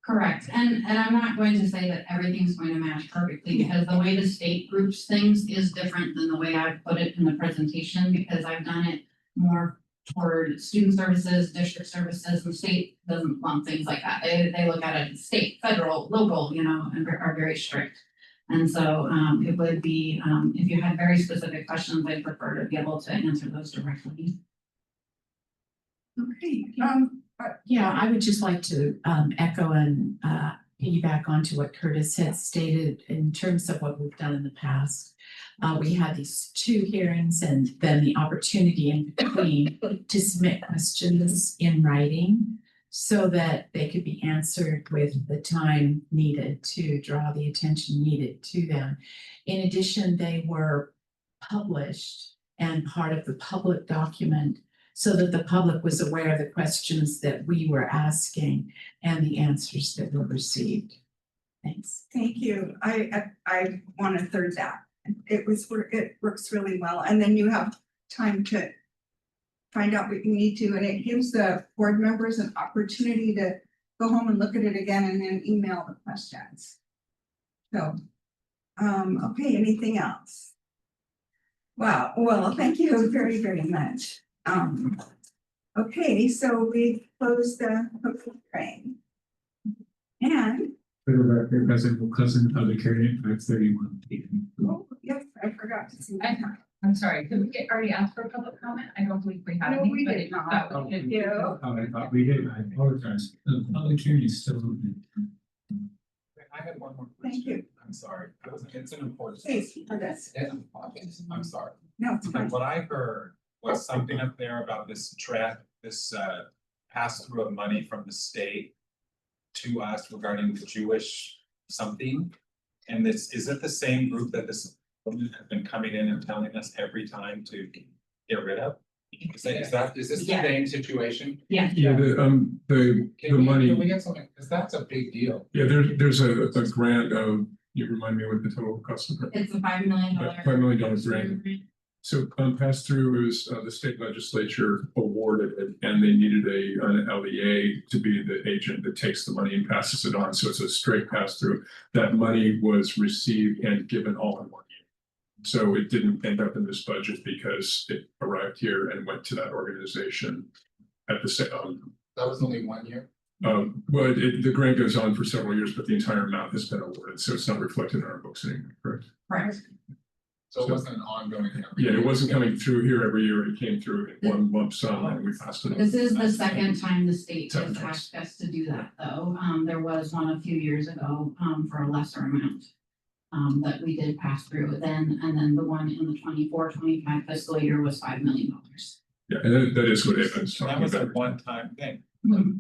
[SPEAKER 6] Correct, and I'm not going to say that everything's going to match perfectly, because the way the state groups things is different than the way I put it in the presentation, because I've done it more toward student services, district services, and state doesn't lump things like that. They look at it state, federal, local, you know, and are very strict. And so it would be, if you had very specific questions, I'd prefer to be able to answer those directly.
[SPEAKER 1] Okay,
[SPEAKER 10] Yeah, I would just like to echo and piggyback onto what Curtis had stated in terms of what we've done in the past. We had these 2 hearings and then the opportunity in between to submit questions in writing so that they could be answered with the time needed to draw the attention needed to them. In addition, they were published and part of the public document so that the public was aware of the questions that we were asking and the answers that were received. Thanks.
[SPEAKER 1] thank you. I want to third that. It works really well. And then you have time to find out what you need to, and it gives the board members an opportunity to go home and look at it again and then email the questions. So, okay, anything else? Wow, well, thank you very, very much. Okay, so we closed the public hearing. And,
[SPEAKER 2] For the record, President will close the public hearing at 5:31 p.m.
[SPEAKER 1] oh, yes, I forgot to say that.
[SPEAKER 14] I'm sorry, did we already ask for a public comment? I don't believe we have
[SPEAKER 1] No,
[SPEAKER 14] any,
[SPEAKER 1] we
[SPEAKER 14] but
[SPEAKER 1] did
[SPEAKER 14] if
[SPEAKER 1] not.
[SPEAKER 14] that
[SPEAKER 2] Oh,
[SPEAKER 14] would be-
[SPEAKER 1] you.
[SPEAKER 2] I thought we did, I apologize. The public hearing is still open.
[SPEAKER 13] I had one more
[SPEAKER 1] Thank
[SPEAKER 13] question.
[SPEAKER 1] you.
[SPEAKER 13] I'm sorry. It's an important.
[SPEAKER 1] Please, Curtis.
[SPEAKER 13] I'm sorry.
[SPEAKER 1] No, it's fine.
[SPEAKER 13] What I heard was something up there about this pass through of money from the state to us regarding the Jewish something. And this, is it the same group that this woman has been coming in and telling us every time to get rid of? Is this the
[SPEAKER 6] Yeah.
[SPEAKER 13] same situation?
[SPEAKER 6] Yeah.
[SPEAKER 2] Yeah, the money.
[SPEAKER 13] Can we get something, because that's a big deal.
[SPEAKER 2] Yeah, there's a grant of, you remind me what the total cost of it.
[SPEAKER 6] It's a $5 million.
[SPEAKER 2] $5 million grant. So pass through is the state legislature awarded it, and they needed an LEA to be the agent that takes the money and passes it on. So it's a straight pass through. That money was received and given all in 1 year. So it didn't end up in this budget because it arrived here and went to that organization at the same.
[SPEAKER 13] That was only 1 year?
[SPEAKER 2] Well, the grant goes on for several years, but the entire amount has been awarded, so it's not reflected in our books anymore, correct?
[SPEAKER 6] Correct.
[SPEAKER 13] So it wasn't an ongoing thing.
[SPEAKER 2] Yeah, it wasn't coming through here every year, it came through in one lump sum and we passed it on.
[SPEAKER 6] This is the second time the state
[SPEAKER 2] Second
[SPEAKER 6] has
[SPEAKER 2] time.
[SPEAKER 6] asked us to do that, though. There was one a few years ago, for a lesser amount. That we did pass through then, and then the one in the 24-25 fiscal year was $5 million.
[SPEAKER 2] Yeah, and that is what Evan's
[SPEAKER 13] So that
[SPEAKER 2] talking
[SPEAKER 13] was a
[SPEAKER 2] about.
[SPEAKER 13] one-time thing.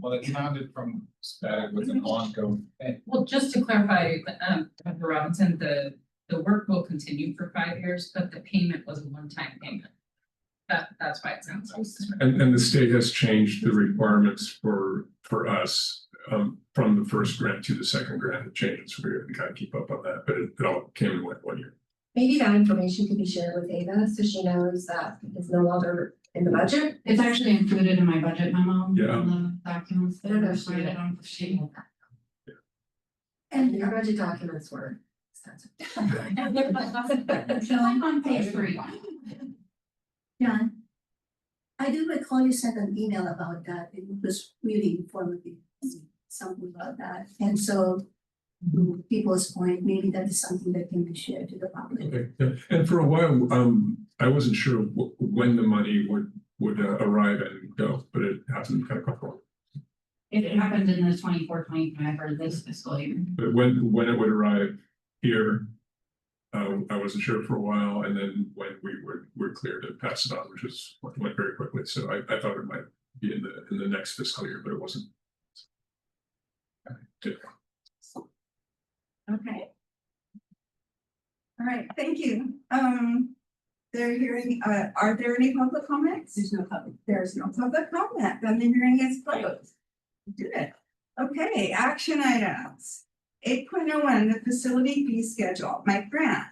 [SPEAKER 13] Well, it sounded from that it was an ongoing thing.
[SPEAKER 14] Well, just to clarify, Dr. Robinson, the work will continue for 5 years, but the payment was a one-time payment. That's why it sounds like.
[SPEAKER 2] And the state has changed the requirements for us from the first grant to the second grant. It changes, so we have to kind of keep up on that, but it all came in like 1 year.
[SPEAKER 7] Maybe that information could be shared with Ava, so she knows that it's no longer in the budget.
[SPEAKER 6] It's actually included in my budget memo.
[SPEAKER 2] Yeah.
[SPEAKER 6] In the documents that
[SPEAKER 7] I don't know
[SPEAKER 6] are
[SPEAKER 7] if she
[SPEAKER 6] provided
[SPEAKER 7] did.
[SPEAKER 6] on the sheet.
[SPEAKER 7] And our budget documents were extensive.
[SPEAKER 6] It's like on page 3.
[SPEAKER 12] John, I do recall you sent an email about that. It was really informative, something about that. And so, to people's point, maybe that is something that can be shared to the public.
[SPEAKER 2] Okay, yeah, and for a while, I wasn't sure when the money would arrive and go, but it happened kind of quickly.
[SPEAKER 6] It happened in the 24-25 or this fiscal year.
[SPEAKER 2] But when it would arrive here, I wasn't sure for a while, and then when we're clear to pass it on, which went very quickly. So I thought it might be in the next fiscal year, but it wasn't.
[SPEAKER 1] Okay. All right, thank you. Are there any public comments? There's no public comment, then the hearing is closed. Did it. Okay, action items. 8.01, the facility fee schedule. Mike Grant.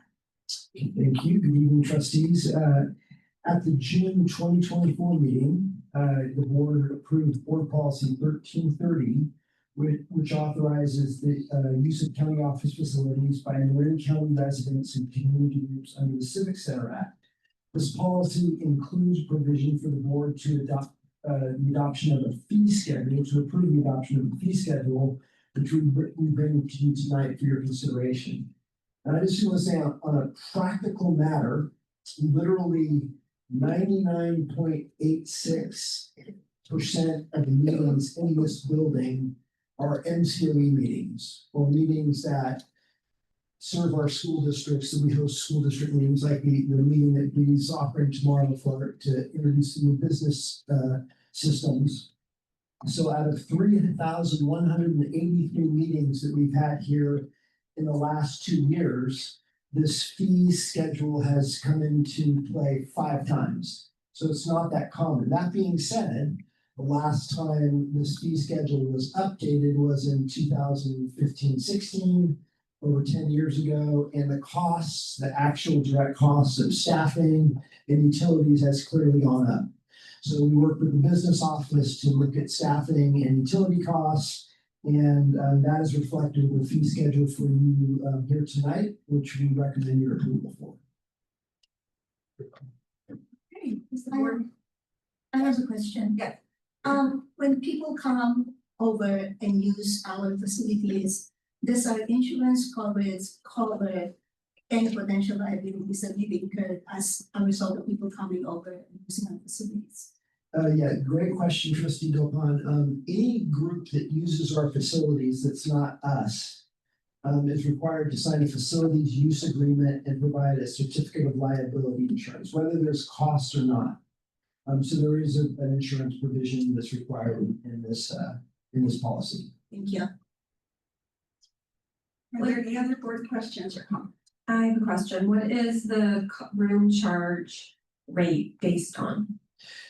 [SPEAKER 15] Thank you. Good evening, trustees. At the June 2024 meeting, the board approved board policy 1330, which authorizes the use of county office facilities by Marin County residents and community groups under the Civic Center Act. This policy includes provision for the board to adopt the adoption of a fee schedule, to approve the adoption of a fee schedule, which we bring to you tonight for your consideration. And I just want to say on a practical matter, literally 99.86% of the meetings in this building are MCBE meetings, or meetings that serve our school districts. So we host school district meetings like the meeting that we's offering tomorrow to introduce the new business systems. So out of 3,183 meetings that we've had here in the last 2 years, this fee schedule has come into play 5 times. So it's not that common. That being said, the last time this fee schedule was updated was in 2015-16, over 10 years ago, and the costs, the actual direct costs of staffing and utilities has clearly gone up. So we work with the business office to look at staffing and utility costs, and that is reflected in the fee schedule for you here tonight, which we recommend your approval for.
[SPEAKER 1] Okay,
[SPEAKER 12] I have a question.
[SPEAKER 1] Yeah.
[SPEAKER 12] When people come over and use our facilities, does our insurance coverage cover any potential liabilities that may be incurred as a result of people coming over and using our facilities?
[SPEAKER 15] Yeah, great question, Trustee Dopon. Any group that uses our facilities that's not us is required to sign a facilities use agreement and provide a certificate of liability insurance, whether there's costs or not. So there is an insurance provision that's required in this policy.
[SPEAKER 12] Thank you.
[SPEAKER 1] Are there any other board questions or comments?
[SPEAKER 7] I have a question. What is the room charge rate based on?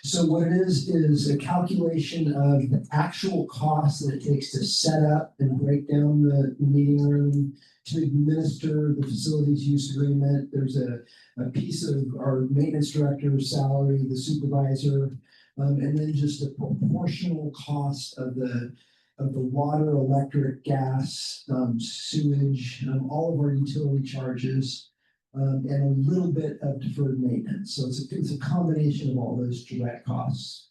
[SPEAKER 15] So what it is a calculation of the actual cost that it takes to set up and break down the meeting room, to administer the facilities use agreement. There's a piece of our maintenance director's salary, the supervisor, and then just a proportional cost of the water, electric, gas, sewage, all of our utility charges, and a little bit of deferred maintenance. So it's a combination of all those direct costs.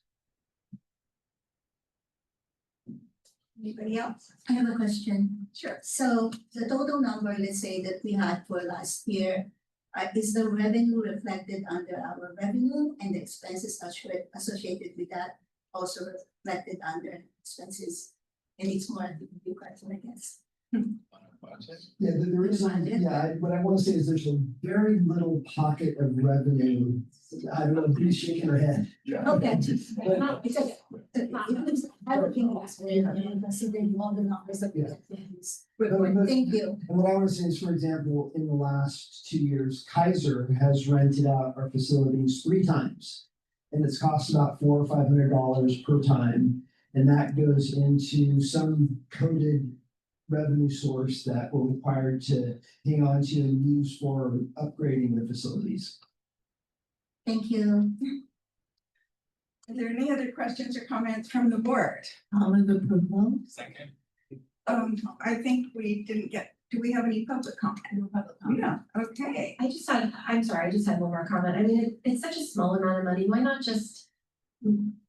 [SPEAKER 1] Anybody else?
[SPEAKER 12] I have a question.
[SPEAKER 1] Sure.
[SPEAKER 12] So the total number, let's say, that we had for last year, is the revenue reflected under our revenue and the expenses associated with that also reflected under expenses? And it's more than you question, I guess.
[SPEAKER 15] Yeah, there is, what I want to say is there's a very little pocket of revenue. I don't know, Bree's shaking her head.
[SPEAKER 12] Okay.
[SPEAKER 15] But-
[SPEAKER 12] No, because I don't think that's very, considering all the numbers that we have. Thank you.
[SPEAKER 15] And what I want to say is, for example, in the last 2 years, Kaiser has rented out our facilities 3 times. And it's cost about $400 or $500 per time. And that goes into some coded revenue source that we're required to hang on to and use for upgrading the facilities.
[SPEAKER 12] Thank you.
[SPEAKER 1] Are there any other questions or comments from the board?
[SPEAKER 8] I'll move approval.
[SPEAKER 13] Second.
[SPEAKER 1] I think we didn't get, do we have any public comment?
[SPEAKER 7] No public comment.
[SPEAKER 1] No, okay.
[SPEAKER 7] I'm sorry, I just had one more comment. I mean, it's such a small amount of money. Why not just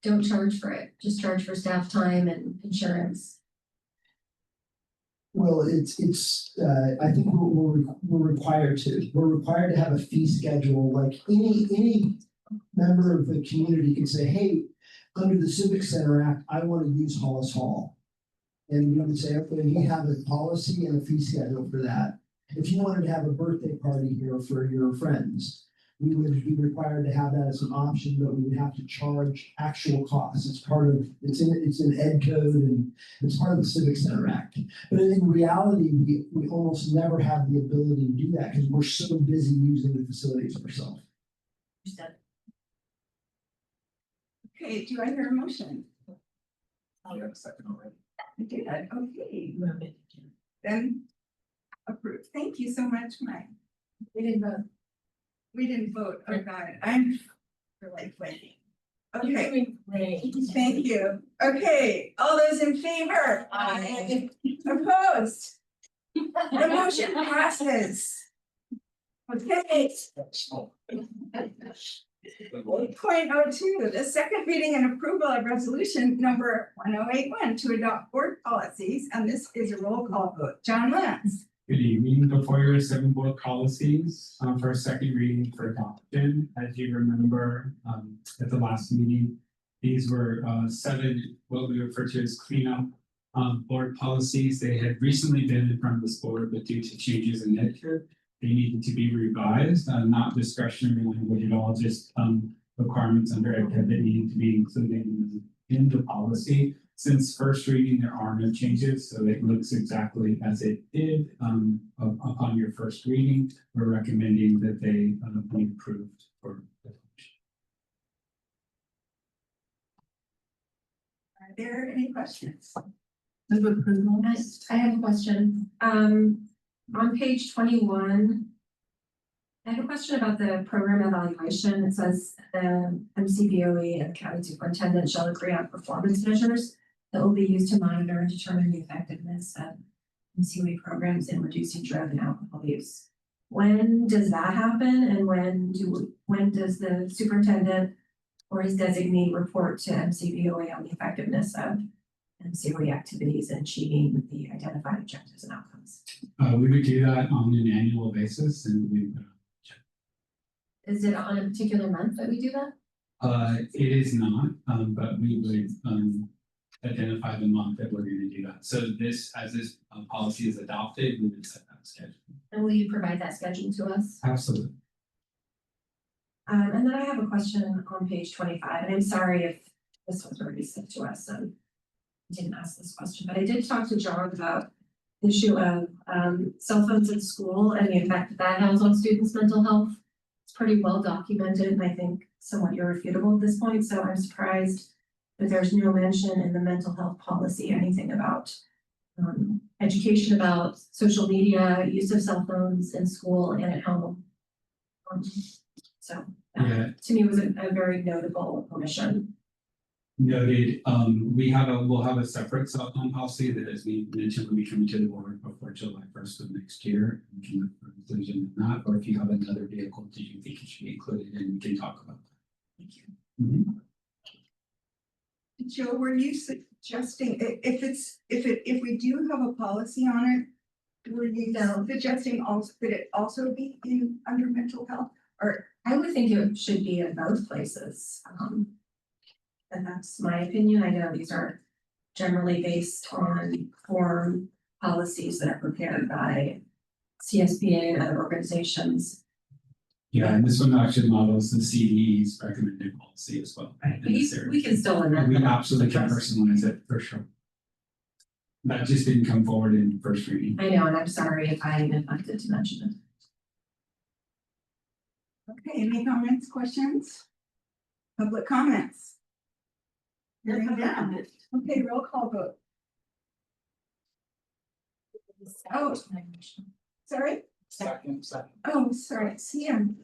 [SPEAKER 7] don't charge for it? Just charge for staff time and insurance.
[SPEAKER 15] Well, I think we're required to. We're required to have a fee schedule, like any member of the community can say, hey, under the Civic Center Act, I want to use Hollis Hall. And we would say, okay, we have a policy and a fee schedule for that. If you wanted to have a birthday party here for your friends, we would be required to have that as an option, but we would have to charge actual costs. It's in ed code and it's part of the Civic Center Act. But in reality, we almost never have the ability to do that because we're so busy using the facilities ourselves.
[SPEAKER 1] Okay, do I hear a motion?
[SPEAKER 13] I got a second already.
[SPEAKER 1] I did, okay. Then approved. Thank you so much, Mike.
[SPEAKER 7] We didn't vote.
[SPEAKER 1] We didn't vote. Oh, God, I'm for like waiting. Okay,
[SPEAKER 7] Great.
[SPEAKER 1] thank you. Okay, all those in favor?
[SPEAKER 7] Aye.
[SPEAKER 1] Opposed? The motion passes. Okay. 8.02, the second reading and approval of resolution number 1081 to adopt board policies, and this is a roll call vote. John Lance.
[SPEAKER 16] Good evening. Before your 7 board policies for a second reading for adoption, as you remember at the last meeting, these were 7 what we refer to as cleanup board policies. They had recently been in front of this board, but due to changes in etiquette, they needed to be revised, not discretionary language at all, just requirements under etiquette that needed to be included in the policy. Since first reading, there are no changes, so it looks exactly as it did upon your first reading. We're recommending that they be approved for adoption.
[SPEAKER 1] Are there any questions?
[SPEAKER 7] I have a question. On page 21. I have a question about the program evaluation. It says MCBE and the county superintendent shall agree on performance measures that will be used to monitor and determine the effectiveness of MCBE programs in reducing drug and alcohol use. When does that happen, and when does the superintendent or his designee report to MCBE on the effectiveness of MCBE activities and achieving the identified objectives and outcomes?
[SPEAKER 16] We would do that on an annual basis, and we
[SPEAKER 7] Is it on a particular month that we do that?
[SPEAKER 16] it is not, but we would identify the month that we're going to do that. So this, as this policy is adopted, we would set that schedule.
[SPEAKER 7] And will you provide that schedule to us?
[SPEAKER 16] Absolutely.
[SPEAKER 7] And then I have a question on page 25, and I'm sorry if this was already sent to us and I didn't ask this question, but I did talk to John about the issue of cell phones at school and the effect that has on students' mental health. It's pretty well documented and I think somewhat irrefutable at this point, so I'm surprised that there's no mention in the mental health policy, anything about education about social media, use of cell phones in school and at home. So that, to me, was a very notable omission.
[SPEAKER 16] Noted. We'll have a separate cell phone policy that, as we mentioned, will be coming to the board before July 1st of next year. We can look for inclusion in that, or if you have another vehicle that you think it should be included in, we can talk about that.
[SPEAKER 7] Thank you.
[SPEAKER 16] Mm-hmm.
[SPEAKER 1] Joe, were you suggesting if we do have a policy on it, were you suggesting also that it also be in under mental health? Or
[SPEAKER 7] I would think it should be in both places. And that's my opinion. I know these are generally based on form policies that are prepared by CSBA and other organizations.
[SPEAKER 16] Yeah, and this one actually models the CDE's recommended policy as well.
[SPEAKER 7] We can still amend
[SPEAKER 16] We
[SPEAKER 7] them.
[SPEAKER 16] absolutely can personalize it for sure. That just didn't come forward in first reading.
[SPEAKER 7] I know, and I'm sorry if I neglected to mention it.
[SPEAKER 1] okay, any comments, questions? Public comments? Hearing none. Okay, roll call vote. Oh, sorry.
[SPEAKER 13] Second.
[SPEAKER 1] Oh, sorry, CM.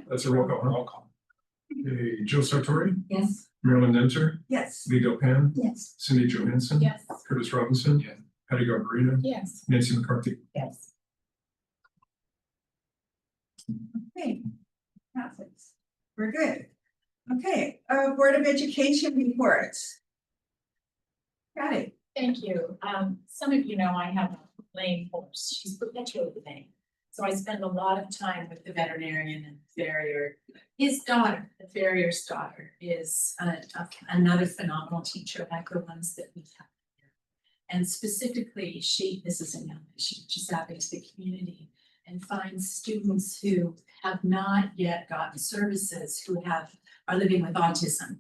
[SPEAKER 2] That's a roll call.
[SPEAKER 13] Roll call.
[SPEAKER 2] Okay, Jill Sartori,
[SPEAKER 7] Yes.
[SPEAKER 2] Marilyn Denter,
[SPEAKER 1] Yes.
[SPEAKER 2] Lee Pan,
[SPEAKER 12] Yes.
[SPEAKER 2] Cindy Johansson.
[SPEAKER 6] Yes.
[SPEAKER 2] Curtis Robinson.
[SPEAKER 13] Yes.
[SPEAKER 2] Patty Garbarino.
[SPEAKER 6] Yes.
[SPEAKER 2] Nancy McCarthy.
[SPEAKER 7] Yes.
[SPEAKER 1] Okay. Passes. We're good. Okay, Board of Education reports. Got it.
[SPEAKER 17] Thank you. Some of you know I have a lame horse. She's perpetually lame. So I spend a lot of time with the veterinarian and the farrier. His daughter, the farrier's daughter, is another phenomenal teacher like the ones that we have here. And specifically, this is a young lady, she reaches out into the community and finds students who have not yet gotten services, who are living with autism.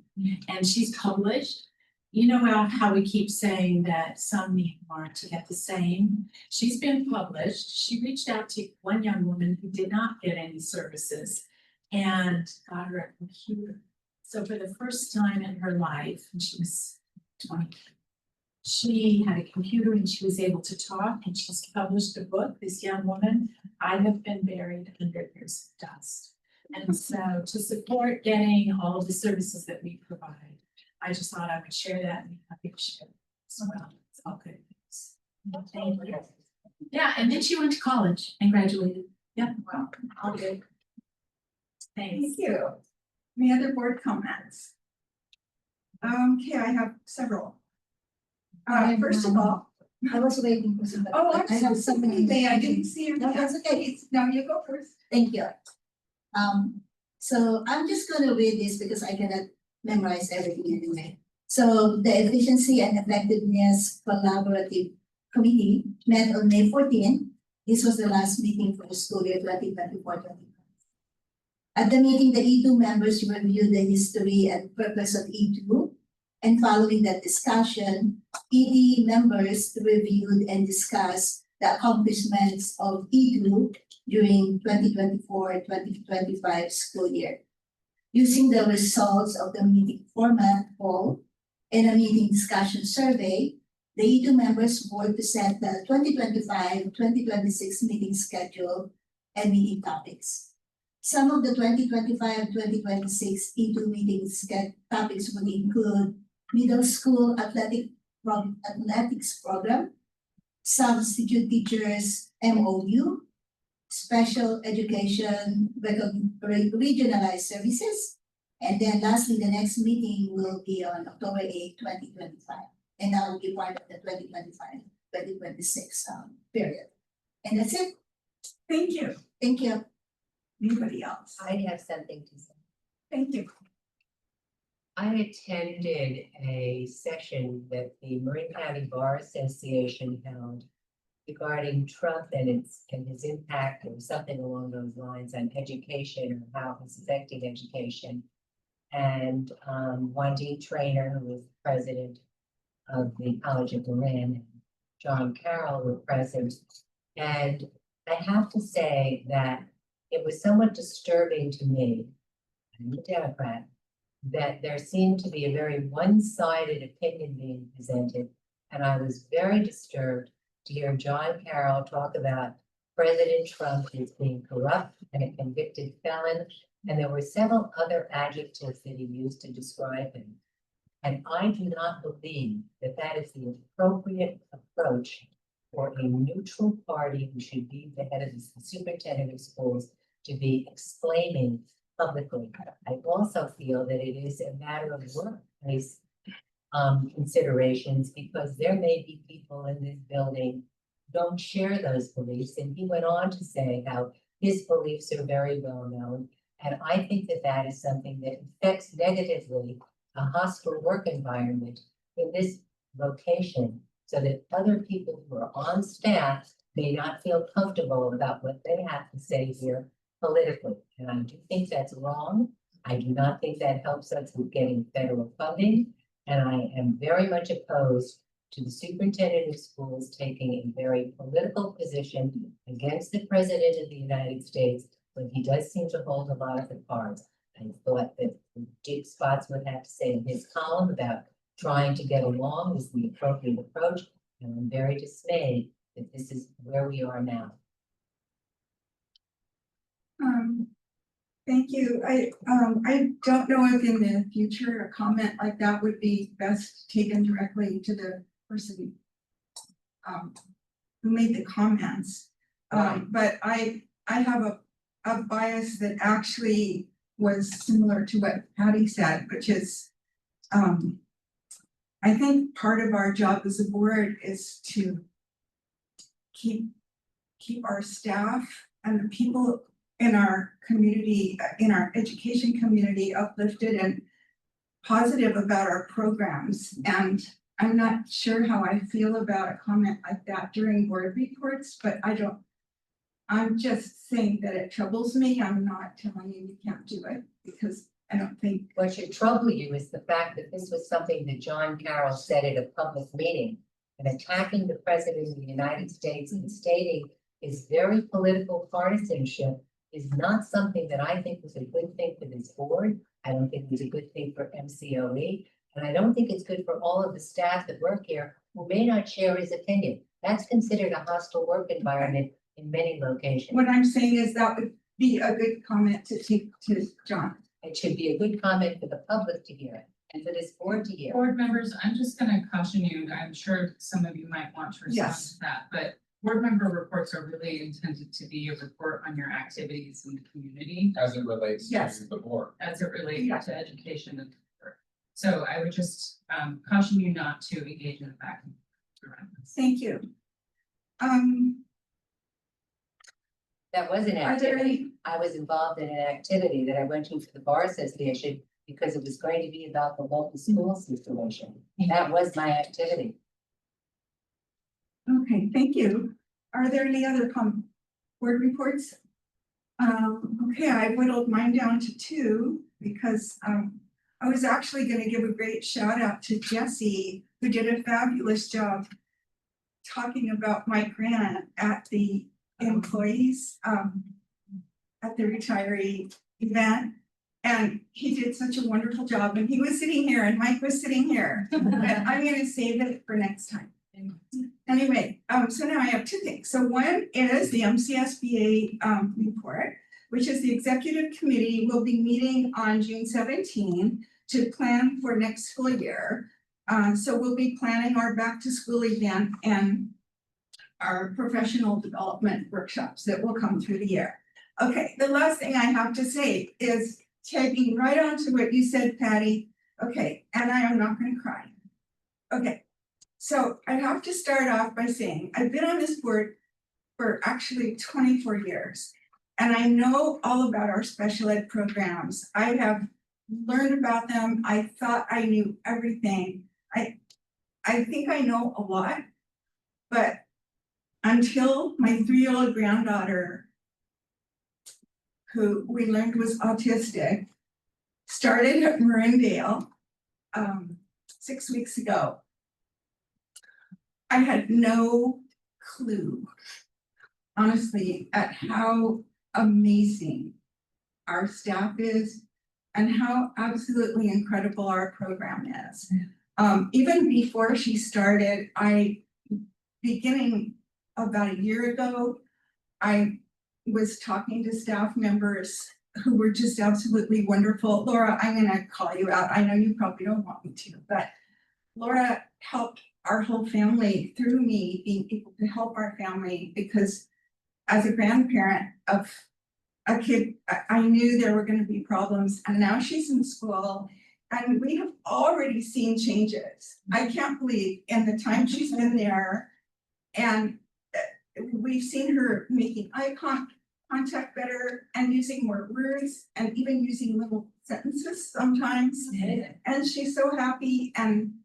[SPEAKER 17] And she's published. You know how we keep saying that some need more to get the same. She's been published. She reached out to one young woman who did not get any services and got her a computer. So for the first time in her life, when she was 20, she had a computer and she was able to talk, and she's published a book, this young woman, I have been buried under years of dust. And so to support getting all of the services that we provide, I just thought I would share that and be happy to share it as well. It's all good things. Thank you.
[SPEAKER 10] Yeah, and then she went to college and graduated. Yeah.
[SPEAKER 17] Well, all good. Thanks.
[SPEAKER 1] Thank you. Any other board comments? Okay, I have several. First of all,
[SPEAKER 12] I was waiting for somebody.
[SPEAKER 1] oh,
[SPEAKER 12] I have somebody.
[SPEAKER 1] I didn't see your
[SPEAKER 12] No,
[SPEAKER 1] hand.
[SPEAKER 12] that's okay.
[SPEAKER 1] No, you go first.
[SPEAKER 12] Thank you. So I'm just gonna read this because I cannot memorize everything anyway. So the Efficiency and Effectiveness Collaborative Committee met on May 14. This was the last meeting for the school year 2024-2025. At the meeting, the E2 members reviewed the history and purpose of E2. And following that discussion, ED members reviewed and discussed the accomplishments of E2 during 2024-2025 school year. Using the results of the meeting format poll and a meeting discussion survey, the E2 members worked to set the 2025-2026 meeting schedule and meeting topics. Some of the 2025-2026 E2 meetings topics would include middle school athletics program, substitute teachers MOU, special education regionalized services, and then lastly, the next meeting will be on October 8, 2025, and that will be part of the 2025-2026 period. And that's it.
[SPEAKER 1] Thank you.
[SPEAKER 12] Thank you.
[SPEAKER 1] Anybody else?
[SPEAKER 5] I have something to say.
[SPEAKER 1] Thank you.
[SPEAKER 5] I attended a session that the Marin County Bar Association held regarding Trump and his impact or something along those lines on education or how it's affecting education. And Wandine Trainer, who was president of the College of Marin, and John Carroll were present. And I have to say that it was somewhat disturbing to me, I'm a Democrat, that there seemed to be a very one-sided opinion being presented. And I was very disturbed to hear John Carroll talk about President Trump as being corrupt and a convicted felon. And there were several other adjectives that he used to describe him. And I do not believe that that is the appropriate approach for a neutral party who should be the head of the superintendent of schools to be explaining publicly. I also feel that it is a matter of workplace considerations, because there may be people in this building who don't share those beliefs. And he went on to say how his beliefs are very well known. And I think that that is something that affects negatively a hostile work environment in this location, so that other people who are on staff may not feel comfortable about what they have to say here politically. And I do think that's wrong. I do not think that helps us with getting federal funding. And I am very much opposed to the superintendent of schools taking a very political position against the president of the United States when he does seem to hold a lot of the cards. I thought that Dick Spots would have to say in his column about trying to get along is the appropriate approach. And I'm very dismayed that this is where we are now.
[SPEAKER 1] Thank you. I don't know if in the future a comment like that would be best taken directly to the person who made the comments. But I have a bias that actually was similar to what Patty said, which is I think part of our job as a board is to keep our staff and the people in our community, in our education community, uplifted and positive about our programs. And I'm not sure how I feel about a comment like that during board reports, but I'm just saying that it troubles me. I'm not telling you you can't do it, because I don't think.
[SPEAKER 5] What should trouble you is the fact that this was something that John Carroll said at a public meeting, and attacking the president of the United States and stating his very political partisanship is not something that I think was a good thing for this board. I don't think it was a good thing for MCOE. And I don't think it's good for all of the staff that work here who may not share his opinion. That's considered a hostile work environment in many locations.
[SPEAKER 1] What I'm saying is that would be a good comment to take to John.
[SPEAKER 5] It should be a good comment for the public to hear and for this board to hear.
[SPEAKER 14] Board members, I'm just gonna caution you, I'm sure some of you might want to respond
[SPEAKER 1] Yes.
[SPEAKER 14] to that, but board member reports are really intended to be a report on your activities in the community
[SPEAKER 13] As it relates
[SPEAKER 1] Yes.
[SPEAKER 13] to the board.
[SPEAKER 14] as it relates
[SPEAKER 1] Yeah.
[SPEAKER 14] to education and work. So I would just caution you not to engage in the back and forth around this.
[SPEAKER 1] Thank you.
[SPEAKER 5] That was an
[SPEAKER 1] Are there
[SPEAKER 5] activity.
[SPEAKER 1] any,
[SPEAKER 5] I was involved in an activity that I went to for the bar association because it was going to be about the local school situation. That was my activity.
[SPEAKER 1] okay, thank you. Are there any other board reports? Okay, I whittled mine down to 2 because I was actually gonna give a great shout out to Jesse, who did a fabulous job talking about my grant at the employees, at the retiree event. And he did such a wonderful job, and he was sitting here and Mike was sitting here. But I'm gonna save it for next time. Anyway, so now I have 2 things. So one is the MCSBA report, which is the executive committee will be meeting on June 17 to plan for next school year. So we'll be planning our back to school event and our professional development workshops that will come through the year. Okay, the last thing I have to say is tagging right on to what you said, Patty. Okay, and I am not gonna cry. Okay, so I have to start off by saying, I've been on this board for actually 24 years. And I know all about our special ed programs. I have learned about them. I thought I knew everything. I think I know a lot, but until my 3-year-old granddaughter, who we learned was autistic, started at Marindale 6 weeks ago, I had no clue, honestly, at how amazing our staff is and how absolutely incredible our program is. Even before she started, beginning about a year ago, I was talking to staff members who were just absolutely wonderful. Laura, I'm gonna call you out. I know you probably don't want me to, but Laura helped our whole family through me being able to help our family, because as a grandparent of a kid, I knew there were gonna be problems, and now she's in school. And we have already seen changes. I can't believe in the time she's been there, and we've seen her making eye contact better and using more words and even using little sentences sometimes. And she's so happy, and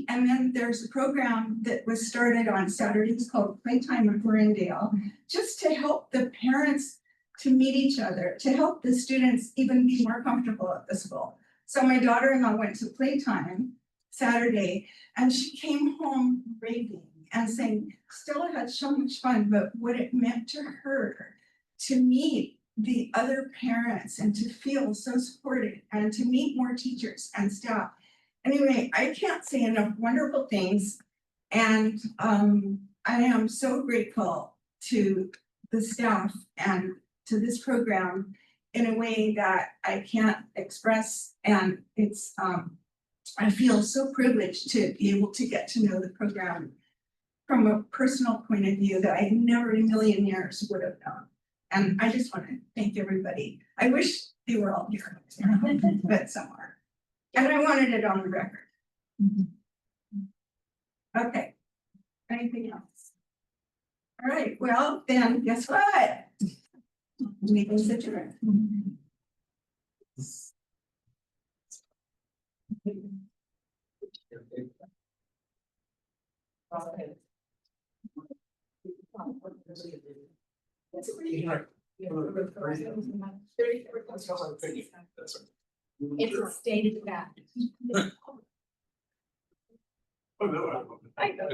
[SPEAKER 1] then there's a program that was started on Saturdays called Playtime at Marindale, just to help the parents to meet each other, to help the students even be more comfortable at the school. So my daughter-in-law went to Playtime Saturday, and she came home raving and saying Stella had so much fun, but what it meant to her to meet the other parents and to feel so supported and to meet more teachers and staff. Anyway, I can't say enough wonderful things, and I am so grateful to the staff and to this program in a way that I can't express, and it's I feel so privileged to be able to get to know the program from a personal point of view that I never in a million years would have known. And I just want to thank everybody. I wish they were all here, but somewhere. And I wanted it on the record. Okay. Anything else? All right, well, then guess what? Meeting's adjourned.
[SPEAKER 17] It's a stated fact.
[SPEAKER 2] Oh, no, I don't.
[SPEAKER 17] I know.